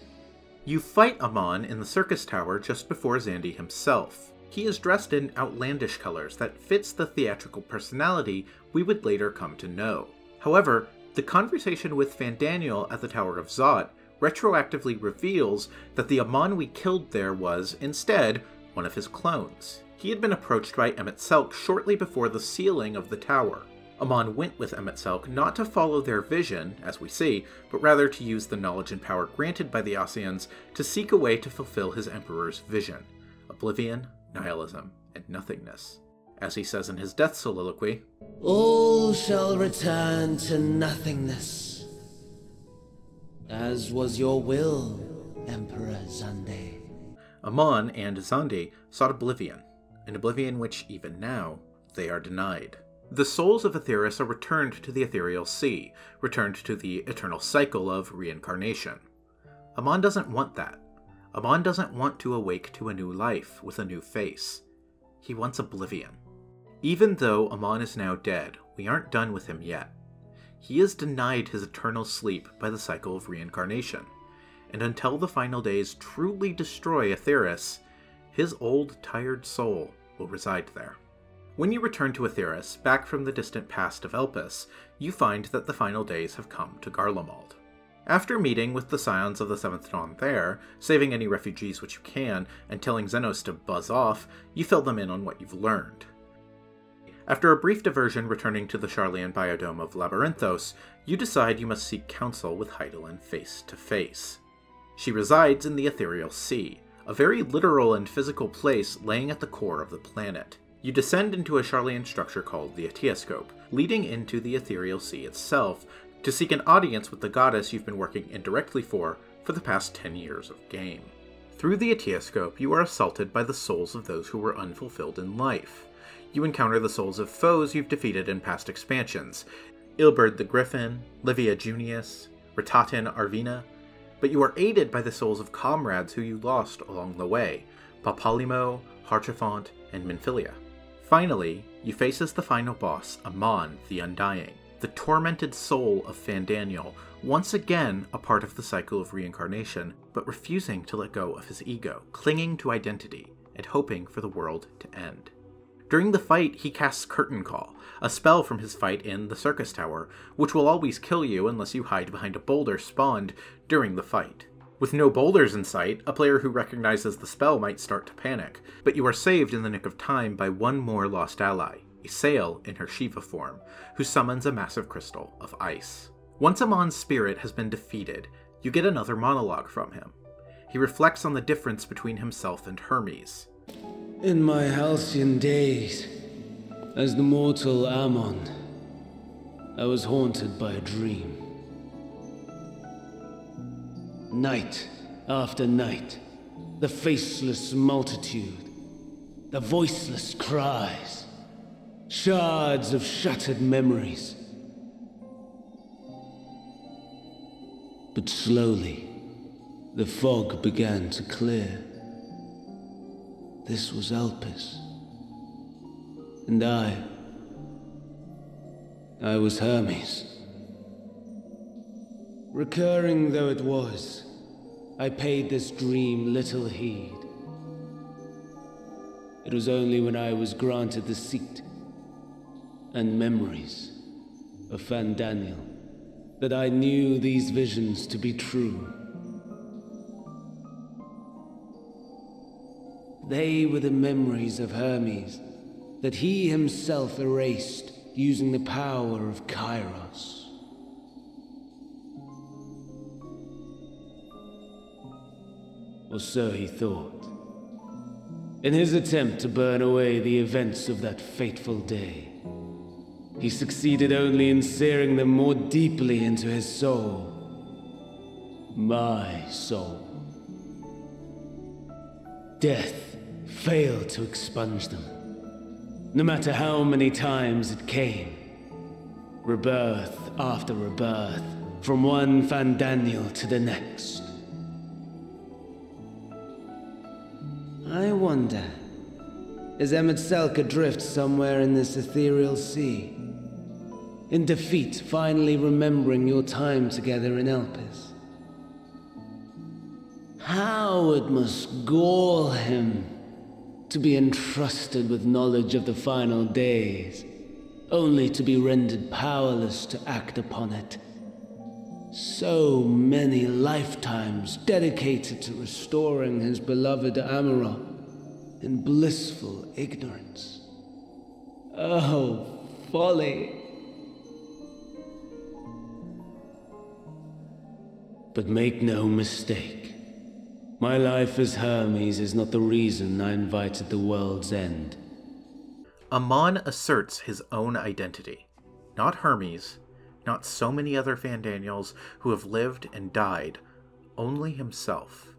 You fight Amon in the Circus Tower just before Zandi himself. He is dressed in outlandish colors that fits the theatrical personality we would later come to know. However, the conversation with Fandaniel at the Tower of Zot retroactively reveals that the Amon we killed there was, instead, one of his clones. He had been approached by Emet-Selch shortly before the sealing of the tower. Amon went with Emet-Selch not to follow their vision, as we see, but rather to use the knowledge and power granted by the Ascians to seek a way to fulfill his Emperor's vision: oblivion, nihilism, and nothingness. As he says in his death soliloquy, "All shall return to nothingness, as was your will, Emperor Zandi." Amon and Zandi sought oblivion, an oblivion which, even now, they are denied. The souls of Aetheris are returned to the ethereal sea, returned to the eternal cycle of reincarnation. Amon doesn't want that. Amon doesn't want to awake to a new life with a new face. He wants oblivion. Even though Amon is now dead, we aren't done with him yet. He is denied his eternal sleep by the cycle of reincarnation, and until the final days truly destroy Aetheris, his old, tired soul will reside there. When you return to Aetheris, back from the distant past of Elpis, you find that the final days have come to Garlemald. After meeting with the Scions of the Seventh Dawn there, saving any refugees which you can, and telling Xenos to buzz off, you fill them in on what you've learned. After a brief diversion returning to the Sharlayan biodome of Labyrinthos, you decide you must seek counsel with Hydaelyn face to face. She resides in the Ethereal Sea, a very literal and physical place laying at the core of the planet. You descend into a Sharlayan structure called the Ateoscope, leading into the Ethereal Sea itself, to seek an audience with the goddess you've been working indirectly for the past 10 years of game. Through the Ateoscope, you are assaulted by the souls of those who were unfulfilled in life. You encounter the souls of foes you've defeated in past expansions: Ilberd the Griffin, Livia Junius, Ratatin, Arvina, but you are aided by the souls of comrades who you lost along the way, Papalymo, Harchifont, and Minfilia. Finally, you face as the final boss, Amon the Undying, the tormented soul of Fandaniel, once again a part of the cycle of reincarnation, but refusing to let go of his ego, clinging to identity, and hoping for the world to end. During the fight, he casts Curtain Call, a spell from his fight in the Circus Tower, which will always kill you unless you hide behind a boulder spawned during the fight. With no boulders in sight, a player who recognizes the spell might start to panic, but you are saved in the nick of time by one more lost ally, a Sail in her Shiva form, who summons a massive crystal of ice. Once Amon's spirit has been defeated, you get another monologue from him. He reflects on the difference between himself and Hermes. In my halcyon days, as the mortal Amon, I was haunted by a dream. Night after night, the faceless multitude, the voiceless cries, shards of shattered memories. But slowly, the fog began to clear. This was Elpis. And I was Hermes. Recurring though it was, I paid this dream little heed. It was only when I was granted the seat and memories of Fandaniel that I knew these visions to be true. They were the memories of Hermes that he himself erased using the power of Kairos. Or so he thought. In his attempt to burn away the events of that fateful day, he succeeded only in searing them more deeply into his soul. My soul. Death failed to expunge them, no matter how many times it came. Rebirth after rebirth, from one Fandaniel to the next. I wonder, is Emet-Selch adrift somewhere in this ethereal sea? In defeat, finally remembering your time together in Elpis? How it must gall him to be entrusted with knowledge of the final days, only to be rendered powerless to act upon it. So many lifetimes dedicated to restoring his beloved Amarok in blissful ignorance. Oh, folly! But make no mistake, my life as Hermes is not the reason I invited the world's end. Amon asserts his own identity, not Hermes, not so many other Fandaniels who have lived and died, only himself.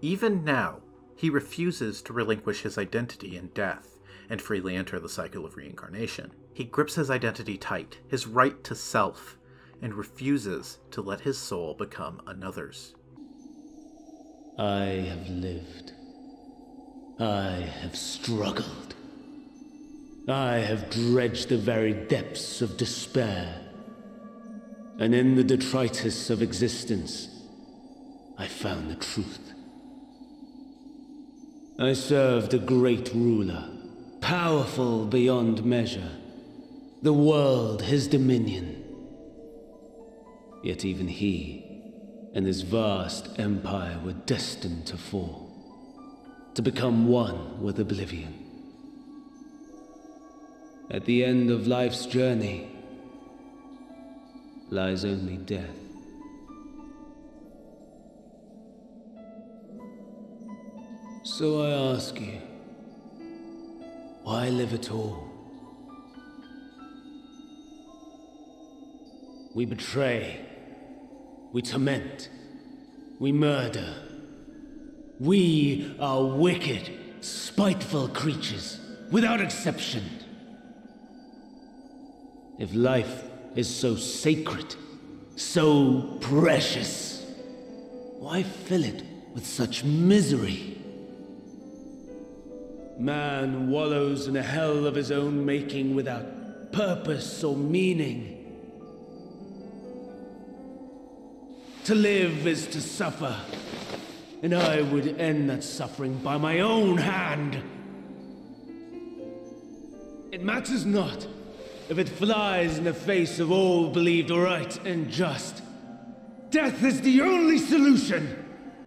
Even now, he refuses to relinquish his identity in death and freely enter the cycle of reincarnation. He grips his identity tight, his right to self, and refuses to let his soul become another's. I have lived. I have struggled. I have dredged the very depths of despair. And in the detritus of existence, I found the truth. I served a great ruler, powerful beyond measure, the world his dominion. Yet even he and his vast empire were destined to fall, to become one with oblivion. At the end of life's journey lies only death. So I ask you, why live at all? We betray, we torment, we murder. We are wicked, spiteful creatures, without exception. If life is so sacred, so precious. Why fill it with such misery? Man wallows in a hell of his own making without purpose or meaning. To live is to suffer, and I would end that suffering by my own hand. It matters not if it flies in the face of all believed right and just. Death is the only solution!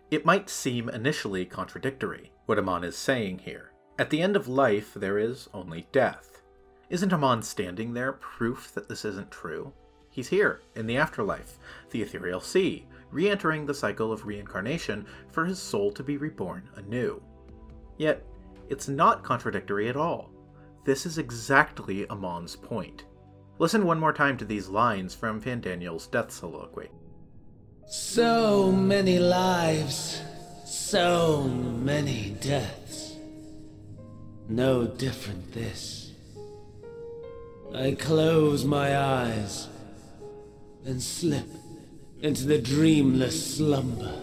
It might seem initially contradictory, what Amon is saying here. At the end of life, there is only death. Isn't Amon standing there proof that this isn't true? He's here, in the afterlife, the ethereal sea, re-entering the cycle of reincarnation for his soul to be reborn anew. Yet, it's not contradictory at all. This is exactly Amon's point. Listen one more time to these lines from Fandaniel's death soliloquy. So many lives, so many deaths. No different this. I close my eyes and slip into the dreamless slumber.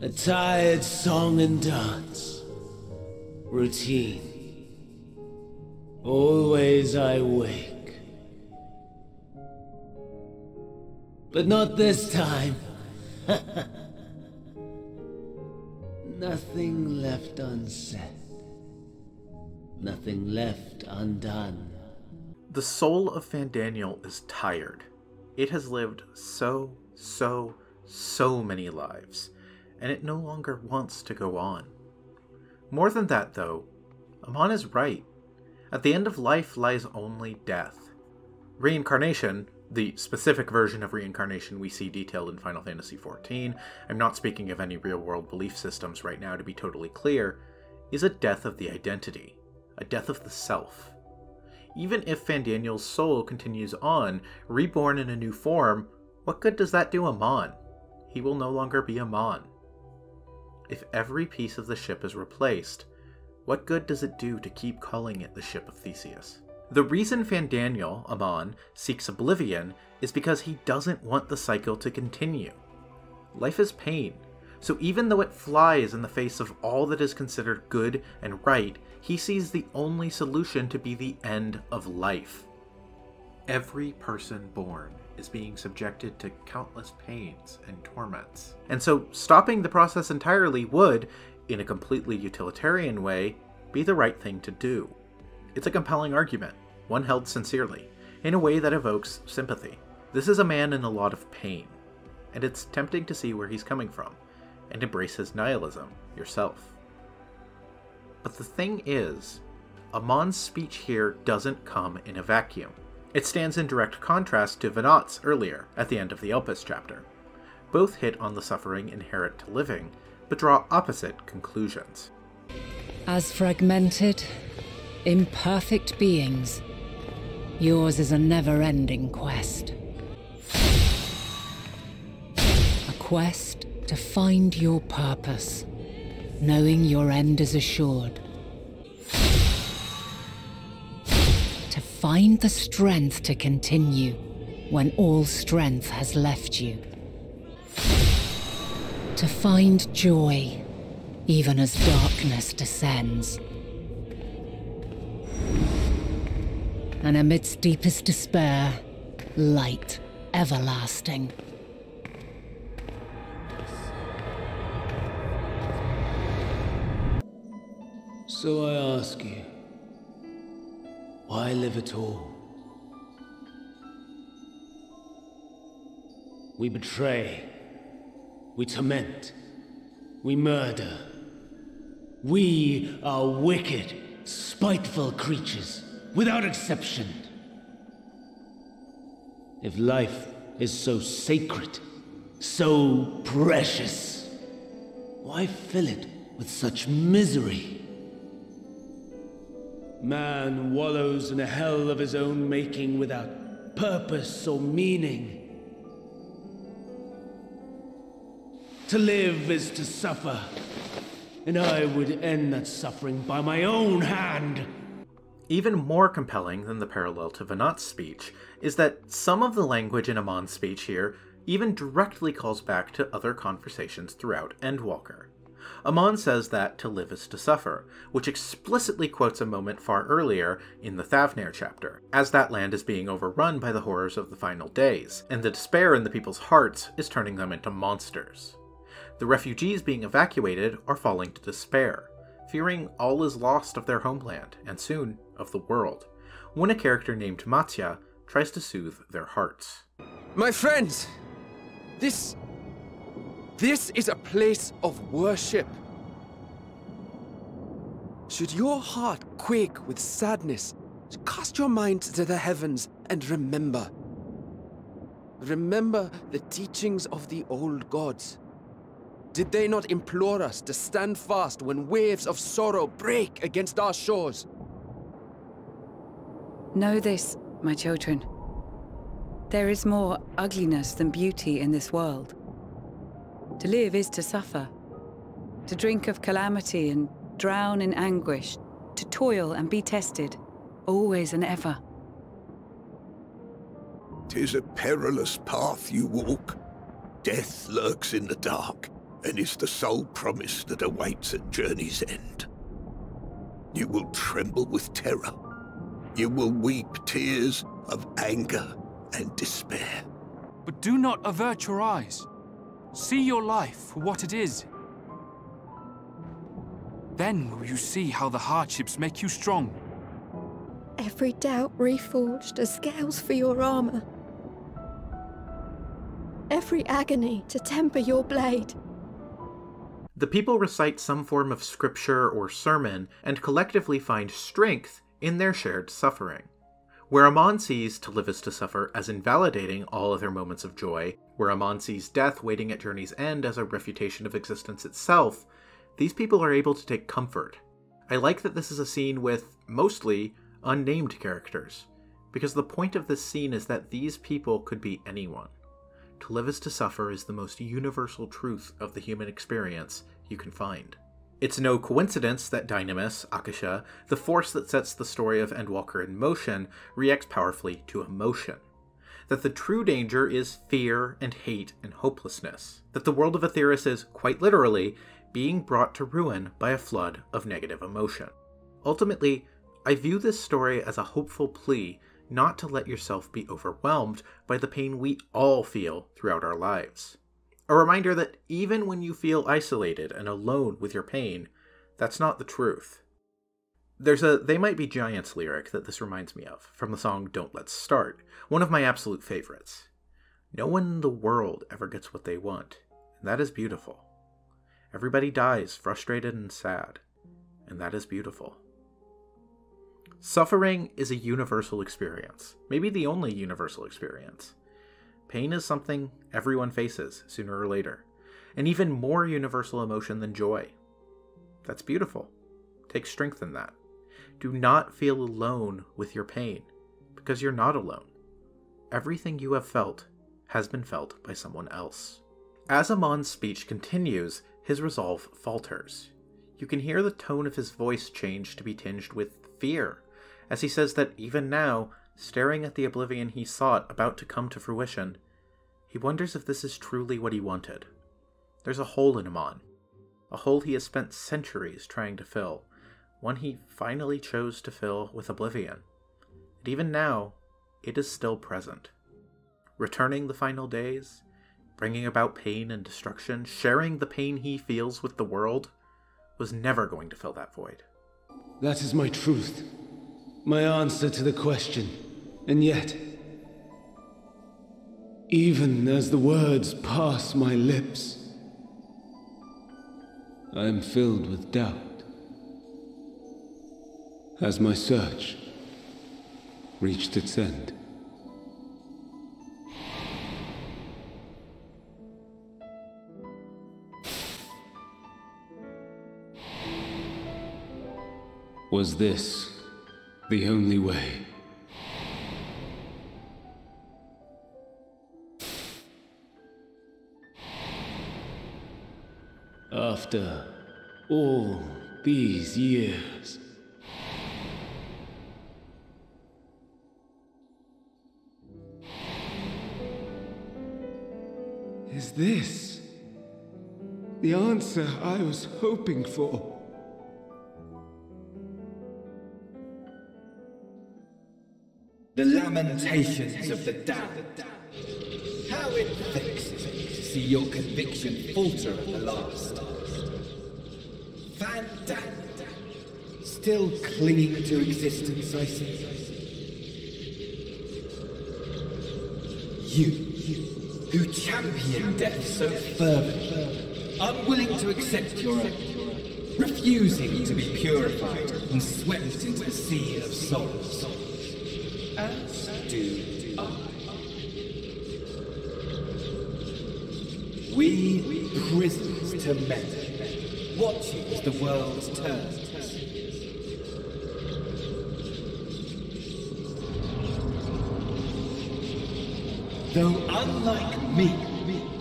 A tired song and dance. Routine. Always I wake. But not this time. Nothing left unsaid. Nothing left undone. The soul of Fandaniel is tired. It has lived so many lives, and it no longer wants to go on. More than that, though, Amon is right. At the end of life lies only death. Reincarnation, the specific version of reincarnation we see detailed in Final Fantasy XIV, I'm not speaking of any real-world belief systems right now to be totally clear, is a death of the identity, a death of the self. Even if Fandaniel's soul continues on, reborn in a new form, what good does that do Amon? He will no longer be Amon. If every piece of the ship is replaced, what good does it do to keep calling it the Ship of Theseus? The reason Fandaniel, Amon, seeks oblivion is because he doesn't want the cycle to continue. Life is pain, so even though it flies in the face of all that is considered good and right, he sees the only solution to be the end of life. Every person born is being subjected to countless pains and torments. And so stopping the process entirely would, in a completely utilitarian way, be the right thing to do. It's a compelling argument, one held sincerely, in a way that evokes sympathy. This is a man in a lot of pain, and it's tempting to see where he's coming from, and embrace his nihilism yourself. But the thing is, Amon's speech here doesn't come in a vacuum. It stands in direct contrast to Venat's earlier, at the end of the Elpis chapter. Both hit on the suffering inherent to living, but draw opposite conclusions. As fragmented, imperfect beings, yours is a never-ending quest. A quest to find your purpose, knowing your end is assured. To find the strength to continue when all strength has left you. To find joy, even as darkness descends. And amidst deepest despair, light everlasting. So I ask you, why live at all? We betray, we torment, we murder. We are wicked, spiteful creatures, without exception. If life is so sacred, so precious, why fill it with such misery? Man wallows in a hell of his own making without purpose or meaning. To live is to suffer, and I would end that suffering by my own hand. Even more compelling than the parallel to Venat's speech is that some of the language in Amon's speech here even directly calls back to other conversations throughout Endwalker. Amon says that to live is to suffer, which explicitly quotes a moment far earlier in the Thavnair chapter, as that land is being overrun by the horrors of the final days, and the despair in the people's hearts is turning them into monsters. The refugees being evacuated are falling to despair, fearing all is lost of their homeland, and soon of the world, when a character named Matsya tries to soothe their hearts. My friends, this is a place of worship. Should your heart quake with sadness, cast your mind to the heavens and remember. Remember the teachings of the old gods. Did they not implore us to stand fast when waves of sorrow break against our shores? Know this, my children. There is more ugliness than beauty in this world. To live is to suffer. To drink of calamity and drown in anguish. To toil and be tested, always and ever. 'Tis a perilous path you walk. Death lurks in the dark, and is the sole promise that awaits at journey's end. You will tremble with terror. You will weep tears of anger and despair. But do not avert your eyes. See your life for what it is. Then will you see how the hardships make you strong. Every doubt reforged as scales for your armor. Every agony to temper your blade. The people recite some form of scripture or sermon and collectively find strength in their shared suffering. Where Amon sees to live is to suffer as invalidating all other moments of joy, where Amon sees death waiting at journey's end as a refutation of existence itself, these people are able to take comfort. I like that this is a scene with, mostly, unnamed characters, because the point of this scene is that these people could be anyone. To live is to suffer is the most universal truth of the human experience you can find. It's no coincidence that Dynamis, Akasha, the force that sets the story of Endwalker in motion, reacts powerfully to emotion. That the true danger is fear and hate and hopelessness. That the world of Aetheris is, quite literally, being brought to ruin by a flood of negative emotion. Ultimately, I view this story as a hopeful plea not to let yourself be overwhelmed by the pain we all feel throughout our lives. A reminder that even when you feel isolated and alone with your pain, that's not the truth. There's a They Might Be Giants lyric that this reminds me of, from the song Don't Let's Start, one of my absolute favorites. No one in the world ever gets what they want, and that is beautiful. Everybody dies frustrated and sad, and that is beautiful. Suffering is a universal experience, maybe the only universal experience. Pain is something everyone faces sooner or later, an even more universal emotion than joy. That's beautiful. Take strength in that. Do not feel alone with your pain, because you're not alone. Everything you have felt has been felt by someone else. As Amon's speech continues, his resolve falters. You can hear the tone of his voice change to be tinged with fear, as he says that even now, staring at the oblivion he sought about to come to fruition, he wonders if this is truly what he wanted. There's a hole in Amon, a hole he has spent centuries trying to fill, one he finally chose to fill with oblivion. And even now, it is still present. Returning the final days, bringing about pain and destruction, sharing the pain he feels with the world, was never going to fill that void. That is my truth. My answer to the question. And yet, even as the words pass my lips, I am filled with doubt. Has my search reached its end? Was this the only way? After all these years, Is this the answer I was hoping for? The lamentations of the damned. How it vexes me to see your conviction falter at the last. Fandaniel, still clinging to existence, I see. You, who champion death so fervently, unwilling to accept your own, refusing to be purified and swept into the sea of souls. As do I. We prisoners to men, watching as the world turns. Though unlike me,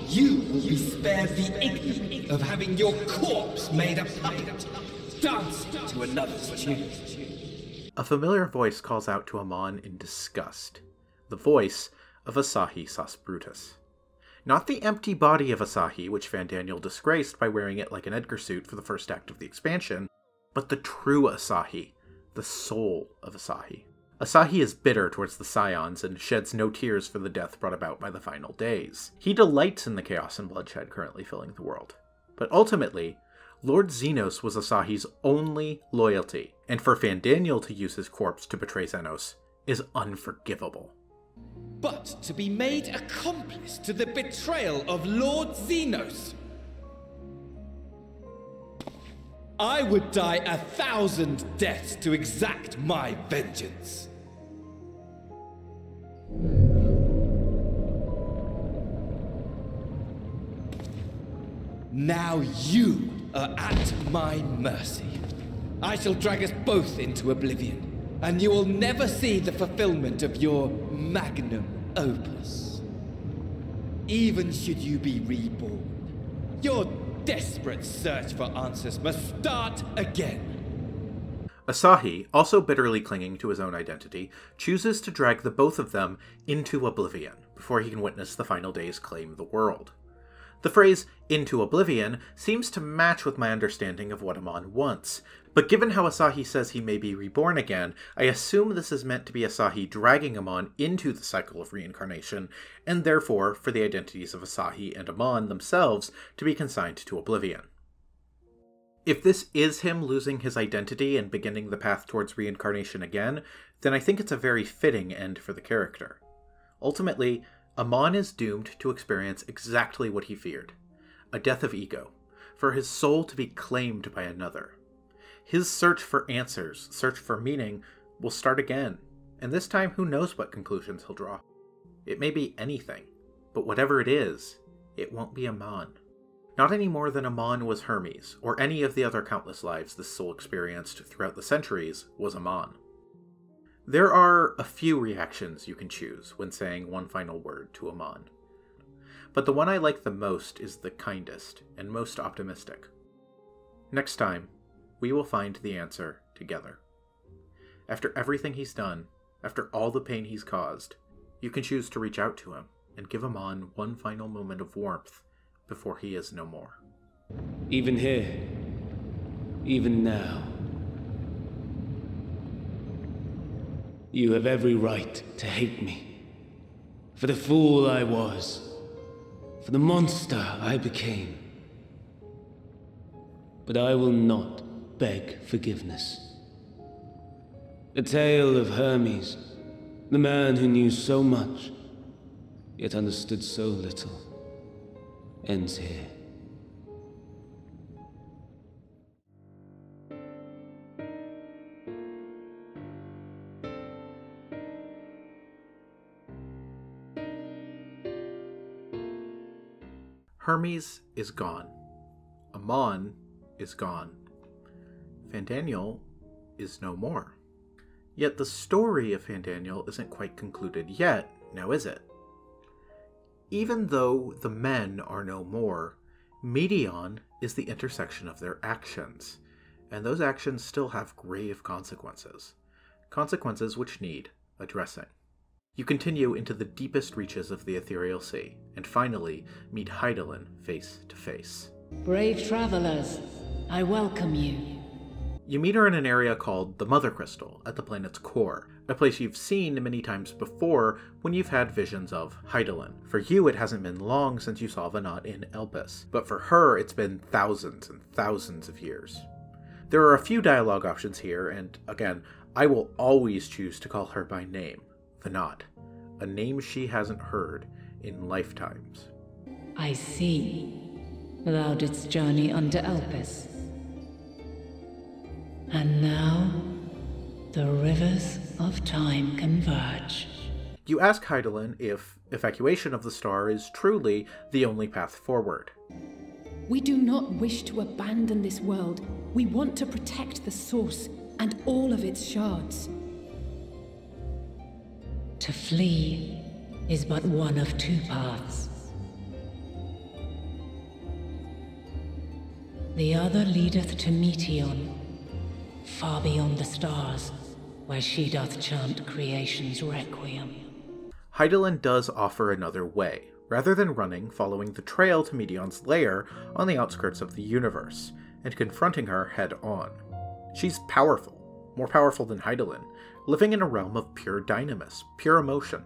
you will be spared the ignominy of having your corpse made a puppet, dancing to another's tune. A familiar voice calls out to Amon in disgust. The voice of Asahi Sas Brutus. Not the empty body of Asahi, which Fandaniel disgraced by wearing it like an Edgar suit for the first act of the expansion, but the true Asahi, the soul of Asahi. Asahi is bitter towards the Scions and sheds no tears for the death brought about by the final days. He delights in the chaos and bloodshed currently filling the world. But ultimately, Lord Xenos was Asahi's only loyalty, and for Fandaniel to use his corpse to betray Xenos is unforgivable. But to be made accomplice to the betrayal of Lord Xenos, I would die 1,000 deaths to exact my vengeance. Now you are at my mercy. I shall drag us both into oblivion, and you will never see the fulfillment of your magnum opus. Even should you be reborn, your desperate search for answers must start again. Asahi, also bitterly clinging to his own identity, chooses to drag the both of them into oblivion before he can witness the final days claim the world. The phrase, into oblivion, seems to match with my understanding of what Amon wants, but given how Asahi says he may be reborn again, I assume this is meant to be Asahi dragging Amon into the cycle of reincarnation, and therefore for the identities of Asahi and Amon themselves to be consigned to oblivion. If this is him losing his identity and beginning the path towards reincarnation again, then I think it's a very fitting end for the character. Ultimately, Amon is doomed to experience exactly what he feared, a death of ego, for his soul to be claimed by another. His search for answers, search for meaning, will start again, and this time who knows what conclusions he'll draw. It may be anything, but whatever it is, it won't be Amon. Not any more than Amon was Hermes, or any of the other countless lives this soul experienced throughout the centuries was Amon. There are a few reactions you can choose when saying one final word to Amon, but the one I like the most is the kindest and most optimistic. Next time, we will find the answer together. After everything he's done, after all the pain he's caused, you can choose to reach out to him and give Amon one final moment of warmth before he is no more. Even here, even now, you have every right to hate me. For the fool I was. For the monster I became. But I will not beg forgiveness. The tale of Hermes, the man who knew so much, yet understood so little, ends here. Hermes is gone. Amon is gone. Fandaniel is no more. Yet the story of Fandaniel isn't quite concluded yet, now is it? Even though the men are no more, Medion is the intersection of their actions, and those actions still have grave consequences. Consequences which need addressing. You continue into the deepest reaches of the Ethereal Sea, and finally meet Hydaelyn face to face. Brave travelers, I welcome you. You meet her in an area called the Mother Crystal at the planet's core, a place you've seen many times before when you've had visions of Hydaelyn. For you, it hasn't been long since you saw Venat in Elpis, but for her, it's been thousands and thousands of years. There are a few dialogue options here, and again, I will always choose to call her by name, Venat, a name she hasn't heard in lifetimes. I see. Thou didst journey unto Elpis. And now, the rivers of time converge. You ask Hydaelyn if evacuation of the star is truly the only path forward. We do not wish to abandon this world. We want to protect the source and all of its shards. To flee is but one of two paths. The other leadeth to Meteion, far beyond the stars, where she doth chant creation's requiem. Hydaelyn does offer another way, rather than running following the trail to Meteion's lair on the outskirts of the universe, and confronting her head-on. She's powerful, more powerful than Hydaelyn, living in a realm of pure dynamis, pure emotion.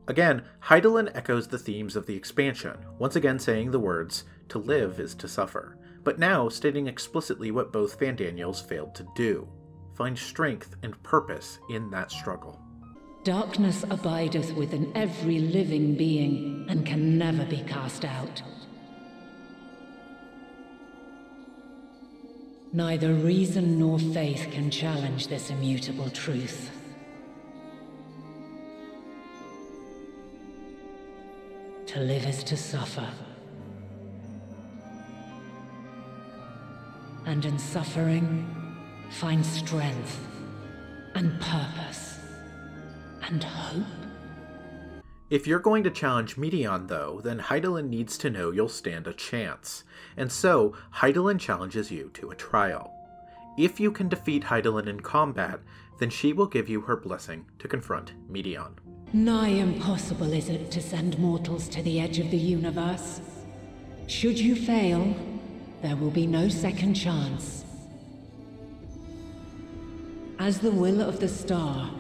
Again, Hydaelyn echoes the themes of the expansion, once again saying the words, "To live is to suffer," but now stating explicitly what both Fandaniels failed to do: find strength and purpose in that struggle. Darkness abideth within every living being, and can never be cast out. Neither reason nor faith can challenge this immutable truth. To live is to suffer. And in suffering, find strength and purpose and hope. If you're going to challenge Meteion, though, then Hydaelyn needs to know you'll stand a chance, and so Hydaelyn challenges you to a trial. If you can defeat Hydaelyn in combat, then she will give you her blessing to confront Meteion. Nigh impossible is it to send mortals to the edge of the universe. Should you fail, there will be no second chance. As the will of the star,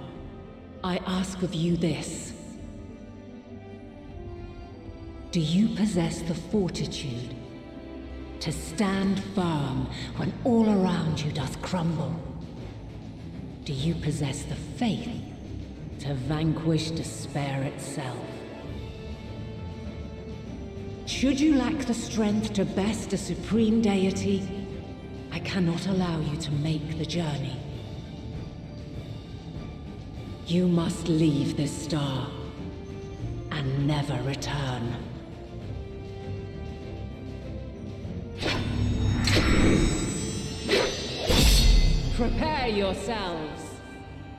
I ask of you this. Do you possess the fortitude to stand firm when all around you doth crumble? Do you possess the faith to vanquish despair itself? Should you lack the strength to best a supreme deity, I cannot allow you to make the journey. You must leave this star and never return. Prepare yourselves.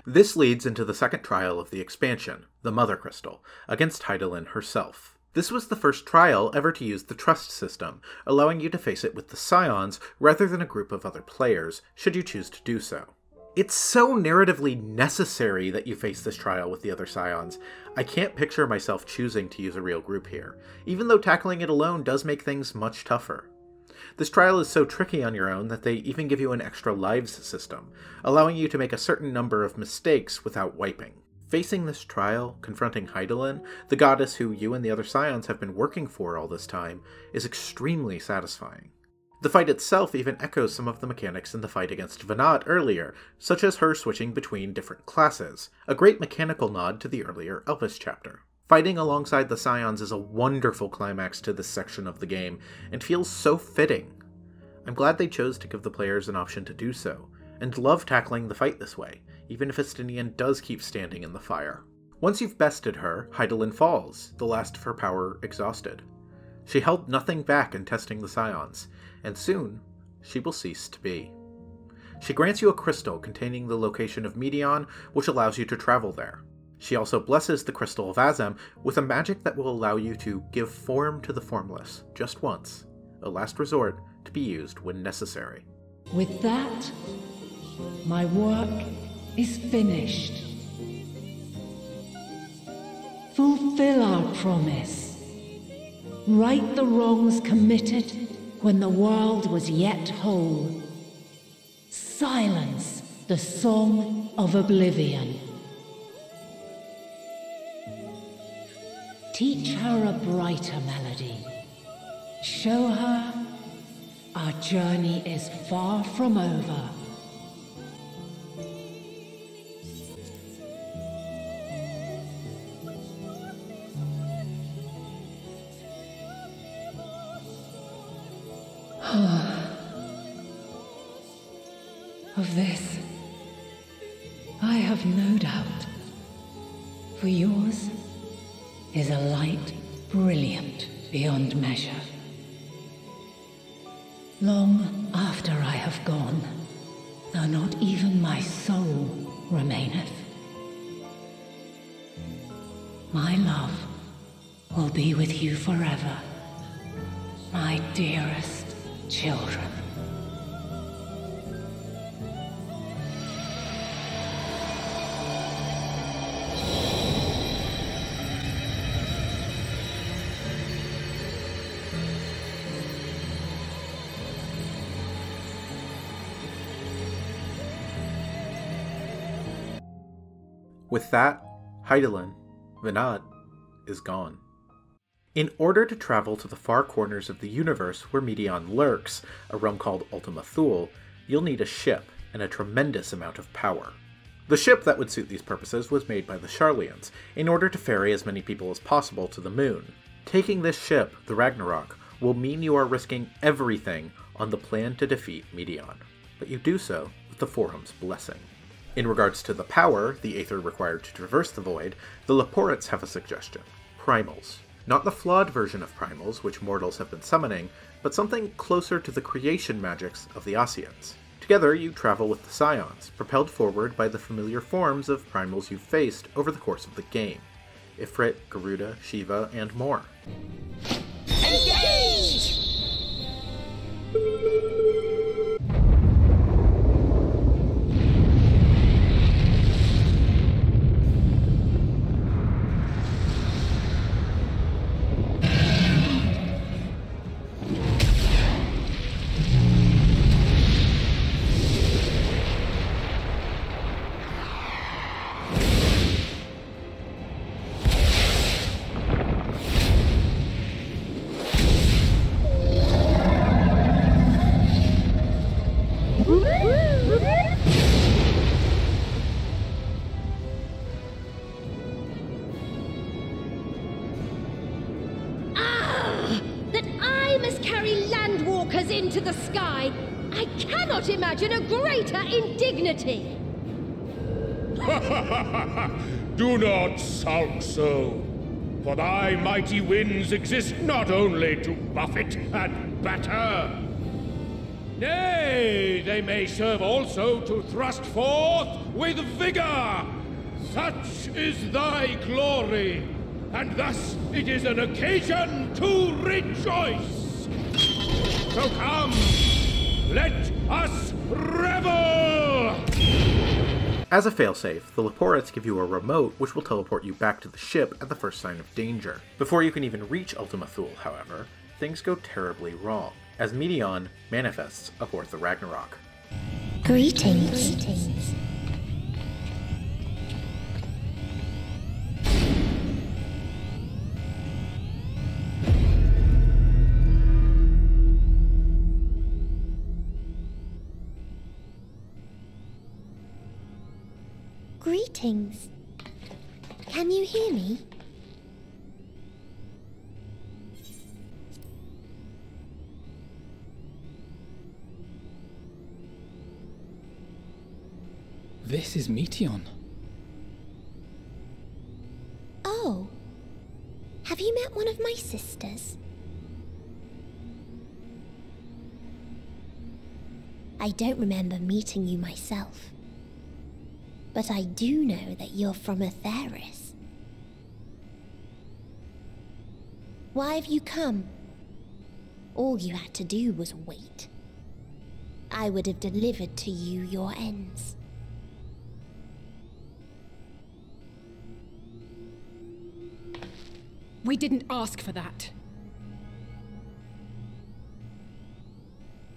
This leads into the second trial of the expansion, the Mother Crystal, against Hydaelyn herself. This was the first trial ever to use the trust system, allowing you to face it with the Scions rather than a group of other players, should you choose to do so. It's so narratively necessary that you face this trial with the other Scions. I can't picture myself choosing to use a real group here, even though tackling it alone does make things much tougher. This trial is so tricky on your own that they even give you an extra lives system, allowing you to make a certain number of mistakes without wiping. Facing this trial, confronting Hydaelyn, the goddess who you and the other Scions have been working for all this time, is extremely satisfying. The fight itself even echoes some of the mechanics in the fight against Venat earlier, such as her switching between different classes, a great mechanical nod to the earlier Elpis chapter. Fighting alongside the Scions is a wonderful climax to this section of the game, and feels so fitting. I'm glad they chose to give the players an option to do so, and love tackling the fight this way, even if Estinian does keep standing in the fire. Once you've bested her, Hydaelyn falls, the last of her power exhausted. She held nothing back in testing the Scions, and soon she will cease to be. She grants you a crystal containing the location of Meteion, which allows you to travel there. She also blesses the Crystal of Azem with a magic that will allow you to give form to the formless, just once, a last resort to be used when necessary. With that, my work is finished. Fulfill our promise. Right the wrongs committed when the world was yet whole. Silence the song of oblivion. Teach her a brighter melody. Show her our journey is far from over. Of this, I have no doubt, for yours is a light brilliant beyond measure. Long after I have gone, though not even my soul remaineth, my love will be with you forever, my dearest children. With that, Hydaelyn, Vanad, is gone. In order to travel to the far corners of the universe where Meteion lurks, a realm called Ultima Thule, you'll need a ship and a tremendous amount of power. The ship that would suit these purposes was made by the Sharlayans, in order to ferry as many people as possible to the moon. Taking this ship, the Ragnarok, will mean you are risking everything on the plan to defeat Meteion, but you do so with the Forum's blessing. In regards to the power, the Aether required to traverse the void, the Leporats have a suggestion. Primals. Not the flawed version of primals, which mortals have been summoning, but something closer to the creation magics of the Ascians. Together, you travel with the Scions, propelled forward by the familiar forms of primals you've faced over the course of the game. Ifrit, Garuda, Shiva, and more. Engage! Into the sky. I cannot imagine a greater indignity. Do not sulk so, for thy mighty winds exist not only to buffet and batter. Nay, they may serve also to thrust forth with vigor. Such is thy glory, and thus it is an occasion to rejoice. So come, let us revel! As a failsafe, the Leporats give you a remote which will teleport you back to the ship at the first sign of danger. Before you can even reach Ultima Thule, however, things go terribly wrong, as Meteion manifests aboard the Ragnarok. Greetings. Greetings. Can you hear me? This is Meteion. Oh. Have you met one of my sisters? I don't remember meeting you myself. But I do know that you're from Atheris. Why have you come? All you had to do was wait. I would have delivered to you your ends. We didn't ask for that.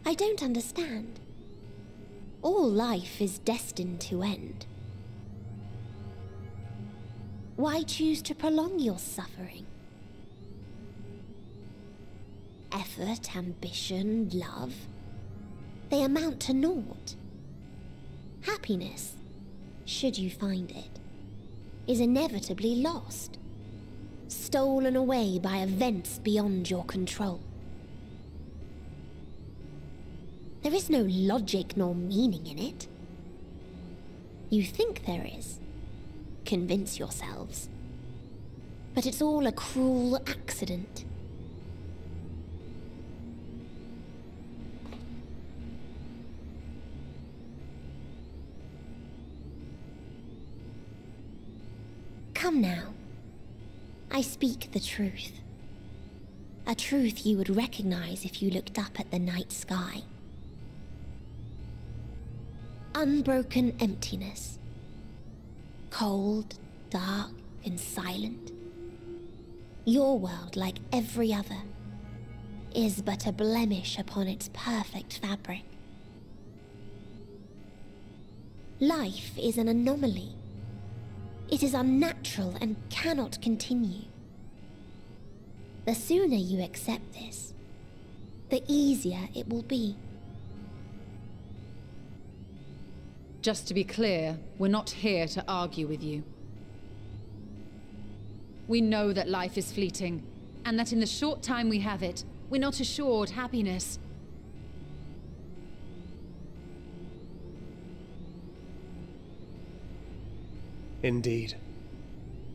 I don't understand. All life is destined to end. Why choose to prolong your suffering? Effort, ambition, love, they amount to naught. Happiness, should you find it, is inevitably lost, stolen away by events beyond your control. There is no logic nor meaning in it. You think there is. Convince yourselves. But it's all a cruel accident. Come now. I speak the truth. A truth you would recognize if you looked up at the night sky. Unbroken emptiness. Cold, dark, and silent. Your world, like every other, is but a blemish upon its perfect fabric. Life is an anomaly. It is unnatural and cannot continue. The sooner you accept this, the easier it will be. Just to be clear, we're not here to argue with you. We know that life is fleeting, and that in the short time we have it, we're not assured happiness. Indeed.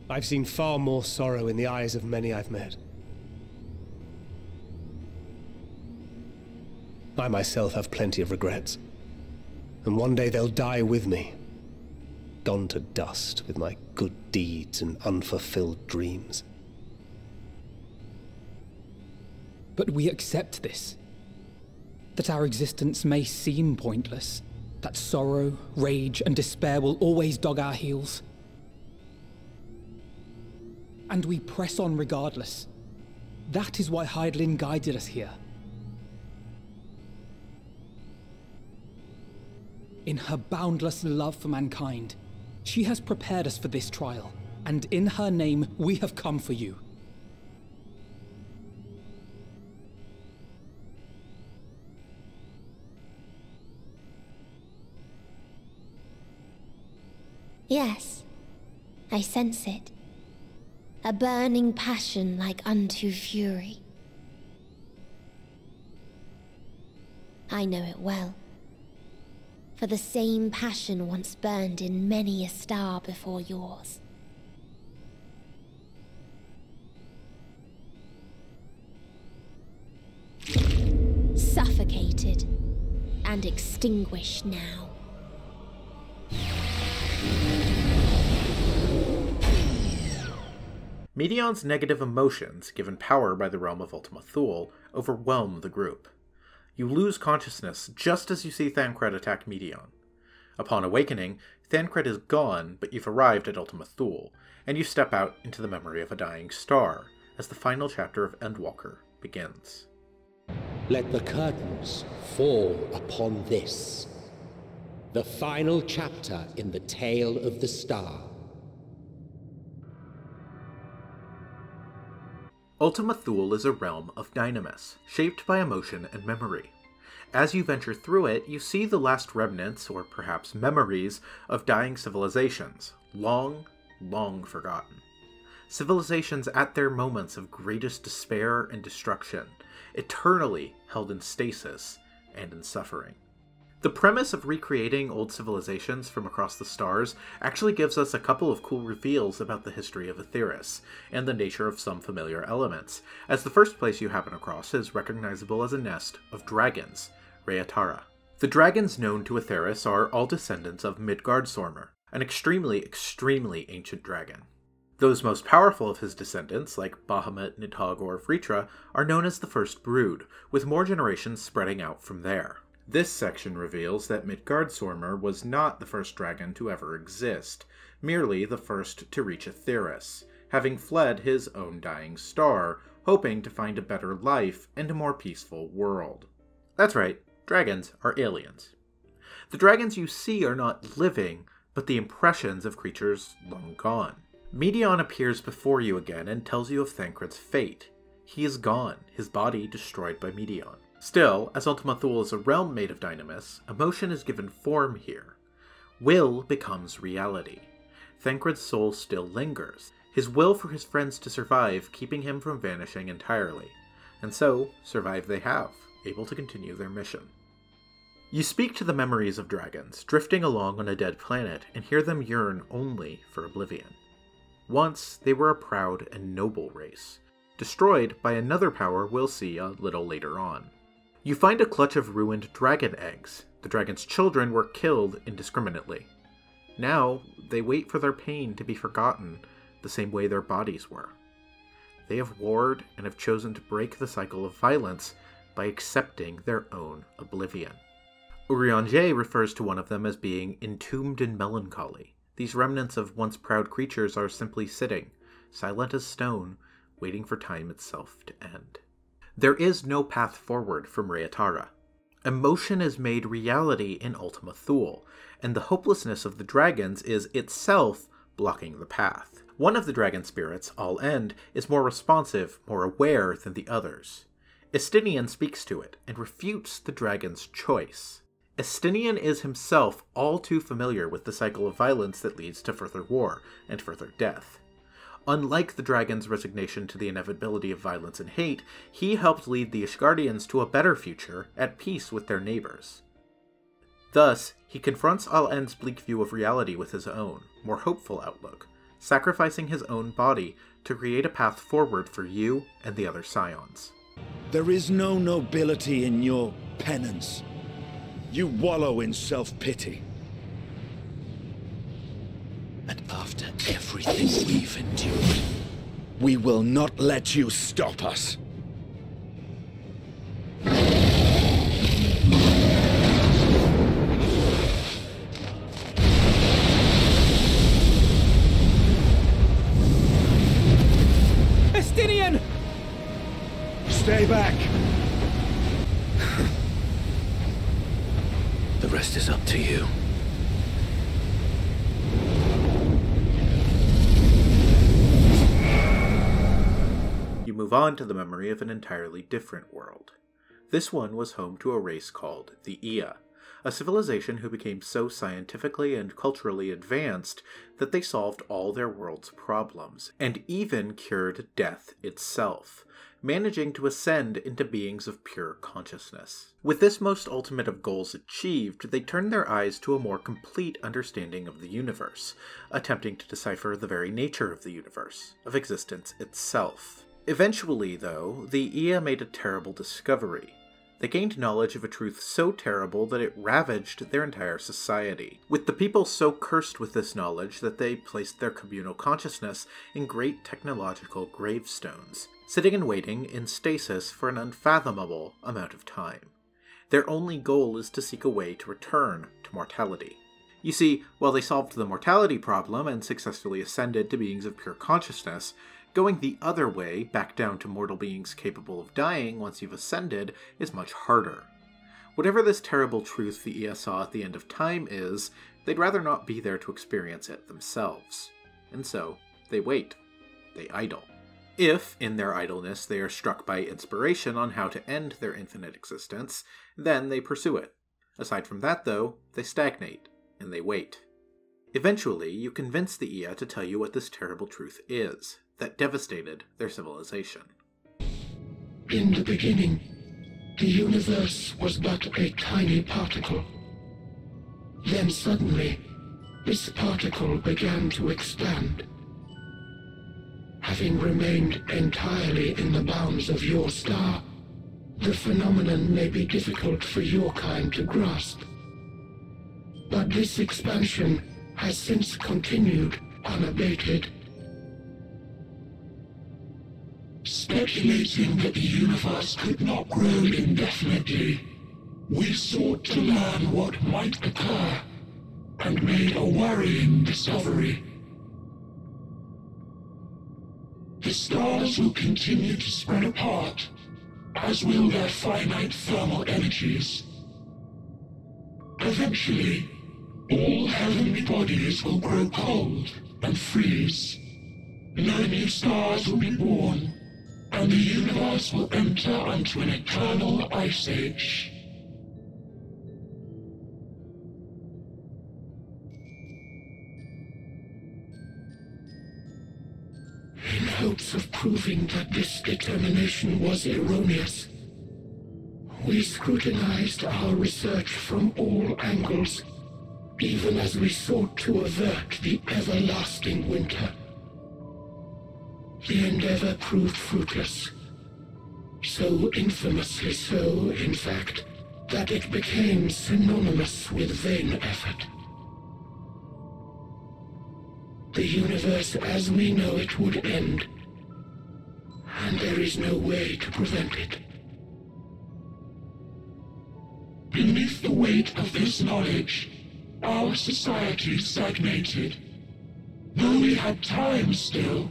I've seen far more sorrow in the eyes of many I've met. I myself have plenty of regrets. And one day they'll die with me, gone to dust with my good deeds and unfulfilled dreams. But we accept this. That our existence may seem pointless. That sorrow, rage, and despair will always dog our heels. And we press on regardless. That is why Hydaelyn guided us here. In her boundless love for mankind, she has prepared us for this trial, and in her name, we have come for you. Yes, I sense it. A burning passion like unto fury. I know it well. For the same passion once burned in many a star before yours. Suffocated and extinguished now. Medion's negative emotions, given power by the realm of Ultima Thule, overwhelm the group. You lose consciousness just as you see Thancred attack Medion. Upon awakening, Thancred is gone, but you've arrived at Ultima Thule, and you step out into the memory of a dying star, as the final chapter of Endwalker begins. Let the curtains fall upon this, the final chapter in the tale of the star. Ultima Thule is a realm of dynamis, shaped by emotion and memory. As you venture through it, you see the last remnants, or perhaps memories, of dying civilizations, long, long forgotten. Civilizations at their moments of greatest despair and destruction, eternally held in stasis and in suffering. The premise of recreating old civilizations from across the stars actually gives us a couple of cool reveals about the history of Aetheris, and the nature of some familiar elements, as the first place you happen across is recognizable as a nest of dragons, Reatara. The dragons known to Aetheris are all descendants of Midgardsormr, an extremely ancient dragon. Those most powerful of his descendants, like Bahamut, Nidhogg, or Vritra, are known as the First Brood, with more generations spreading out from there. This section reveals that Midgardsormr was not the first dragon to ever exist, merely the first to reach Aetheris, having fled his own dying star, hoping to find a better life and a more peaceful world. That's right, dragons are aliens. The dragons you see are not living, but the impressions of creatures long gone. Medion appears before you again and tells you of Thancred's fate. He is gone, his body destroyed by Medion. Still, as Ultima Thule is a realm made of Dynamis, emotion is given form here. Will becomes reality. Thancred's soul still lingers, his will for his friends to survive keeping him from vanishing entirely. And so, survive they have, able to continue their mission. You speak to the memories of dragons, drifting along on a dead planet, and hear them yearn only for oblivion. Once, they were a proud and noble race, destroyed by another power we'll see a little later on. You find a clutch of ruined dragon eggs. The dragon's children were killed indiscriminately. Now, they wait for their pain to be forgotten the same way their bodies were. They have warred and have chosen to break the cycle of violence by accepting their own oblivion. Urianger refers to one of them as being entombed in melancholy. These remnants of once proud creatures are simply sitting, silent as stone, waiting for time itself to end. There is no path forward from Reatara. Emotion is made reality in Ultima Thule, and the hopelessness of the dragons is itself blocking the path. One of the dragon spirits, All End, is more responsive, more aware than the others. Estinian speaks to it, and refutes the dragon's choice. Estinian is himself all too familiar with the cycle of violence that leads to further war and further death. Unlike the dragon's resignation to the inevitability of violence and hate, he helped lead the Ishgardians to a better future, at peace with their neighbors. Thus, he confronts All End's bleak view of reality with his own, more hopeful outlook, sacrificing his own body to create a path forward for you and the other Scions. There is no nobility in your penance. You wallow in self-pity. And after everything we've endured, we will not let you stop us. Estinian! Stay back! The rest is up to you. You move on to the memory of an entirely different world. This one was home to a race called the Ia, a civilization who became so scientifically and culturally advanced that they solved all their world's problems, and even cured death itself, managing to ascend into beings of pure consciousness. With this most ultimate of goals achieved, they turned their eyes to a more complete understanding of the universe, attempting to decipher the very nature of the universe, of existence itself. Eventually, though, the Ia made a terrible discovery. They gained knowledge of a truth so terrible that it ravaged their entire society, with the people so cursed with this knowledge that they placed their communal consciousness in great technological gravestones, sitting and waiting in stasis for an unfathomable amount of time. Their only goal is to seek a way to return to mortality. You see, while they solved the mortality problem and successfully ascended to beings of pure consciousness, going the other way, back down to mortal beings capable of dying once you've ascended, is much harder. Whatever this terrible truth the Ia saw at the end of time is, they'd rather not be there to experience it themselves. And so, they wait. They idle. If, in their idleness, they are struck by inspiration on how to end their infinite existence, then they pursue it. Aside from that, though, they stagnate, and they wait. Eventually, you convince the Ia to tell you what this terrible truth is, that devastated their civilization. In the beginning, the universe was but a tiny particle. Then suddenly, this particle began to expand. Having remained entirely in the bounds of your star, the phenomenon may be difficult for your kind to grasp. But this expansion has since continued unabated. Speculating that the universe could not grow indefinitely, we sought to learn what might occur, and made a worrying discovery. The stars will continue to spread apart, as will their finite thermal energies. Eventually, all heavenly bodies will grow cold and freeze. No new stars will be born, and the universe will enter into an eternal ice age. In hopes of proving that this determination was erroneous, we scrutinized our research from all angles, even as we sought to avert the everlasting winter. The endeavor proved fruitless. So infamously so, in fact, that it became synonymous with vain effort. The universe as we know it would end, and there is no way to prevent it. Beneath the weight of this knowledge, our society stagnated. Though we had time still,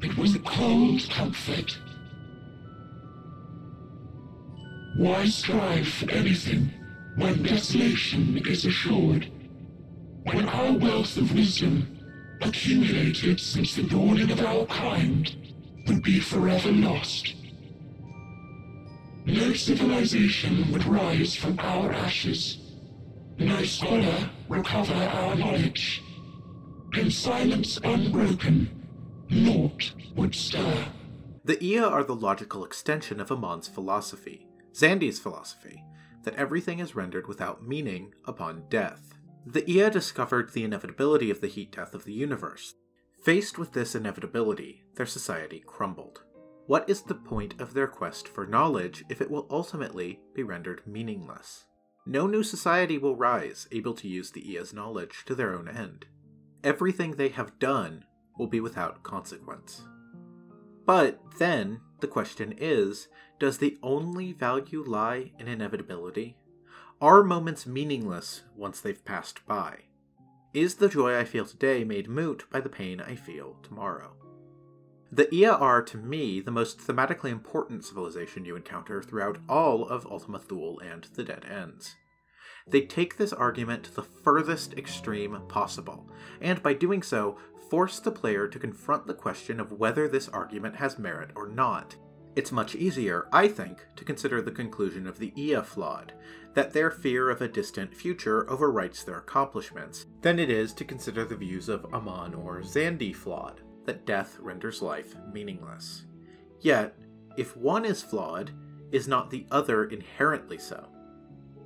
it was a cold comfort. Why strive for anything when desolation is assured? When our wealth of wisdom, accumulated since the dawning of our kind, would be forever lost. No civilization would rise from our ashes. No scholar recover our knowledge. In silence unbroken, naught would stir. The Ea are the logical extension of Amon's philosophy, Zandi's philosophy, that everything is rendered without meaning upon death. The Ea discovered the inevitability of the heat death of the universe. Faced with this inevitability, their society crumbled. What is the point of their quest for knowledge if it will ultimately be rendered meaningless? No new society will rise able to use the Ea's knowledge to their own end. Everything they have done will be without consequence. But then, the question is, does the only value lie in inevitability? Are moments meaningless once they've passed by? Is the joy I feel today made moot by the pain I feel tomorrow? The Ea are, to me, the most thematically important civilization you encounter throughout all of Ultima Thule and the Dead Ends. They take this argument to the furthest extreme possible, and by doing so, force the player to confront the question of whether this argument has merit or not. It's much easier, I think, to consider the conclusion of the Ea flawed, that their fear of a distant future overwrites their accomplishments, than it is to consider the views of Amon or Zandi flawed, that death renders life meaningless. Yet, if one is flawed, is not the other inherently so?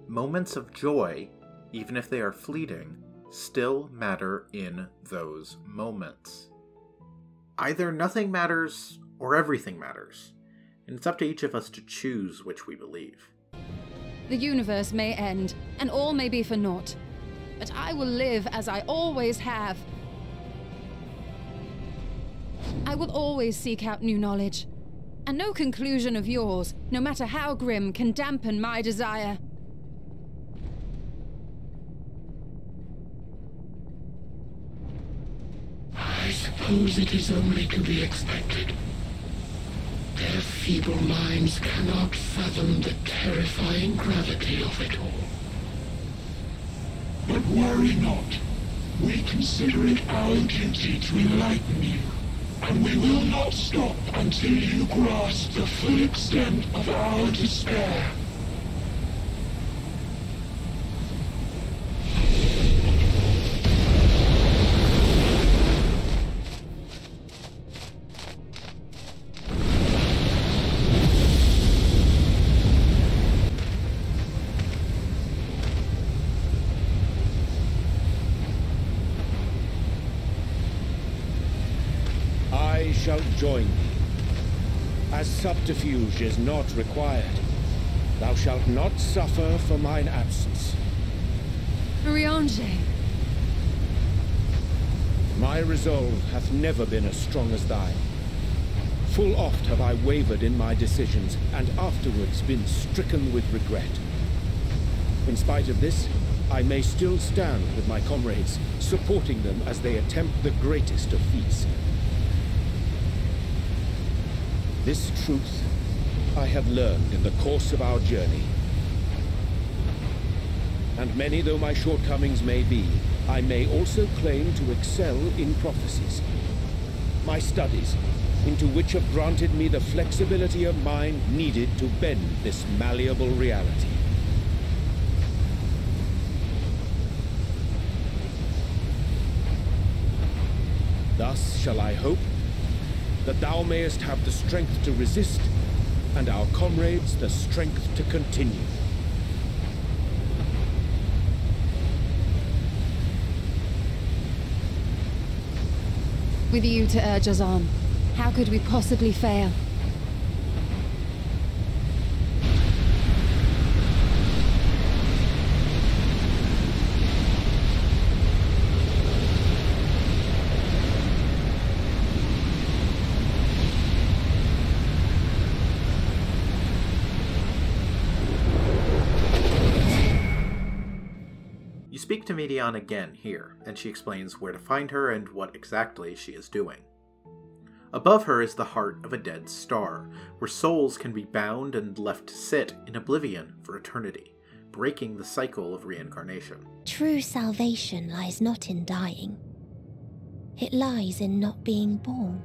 Moments of joy, even if they are fleeting, still matter in those moments. Either nothing matters, or everything matters, and it's up to each of us to choose which we believe. The universe may end, and all may be for naught, but I will live as I always have. I will always seek out new knowledge, and no conclusion of yours, no matter how grim, can dampen my desire. I suppose it is only to be expected. Their feeble minds cannot fathom the terrifying gravity of it all. But worry not. We consider it our duty to enlighten you, and we will not stop until you grasp the full extent of our despair. Shall join thee. As subterfuge is not required, thou shalt not suffer for mine absence. Urianger. My resolve hath never been as strong as thine. Full oft have I wavered in my decisions, and afterwards been stricken with regret. In spite of this, I may still stand with my comrades, supporting them as they attempt the greatest of feats. This truth I have learned in the course of our journey. And many though my shortcomings may be, I may also claim to excel in prophecies. My studies, into which have granted me the flexibility of mind needed to bend this malleable reality. Thus shall I hope that thou mayest have the strength to resist, and our comrades the strength to continue. With you to urge us on, how could we possibly fail? You speak to Medion again here, and she explains where to find her and what exactly she is doing. Above her is the heart of a dead star, where souls can be bound and left to sit in oblivion for eternity, breaking the cycle of reincarnation. True salvation lies not in dying. It lies in not being born.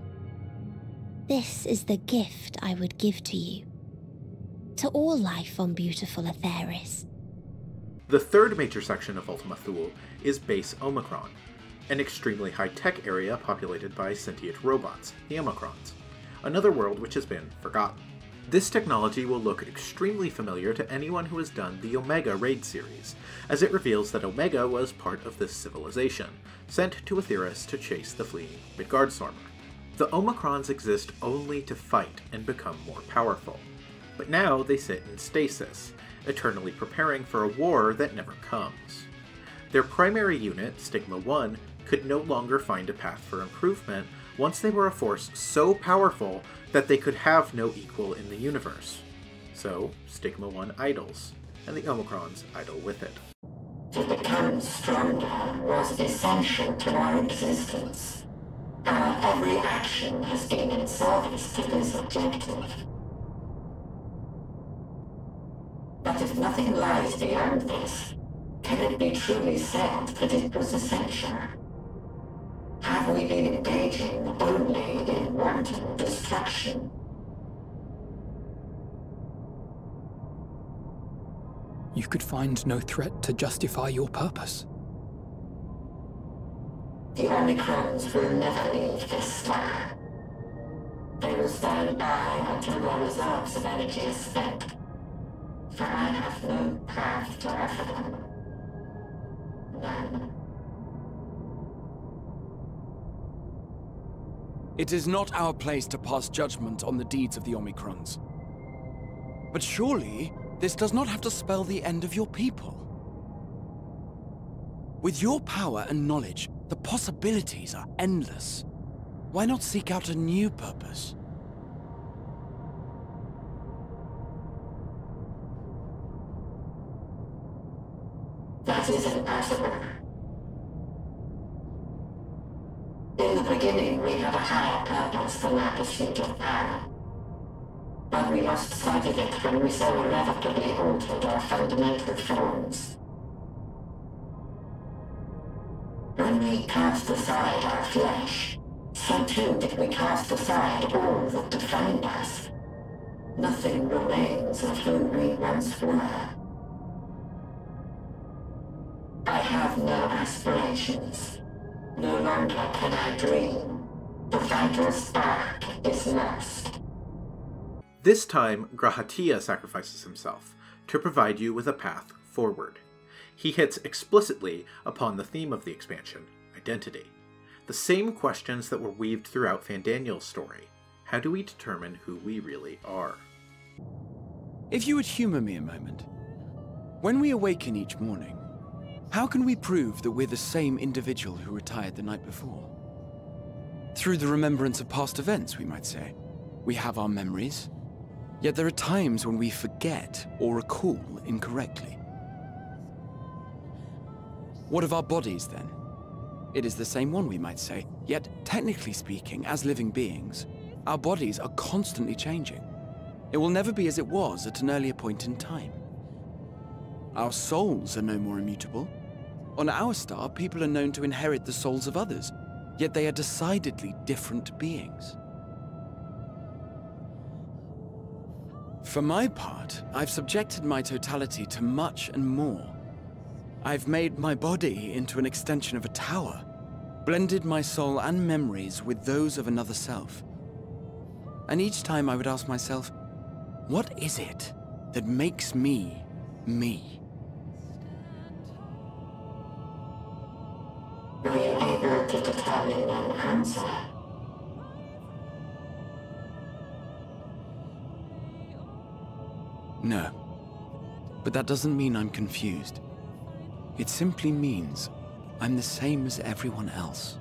This is the gift I would give to you. To all life on beautiful Aetheris. The third major section of Ultima Thule is Base Omicron, an extremely high-tech area populated by sentient robots, the Omicrons, another world which has been forgotten. This technology will look extremely familiar to anyone who has done the Omega raid series, as it reveals that Omega was part of this civilization, sent to Aetheris to chase the fleeing Midgardstormer. The Omicrons exist only to fight and become more powerful, but now they sit in stasis, eternally preparing for a war that never comes. Their primary unit, Stigma 1, could no longer find a path for improvement once they were a force so powerful that they could have no equal in the universe. So, Stigma 1 idles, and the Omicrons idle with it. To become stronger was essential to our existence. Our every action has been in service to this objective. But if nothing lies beyond this, can it be truly said that it was essential? Have we been engaging only in wanton destruction? You could find no threat to justify your purpose. The Omicrons will never leave this star. They will stand by until their reserves of energy is spent. For I have no path to offer them. None. It is not our place to pass judgment on the deeds of the Omicrons. But surely, this does not have to spell the end of your people. With your power and knowledge, the possibilities are endless. Why not seek out a new purpose? That is impossible. In the beginning, we had a higher purpose than our pursuit of power. But we lost sight of it when we so irrevocably altered our fundamental forms. When we cast aside our flesh, so too did we cast aside all that defined us. Nothing remains of who we once were. I have no aspirations. No longer can I dream. The vital spark is lost. This time, Grahatia sacrifices himself to provide you with a path forward. He hits explicitly upon the theme of the expansion, identity. The same questions that were weaved throughout Fandaniel's story. How do we determine who we really are? If you would humor me a moment. When we awaken each morning, how can we prove that we're the same individual who retired the night before? Through the remembrance of past events, we might say. We have our memories, yet there are times when we forget or recall incorrectly. What of our bodies, then? It is the same one, we might say, yet technically speaking, as living beings, Our bodies are constantly changing. It will never be as it was at an earlier point in time. Our souls are no more immutable. On our star, people are known to inherit the souls of others, yet they are decidedly different beings. For my part, I've subjected my totality to much and more. I've made my body into an extension of a tower, blended my soul and memories with those of another self. And each time I would ask myself, what is it that makes me, me? Were you able to determine an answer? No. But that doesn't mean I'm confused. It simply means I'm the same as everyone else.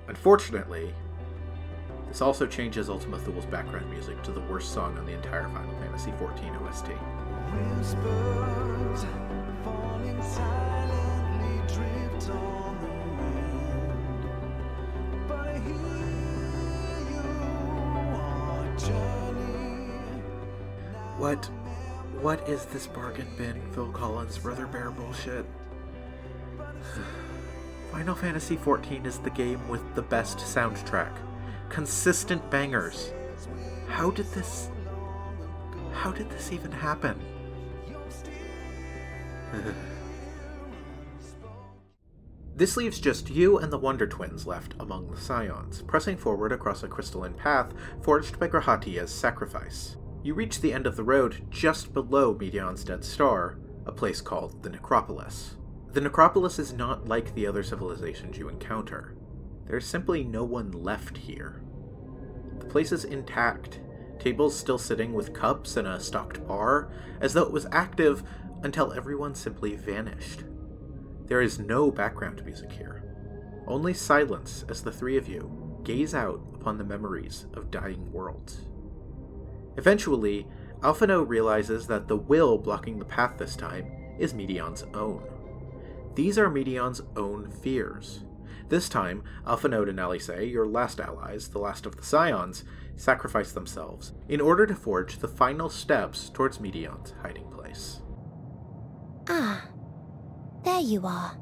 Unfortunately, this also changes Ultima Thule's background music to the worst song on the entire Final Fantasy XIV OST. Whispers falling silently drift on the wind, but I hear you on journey. What is this bargain bin, Phil Collins, Brother Bear bullshit? Final Fantasy XIV is the game with the best soundtrack. Consistent bangers. How did this even happen? This leaves just you and the Wonder Twins left among the Scions, pressing forward across a crystalline path forged by Grahatia's sacrifice. You reach the end of the road just below Medion's dead star, a place called the Necropolis. The Necropolis is not like the other civilizations you encounter. There's simply no one left here. The place is intact, tables still sitting with cups and a stocked bar, as though it was active until everyone simply vanished. There is no background music here, only silence as the three of you gaze out upon the memories of dying worlds. Eventually, Alphinaud realizes that the will blocking the path this time is Medion's own. These are Medion's own fears. This time, Alphinaud and Alisaie, your last allies, the last of the Scions, sacrifice themselves in order to forge the final steps towards Medion's hiding place. Ah, there you are.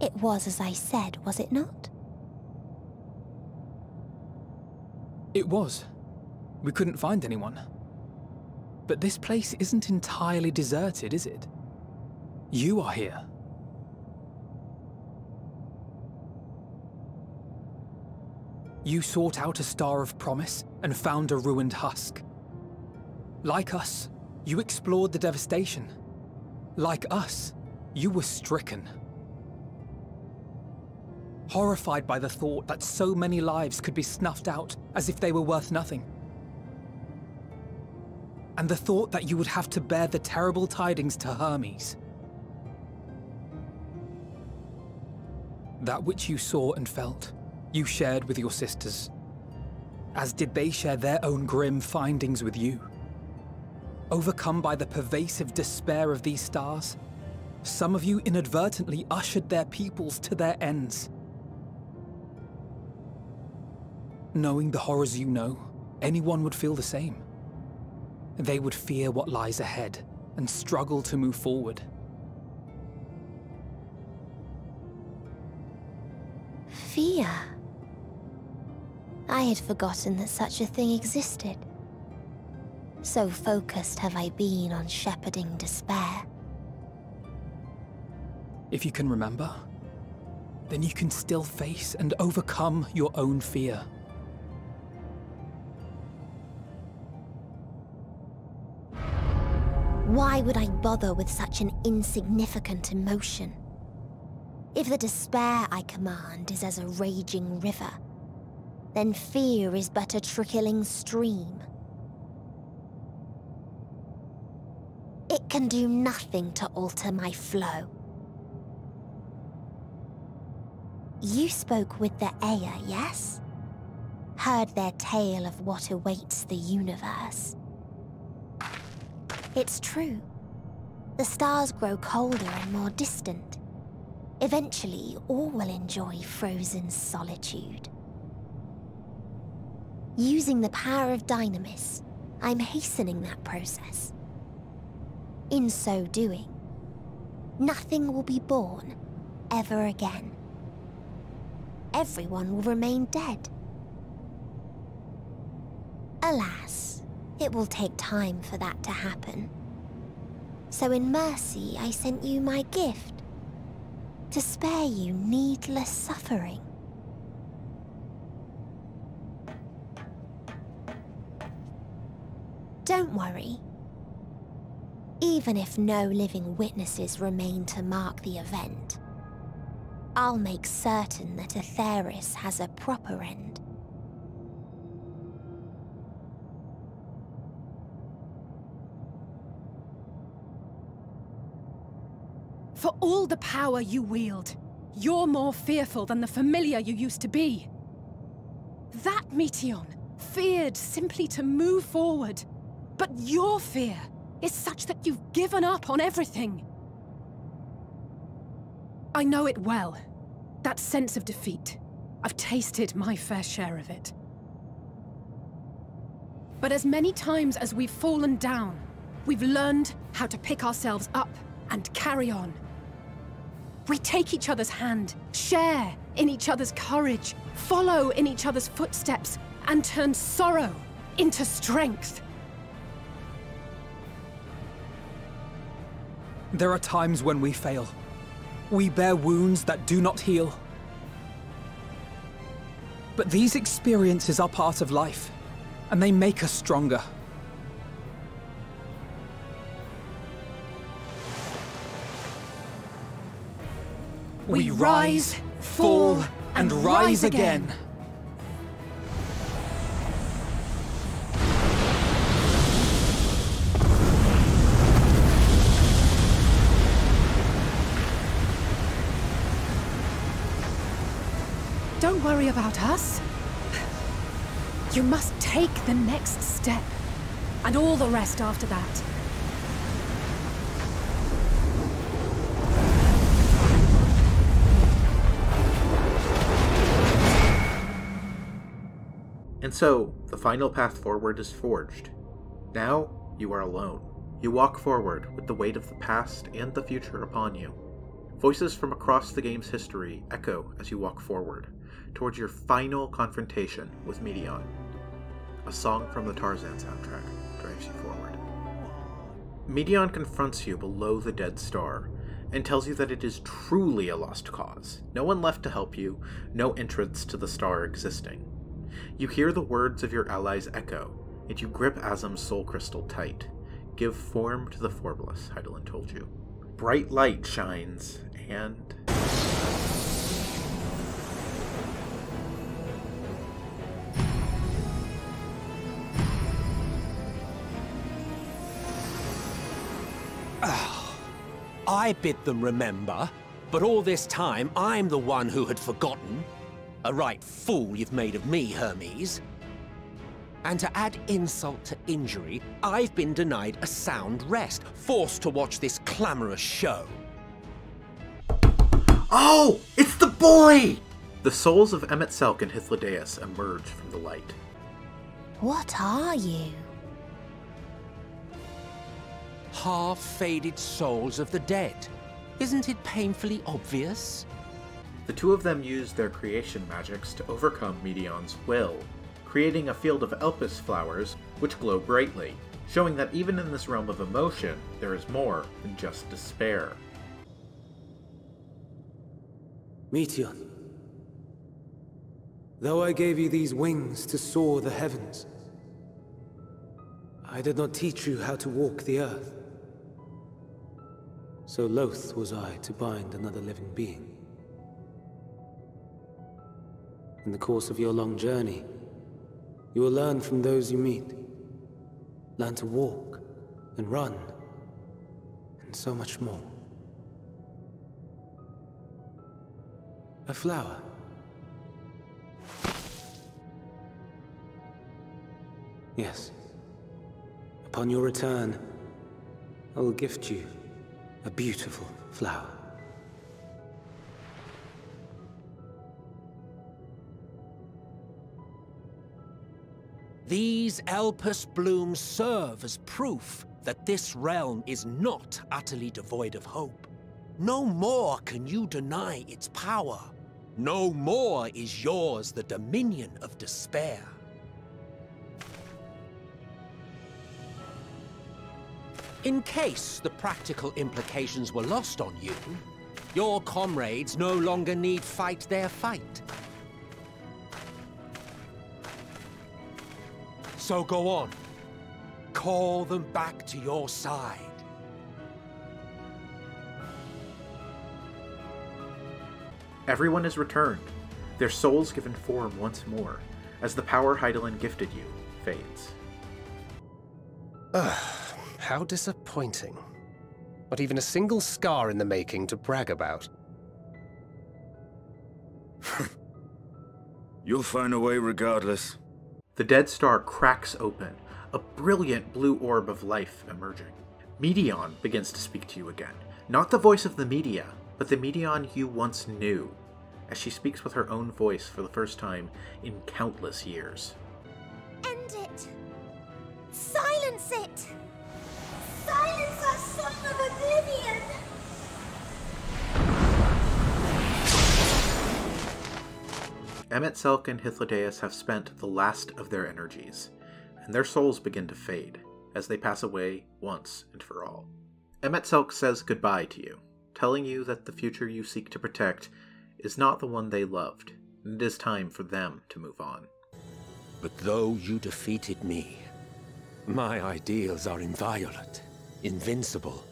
It was as I said, was it not? It was. We couldn't find anyone. But this place isn't entirely deserted, is it? You are here. You sought out a Star of Promise and found a ruined husk. Like us, you explored the devastation. Like us, you were stricken. Horrified by the thought that so many lives could be snuffed out as if they were worth nothing. And the thought that you would have to bear the terrible tidings to Hermes. That which you saw and felt, you shared with your sisters, as did they share their own grim findings with you. Overcome by the pervasive despair of these stars, some of you inadvertently ushered their peoples to their ends. Knowing the horrors you know, anyone would feel the same. They would fear what lies ahead and struggle to move forward. Fear. I had forgotten that such a thing existed. So focused have I been on shepherding despair. If you can remember, then you can still face and overcome your own fear. Why would I bother with such an insignificant emotion? If the despair I command is as a raging river, then fear is but a trickling stream. It can do nothing to alter my flow. You spoke with the Aya, yes? Heard their tale of what awaits the universe. It's true. The stars grow colder and more distant. Eventually, all will enjoy frozen solitude. Using the power of Dynamis, I'm hastening that process. In so doing, nothing will be born ever again. Everyone will remain dead. Alas, it will take time for that to happen. So in mercy, I sent you my gift, to spare you needless suffering. Don't worry. Even if no living witnesses remain to mark the event, I'll make certain that Atheris has a proper end. For all the power you wield, you're more fearful than the familiar you used to be. That Meteion feared simply to move forward, but your fear is such that you've given up on everything. I know it well, that sense of defeat. I've tasted my fair share of it. But as many times as we've fallen down, we've learned how to pick ourselves up and carry on. We take each other's hand, share in each other's courage, follow in each other's footsteps, and turn sorrow into strength. There are times when we fail. We bear wounds that do not heal. But these experiences are part of life, and they make us stronger. We rise, fall, and rise again. Don't worry about us. You must take the next step, and all the rest after that. And so, the final path forward is forged. Now, you are alone. You walk forward with the weight of the past and the future upon you. Voices from across the game's history echo as you walk forward, towards your final confrontation with Meteion. A song from the Tarzan soundtrack drives you forward. Meteion confronts you below the dead star, and tells you that it is truly a lost cause. No one left to help you, no entrance to the star existing. You hear the words of your allies echo, and you grip Azam's soul crystal tight. Give form to the formless, Hydaelyn told you. Bright light shines, and... I bid them remember, but all this time I'm the one who had forgotten. A right fool you've made of me, Hermes. And to add insult to injury, I've been denied a sound rest, forced to watch this clamorous show. Oh! It's the boy! The souls of Emet-Selch and Hythlodaeus emerge from the light. What are you? Half-faded souls of the dead. Isn't it painfully obvious? The two of them use their creation magics to overcome Meteion's will, creating a field of Elpis flowers which glow brightly, showing that even in this realm of emotion, there is more than just despair. Meteion, though I gave you these wings to soar the heavens, I did not teach you how to walk the earth. So loath was I to bind another living being. In the course of your long journey, you will learn from those you meet. Learn to walk and run and so much more. A flower. Yes. Upon your return, I will gift you a beautiful flower. These Elpis blooms serve as proof that this realm is not utterly devoid of hope. No more can you deny its power. No more is yours the dominion of despair. In case the practical implications were lost on you, your comrades no longer need fight their fight. So go on. Call them back to your side. Everyone is returned, their souls given form once more, as the power Hydaelyn gifted you fades. How disappointing. Not even a single scar in the making to brag about. You'll find a way regardless. The dead star cracks open, a brilliant blue orb of life emerging. Medion begins to speak to you again. Not the voice of the media, but the Medion you once knew, as she speaks with her own voice for the first time in countless years. End it! Silence it! Silence our song of oblivion! Emet-Selch and Hythlodaeus have spent the last of their energies, and their souls begin to fade as they pass away once and for all. Emet-Selch says goodbye to you, telling you that the future you seek to protect is not the one they loved, and it is time for them to move on. But though you defeated me, my ideals are inviolate, invincible.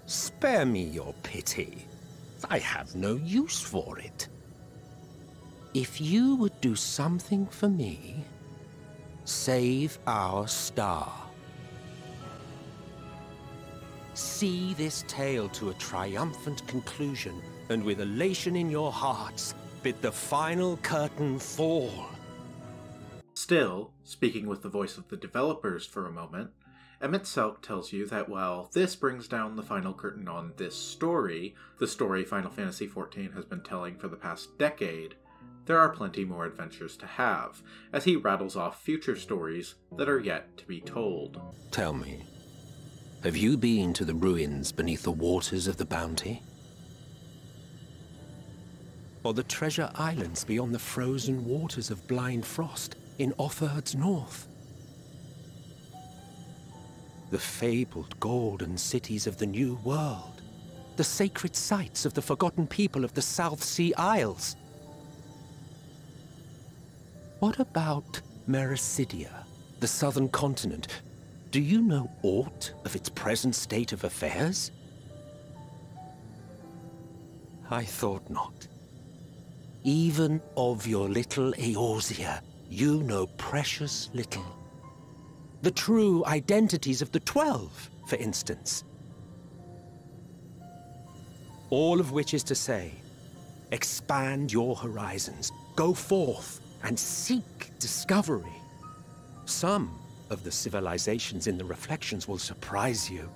Spare me your pity. I have no use for it. If you would do something for me, save our star. See this tale to a triumphant conclusion, and with elation in your hearts, bid the final curtain fall. Still, speaking with the voice of the developers for a moment, Emet-Selch tells you that while this brings down the final curtain on this story, the story Final Fantasy XIV has been telling for the past decade, there are plenty more adventures to have, as he rattles off future stories that are yet to be told. Tell me, have you been to the ruins beneath the waters of the Bounty? Or the treasure islands beyond the frozen waters of Blind Frost in Offerd's north? The fabled golden cities of the New World, the sacred sites of the forgotten people of the South Sea Isles. What about Mericidia, the southern continent? Do you know aught of its present state of affairs? I thought not. Even of your little Eorzea, you know precious little. The true identities of the 12, for instance. All of which is to say, expand your horizons, go forth, and seek discovery. Some of the civilizations in the Reflections will surprise you.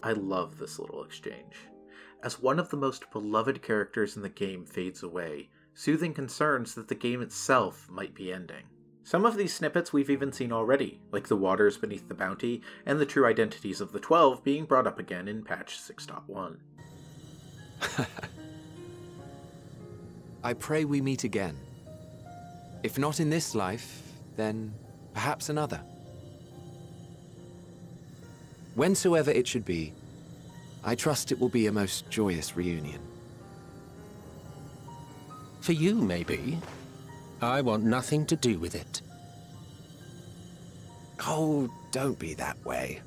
I love this little exchange. As one of the most beloved characters in the game fades away, soothing concerns that the game itself might be ending. Some of these snippets we've even seen already, like the waters beneath the Bounty, and the true identities of the 12 being brought up again in patch 6.1. I pray we meet again. If not in this life, then perhaps another. Whensoever it should be, I trust it will be a most joyous reunion. For you, maybe. I want nothing to do with it. Oh, don't be that way.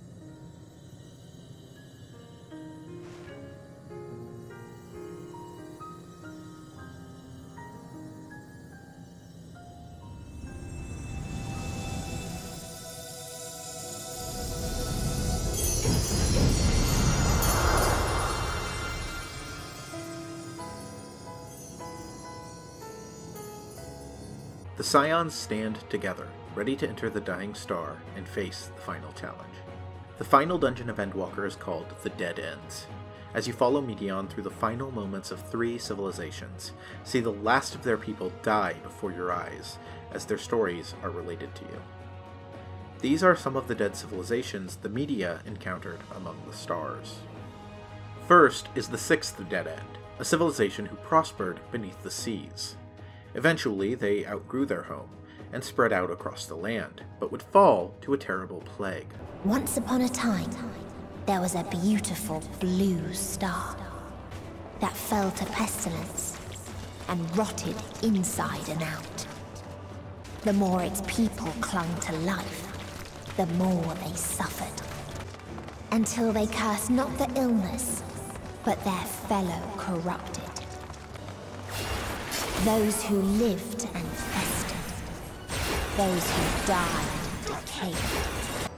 The Scions stand together, ready to enter the Dying Star and face the final challenge. The final dungeon of Endwalker is called the Dead Ends. As you follow Meteion through the final moments of 3 civilizations, see the last of their people die before your eyes, as their stories are related to you. These are some of the dead civilizations the media encountered among the stars. First is the 6th Dead End, a civilization who prospered beneath the seas. Eventually, they outgrew their home and spread out across the land, but would fall to a terrible plague. Once upon a time, there was a beautiful blue star that fell to pestilence and rotted inside and out. The more its people clung to life, the more they suffered, until they cursed not the illness, but their fellow corrupted. Those who lived and festered, those who died and decayed.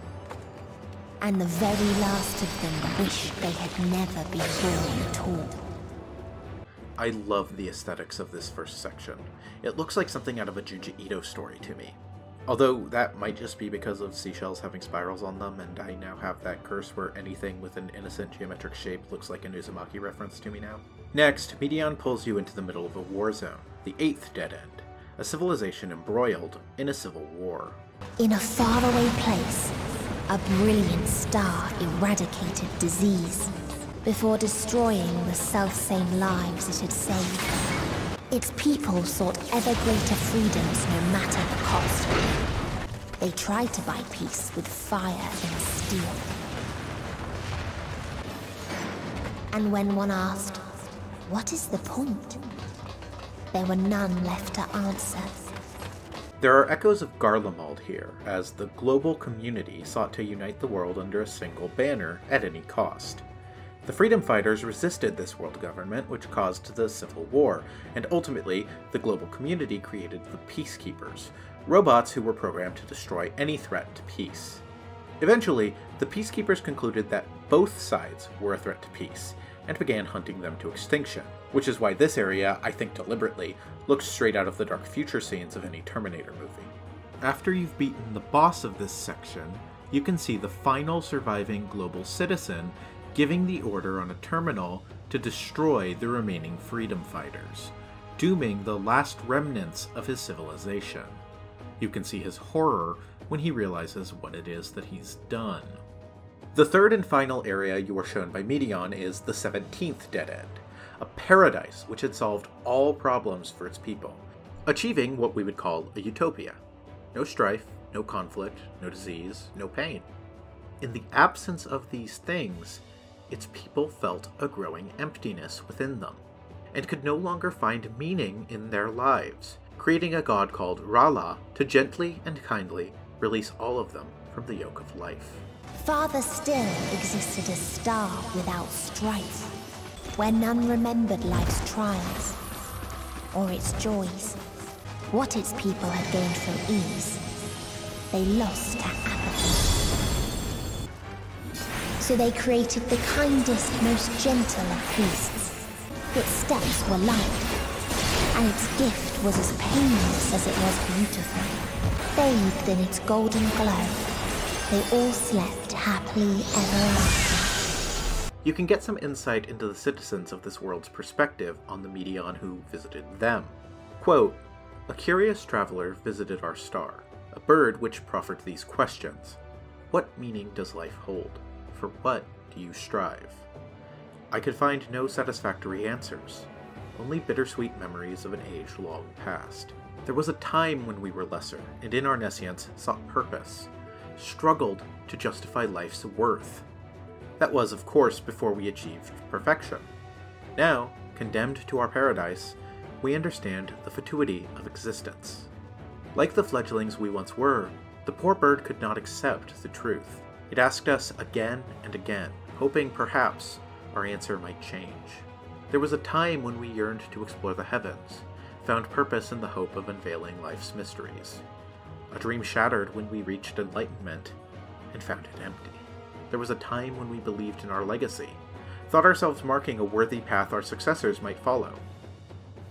And the very last of them wished they had never been born at all. I love the aesthetics of this first section. It looks like something out of a Junji Ito story to me. Although that might just be because of seashells having spirals on them, and I now have that curse where anything with an innocent geometric shape looks like an Uzumaki reference to me now. Next, Meteion pulls you into the middle of a war zone, the 8th Dead End, a civilization embroiled in a civil war. In a faraway place, a brilliant star eradicated disease before destroying the selfsame lives it had saved. Its people sought ever greater freedoms no matter the cost. They tried to buy peace with fire and steel. And when one asked, "What is the point?" there were none left to answer. There are echoes of Garlemald here, as the global community sought to unite the world under a single banner at any cost. The freedom fighters resisted this world government, which caused the Civil War, and ultimately, the global community created the Peacekeepers, robots who were programmed to destroy any threat to peace. Eventually, the Peacekeepers concluded that both sides were a threat to peace, and began hunting them to extinction, which is why this area, I think deliberately, looks straight out of the dark future scenes of any Terminator movie. After you've beaten the boss of this section, you can see the final surviving global citizen giving the order on a terminal to destroy the remaining freedom fighters, dooming the last remnants of his civilization. You can see his horror when he realizes what it is that he's done. The third and final area you are shown by Meteion is the 17th Dead End, a paradise which had solved all problems for its people, achieving what we would call a utopia. No strife, no conflict, no disease, no pain. In the absence of these things, its people felt a growing emptiness within them, and could no longer find meaning in their lives, creating a god called R'ala to gently and kindly release all of them from the yoke of life. Farther still existed a star without strife, where none remembered life's trials, or its joys. What its people had gained from ease, they lost to apathy. So they created the kindest, most gentle of beasts. Its steps were light, and its gift was as painless as it was beautiful. Bathed in its golden glow, they all slept happily ever after. You can get some insight into the citizens of this world's perspective on the Meteion who visited them. Quote, "A curious traveler visited our star, a bird which proffered these questions. What meaning does life hold? For what do you strive? I could find no satisfactory answers, only bittersweet memories of an age long past. There was a time when we were lesser, and in our nescience sought purpose, struggled to justify life's worth. That was, of course, before we achieved perfection. Now, condemned to our paradise, we understand the fatuity of existence. Like the fledglings we once were, the poor bird could not accept the truth. It asked us again and again, hoping perhaps our answer might change. There was a time when we yearned to explore the heavens, found purpose in the hope of unveiling life's mysteries. A dream shattered when we reached enlightenment and found it empty. There was a time when we believed in our legacy, thought ourselves marking a worthy path our successors might follow.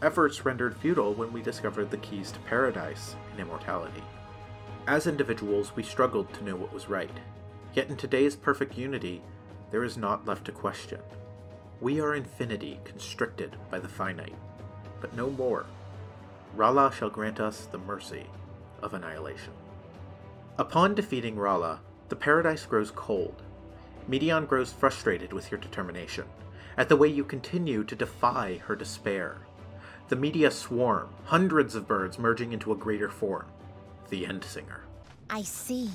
efforts rendered futile when we discovered the keys to paradise and immortality. As individuals, we struggled to know what was right. Yet in today's perfect unity, there is naught left to question. We are infinity constricted by the finite, but no more. Rala shall grant us the mercy of annihilation. Upon defeating Rala, the paradise grows cold. Medion grows frustrated with your determination, at the way you continue to defy her despair. The media swarm, hundreds of birds merging into a greater form, the Endsinger. I see.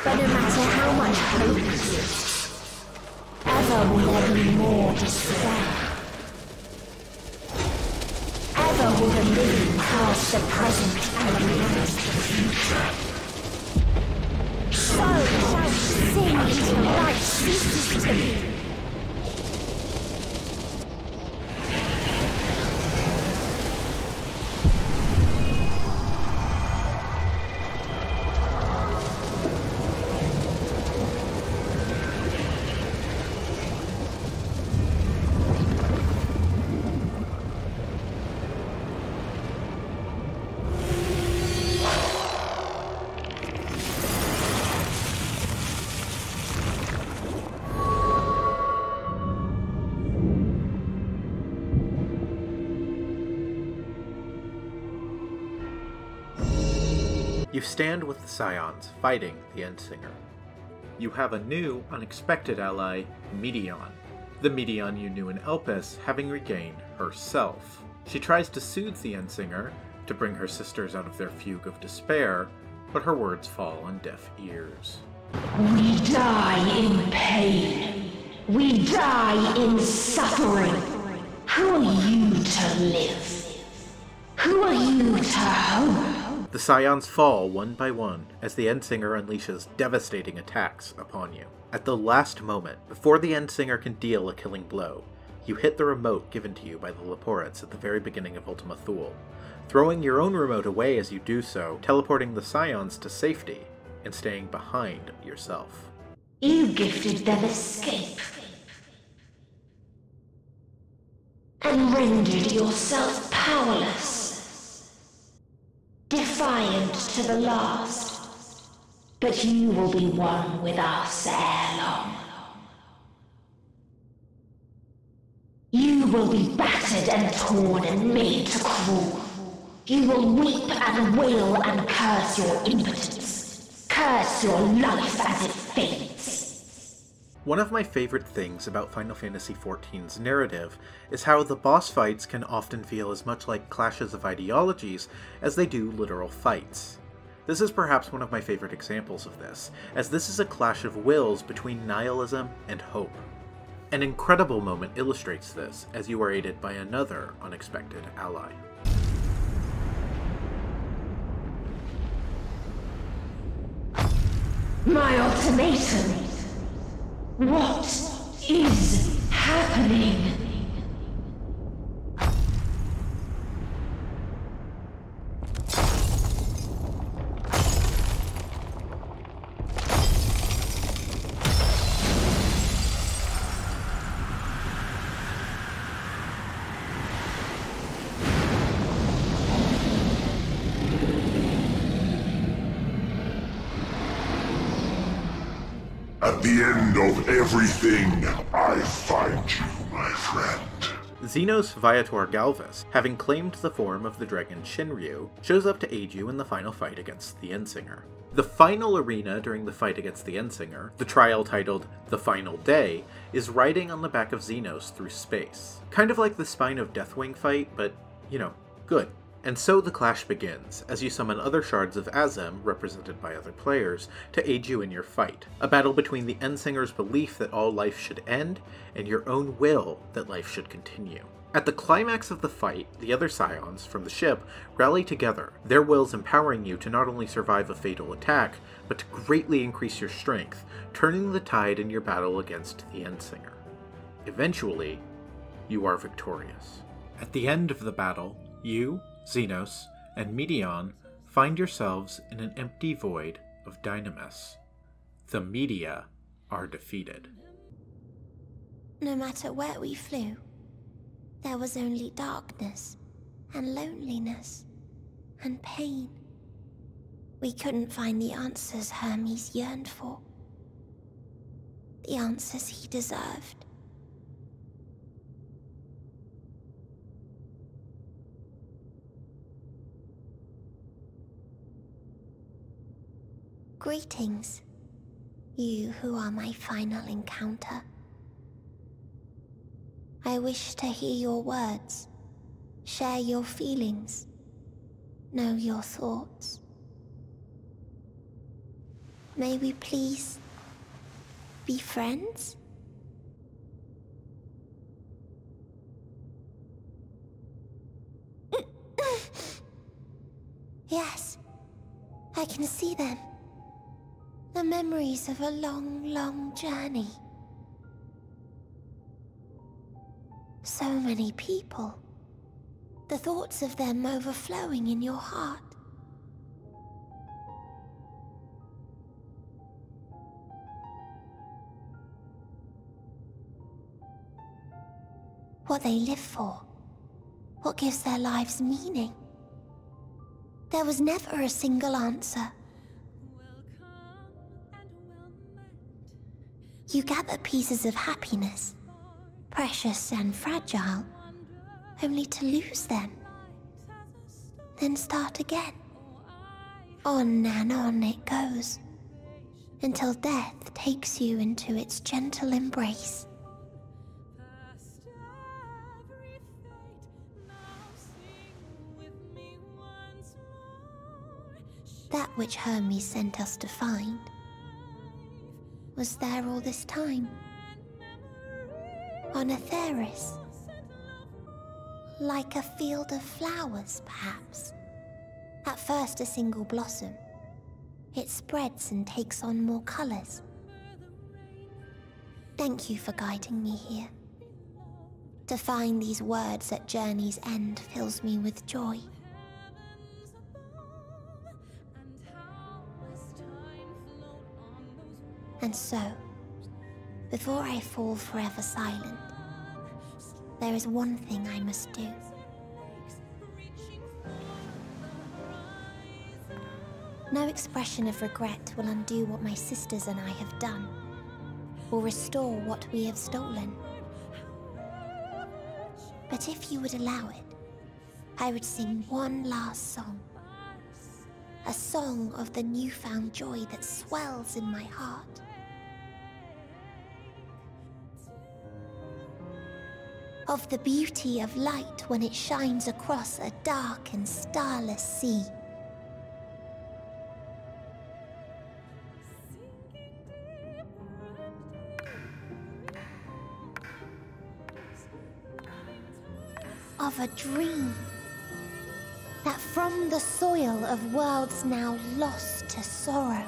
But no matter how much hope exists, ever will there be more despair. Ever will the living curse the present and lament the future. So shall we sing until life ceases to be. You stand with the Scions, fighting the Endsinger. You have a new, unexpected ally, Medion. The Medion you knew in Elpis, having regained herself. She tries to soothe the Endsinger, to bring her sisters out of their fugue of despair, but her words fall on deaf ears. We die in pain. We die in suffering. Who are you to live? Who are you to hope? The Scions fall one by one as the Endsinger unleashes devastating attacks upon you. At the last moment, before the Endsinger can deal a killing blow, you hit the remote given to you by the Leporits at the very beginning of Ultima Thule, throwing your own remote away as you do so, teleporting the Scions to safety and staying behind yourself. You gifted them escape and rendered yourself powerless. Defiant to the last, but you will be one with us ere long. You will be battered and torn and made to crawl. You will weep and wail and curse your impotence, curse your life as it fades. One of my favorite things about Final Fantasy XIV's narrative is how the boss fights can often feel as much like clashes of ideologies as they do literal fights. This is perhaps one of my favorite examples of this, as this is a clash of wills between nihilism and hope. An incredible moment illustrates this as you are aided by another unexpected ally. My ultimatum. What is happening? At the end of everything, I find you, my friend. Xenos Viator Galvus, having claimed the form of the dragon Shinryu, shows up to aid you in the final fight against the Endsinger. The final arena during the fight against the Endsinger, the trial titled The Final Day, is riding on the back of Xenos through space. Kind of like the Spine of Deathwing fight, but, good. And so the clash begins, as you summon other shards of Azem, represented by other players, to aid you in your fight. A battle between the Endsinger's belief that all life should end, and your own will that life should continue. At the climax of the fight, the other Scions from the ship rally together, their wills empowering you to not only survive a fatal attack, but to greatly increase your strength, turning the tide in your battle against the Endsinger. Eventually, you are victorious. At the end of the battle, you, Xenos, and Medion find yourselves in an empty void of Dynamis. The media are defeated. No matter where we flew, there was only darkness and loneliness and pain. We couldn't find the answers Hermes yearned for. The answers he deserved. Greetings, you who are my final encounter. I wish to hear your words, share your feelings, know your thoughts. May we please be friends? Yes, I can see them. The memories of a long, long journey. So many people. The thoughts of them overflowing in your heart. What they live for. What gives their lives meaning. There was never a single answer. You gather pieces of happiness, precious and fragile, only to lose them. Then start again. On and on it goes, until death takes you into its gentle embrace. That which Hermes sent us to find was there all this time. On Etheris. Like a field of flowers, perhaps. At first a single blossom. It spreads and takes on more colors. Thank you for guiding me here. To find these words at journey's end fills me with joy. And so, before I fall forever silent, there is one thing I must do. No expression of regret will undo what my sisters and I have done, or restore what we have stolen. But if you would allow it, I would sing one last song. A song of the newfound joy that swells in my heart. Of the beauty of light when it shines across a dark and starless sea. Of a dream that from the soil of worlds now lost to sorrow,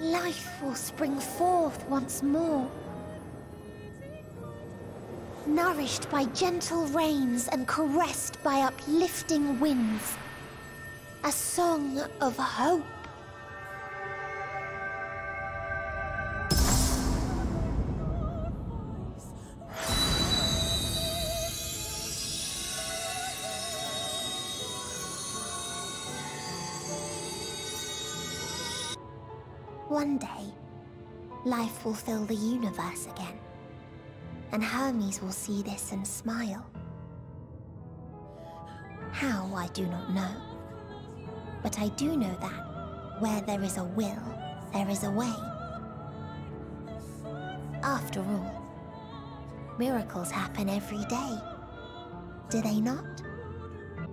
life will spring forth once more. Nourished by gentle rains and caressed by uplifting winds. A song of hope. One day, life will fill the universe again. And Hermes will see this and smile. How, I do not know. But I do know that where there is a will, there is a way. After all, miracles happen every day. Do they not?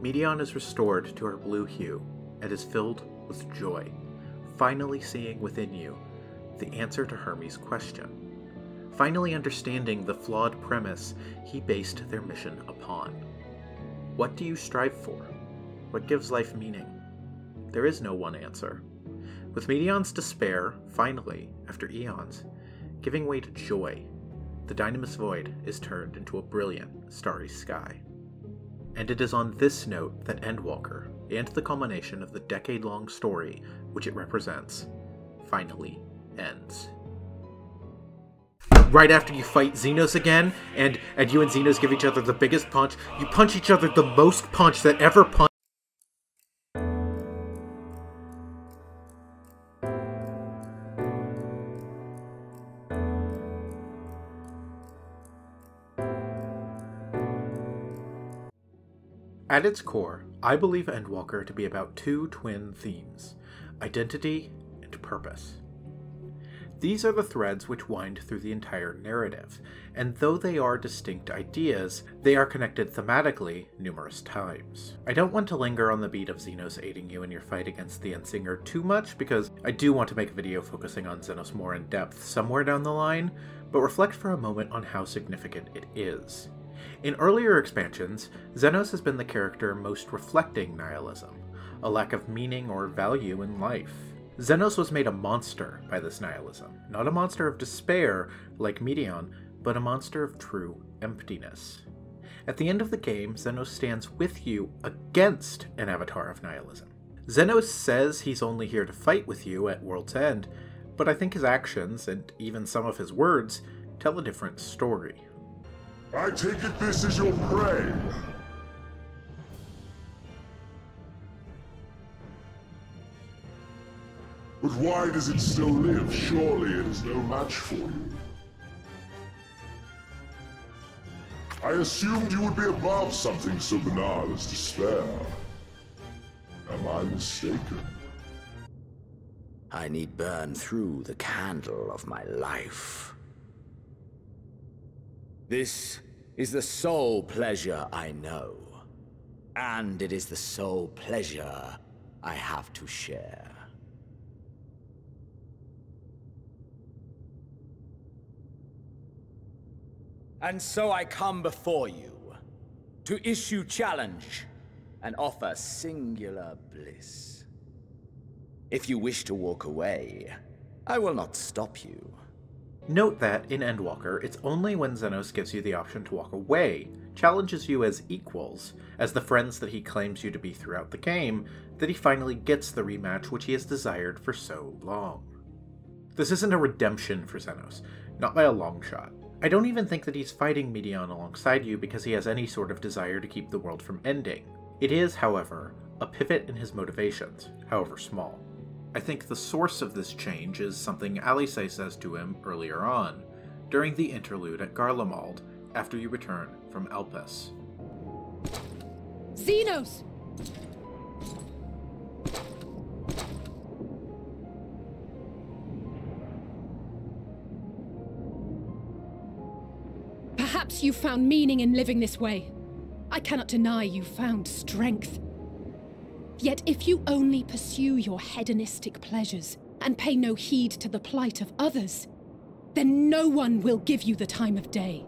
Meteion is restored to her blue hue and is filled with joy, finally seeing within you the answer to Hermes' question. Finally understanding the flawed premise he based their mission upon. What do you strive for? What gives life meaning? There is no one answer. With Meteion's despair, finally, after eons, giving way to joy, the Dynamis Void is turned into a brilliant, starry sky. And it is on this note that Endwalker, and the culmination of the decade-long story which it represents, finally ends. right after you fight Xenos again, and you and Xenos give each other the biggest punch. You punch each other the most punch that ever punched. At its core, I believe Endwalker to be about two twin themes: identity and purpose. These are the threads which wind through the entire narrative, and though they are distinct ideas, they are connected thematically numerous times. I don't want to linger on the beat of Xenos aiding you in your fight against the Endsinger too much, because I do want to make a video focusing on Xenos more in depth somewhere down the line, but reflect for a moment on how significant it is. In earlier expansions, Xenos has been the character most reflecting nihilism, a lack of meaning or value in life. Xenos was made a monster by this nihilism, not a monster of despair like Meteion, but a monster of true emptiness. At the end of the game, Xenos stands with you against an avatar of nihilism. Xenos says he's only here to fight with you at World's End, but I think his actions, and even some of his words, tell a different story. I take it this is your prey. But why does it still live? Surely it is no match for you. I assumed you would be above something so banal as despair. Am I mistaken? I need burn through the candle of my life. This is the sole pleasure I know, and it is the sole pleasure I have to share. And so I come before you, to issue challenge and offer singular bliss. If you wish to walk away, I will not stop you. Note that, in Endwalker, it's only when Xenos gives you the option to walk away, challenges you as equals, as the friends that he claims you to be throughout the game, that he finally gets the rematch which he has desired for so long. This isn't a redemption for Xenos, not by a long shot. I don't even think that he's fighting Meteion alongside you because he has any sort of desire to keep the world from ending. It is, however, a pivot in his motivations, however small. I think the source of this change is something Alice says to him earlier on, during the interlude at Garlemald, after you return from Elpis. Xenos! Perhaps you found meaning in living this way. I cannot deny you found strength. Yet if you only pursue your hedonistic pleasures and pay no heed to the plight of others, then no one will give you the time of day.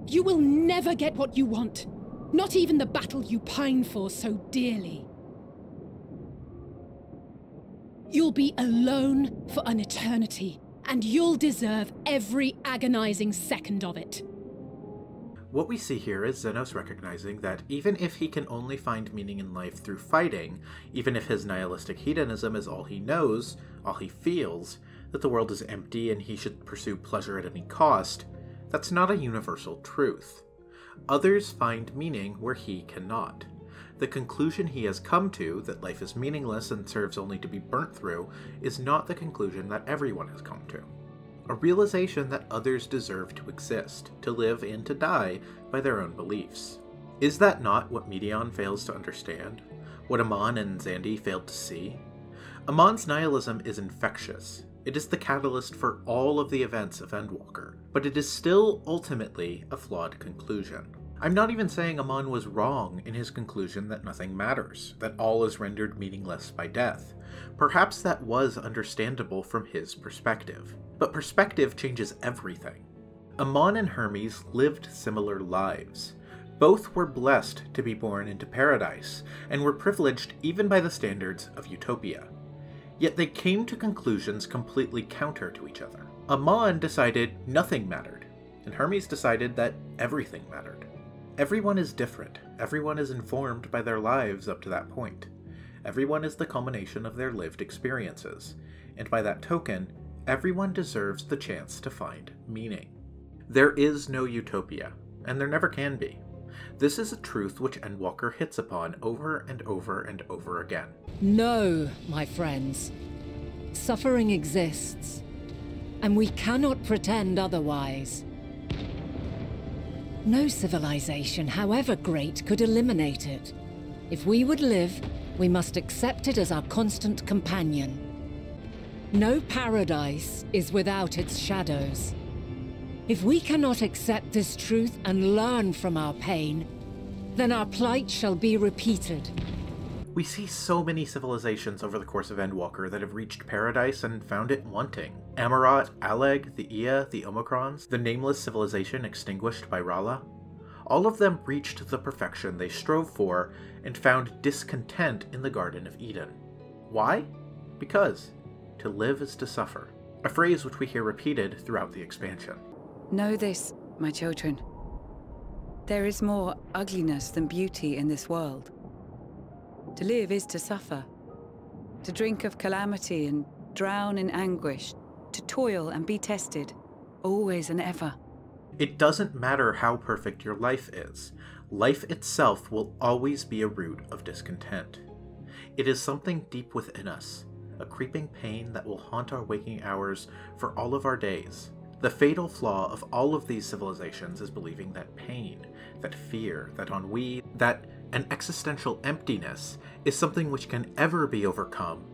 You will never get what you want, not even the battle you pine for so dearly. You'll be alone for an eternity, and you'll deserve every agonizing second of it. What we see here is Xenos recognizing that even if he can only find meaning in life through fighting, even if his nihilistic hedonism is all he knows, all he feels, that the world is empty and he should pursue pleasure at any cost, that's not a universal truth. Others find meaning where he cannot. The conclusion he has come to, that life is meaningless and serves only to be burnt through, is not the conclusion that everyone has come to. A realization that others deserve to exist, to live and to die by their own beliefs. Is that not what Meteion fails to understand? What Amon and Xande failed to see? Amon's nihilism is infectious. It is the catalyst for all of the events of Endwalker, but it is still ultimately a flawed conclusion. I'm not even saying Amon was wrong in his conclusion that nothing matters, that all is rendered meaningless by death. Perhaps that was understandable from his perspective. But perspective changes everything. Amon and Hermes lived similar lives. Both were blessed to be born into paradise, and were privileged even by the standards of utopia. Yet they came to conclusions completely counter to each other. Amon decided nothing mattered, and Hermes decided that everything mattered. Everyone is different. Everyone is informed by their lives up to that point. Everyone is the culmination of their lived experiences, and by that token, Everyone deserves the chance to find meaning. There is no utopia, and there never can be. This is a truth which Endwalker hits upon over and over and over again. No, my friends. Suffering exists, and we cannot pretend otherwise. No civilization, however great, could eliminate it. If we would live, we must accept it as our constant companion. No paradise is without its shadows. If we cannot accept this truth and learn from our pain, then our plight shall be repeated. We see so many civilizations over the course of Endwalker that have reached paradise and found it wanting. Amarat, Aleg, the Ia, the Omicrons, the nameless civilization extinguished by Rala. All of them reached the perfection they strove for and found discontent in the Garden of Eden. Why? Because to live is to suffer, a phrase which we hear repeated throughout the expansion. Know this, my children. There is more ugliness than beauty in this world. To live is to suffer. To drink of calamity and drown in anguish. To toil and be tested, always and ever. It doesn't matter how perfect your life is. Life itself will always be a root of discontent. It is something deep within us, a creeping pain that will haunt our waking hours for all of our days. The fatal flaw of all of these civilizations is believing that pain, that fear, that ennui, that an existential emptiness is something which can ever be overcome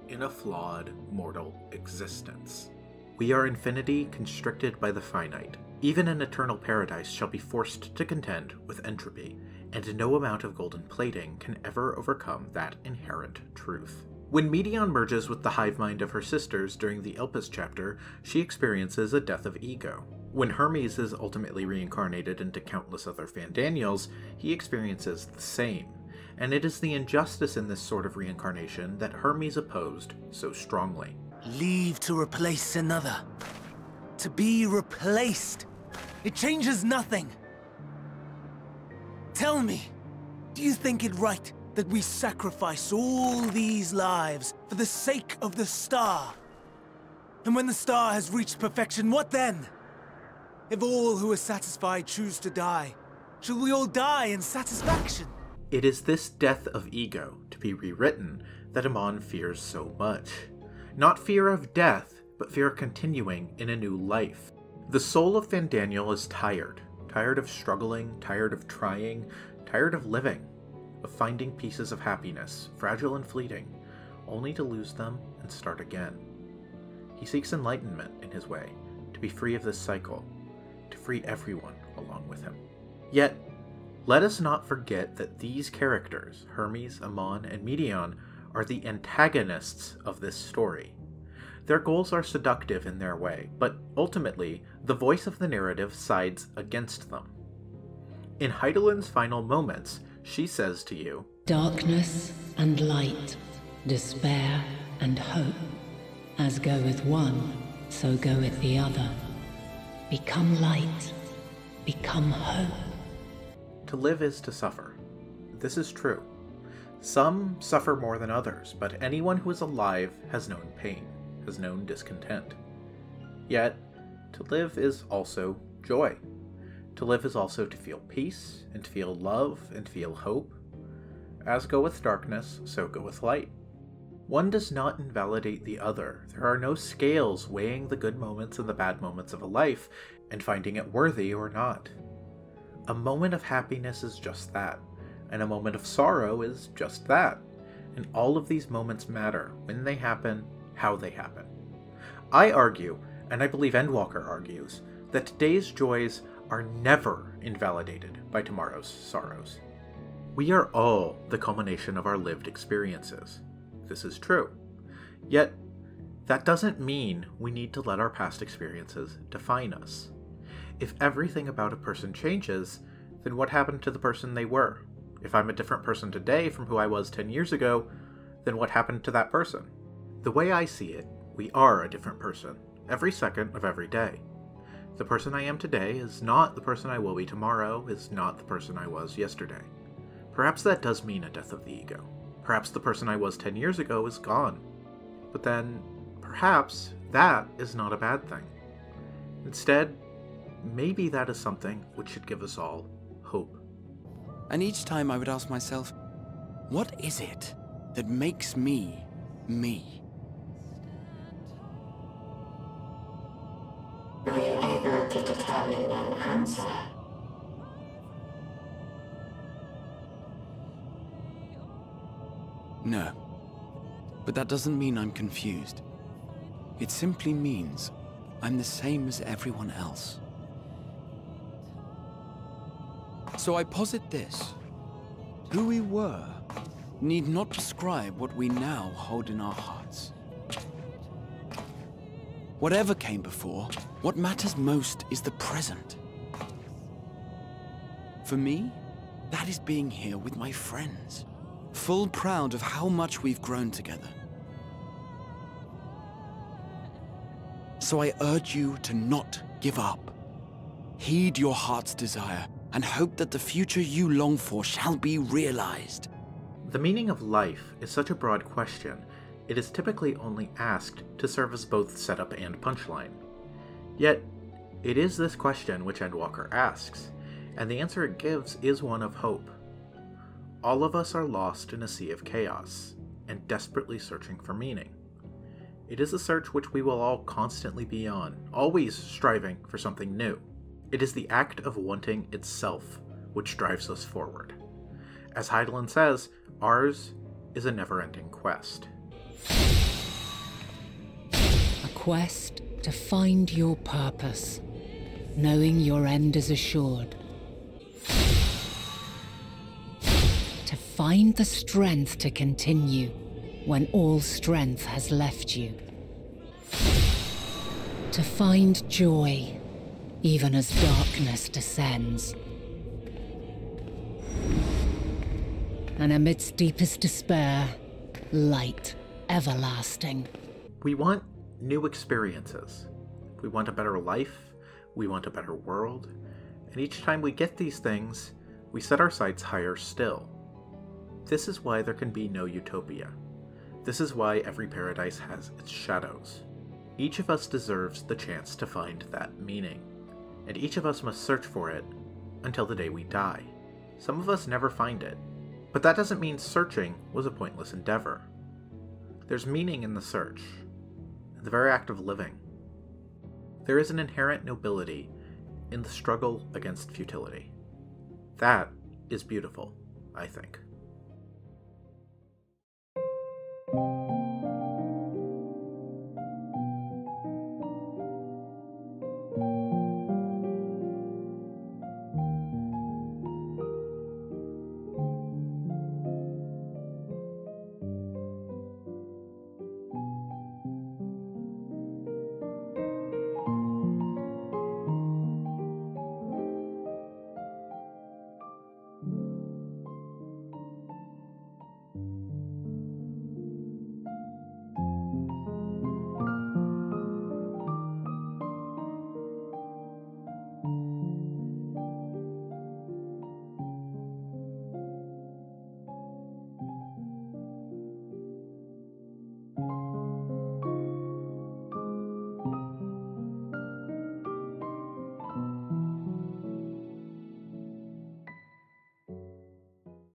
in a flawed, mortal existence. We are infinity constricted by the finite. Even an eternal paradise shall be forced to contend with entropy, and no amount of golden plating can ever overcome that inherent truth. When Medion merges with the hive mind of her sisters during the Elpis chapter, she experiences a death of ego. When Hermes is ultimately reincarnated into countless other Fandaniels, he experiences the same, and it is the injustice in this sort of reincarnation that Hermes opposed so strongly. Leave to replace another. To be replaced. It changes nothing. Tell me, do you think it right that we sacrifice all these lives for the sake of the star? And when the star has reached perfection, what then? If all who are satisfied choose to die, shall we all die in satisfaction? It is this death of ego, to be rewritten, that Amon fears so much. Not fear of death, but fear of continuing in a new life. The soul of Fandaniel is tired of struggling, tired of trying, tired of living, of finding pieces of happiness, fragile and fleeting, only to lose them and start again. He seeks enlightenment in his way, to be free of this cycle, to free everyone along with him. Yet, let us not forget that these characters, Hermes, Amon, and Medion, are the antagonists of this story. Their goals are seductive in their way, but ultimately, the voice of the narrative sides against them. In Hydaelyn's final moments, she says to you, Darkness and light, despair and hope. As goeth one, so goeth the other. Become light, become hope. To live is to suffer. This is true. Some suffer more than others, but anyone who is alive has known pain, has known discontent. Yet, to live is also joy. To live is also to feel peace, and to feel love, and to feel hope. As goeth darkness, so goeth light. One does not invalidate the other. There are no scales weighing the good moments and the bad moments of a life, and finding it worthy or not. A moment of happiness is just that, and a moment of sorrow is just that. And all of these moments matter, when they happen, how they happen. I argue, and I believe Endwalker argues, that today's joys are never invalidated by tomorrow's sorrows. We are all the culmination of our lived experiences. This is true. Yet, that doesn't mean we need to let our past experiences define us. If everything about a person changes, then what happened to the person they were? If I'm a different person today from who I was 10 years ago, then what happened to that person? The way I see it, we are a different person, every second of every day. The person I am today is not the person I will be tomorrow, is not the person I was yesterday. Perhaps that does mean a death of the ego. Perhaps the person I was 10 years ago is gone. But then, perhaps, That is not a bad thing. Instead, maybe that is something which should give us all hope. And each time I would ask myself, what is it that makes me, me? Were you able to determine an answer? No. But that doesn't mean I'm confused. It simply means I'm the same as everyone else. So I posit this. Who we were need not describe what we now hold in our hearts. Whatever came before, what matters most is the present. For me, that is being here with my friends, full proud of how much we've grown together. So I urge you to not give up. Heed your heart's desire and hope that the future you long for shall be realized. The meaning of life is such a broad question, it is typically only asked to serve as both setup and punchline. Yet, it is this question which Endwalker asks, and the answer it gives is one of hope. All of us are lost in a sea of chaos, and desperately searching for meaning. It is a search which we will all constantly be on, always striving for something new. It is the act of wanting itself which drives us forward. As Hydaelyn says, ours is a never-ending quest. A quest to find your purpose, knowing your end is assured. To find the strength to continue when all strength has left you. To find joy even as darkness descends. And amidst deepest despair, light everlasting. We want new experiences. We want a better life. We want a better world. And each time we get these things, we set our sights higher still. This is why there can be no utopia. This is why every paradise has its shadows. Each of us deserves the chance to find that meaning, and each of us must search for it until the day we die. Some of us never find it, but that doesn't mean searching was a pointless endeavor. There's meaning in the search, in the very act of living. There is an inherent nobility in the struggle against futility. That is beautiful, I think.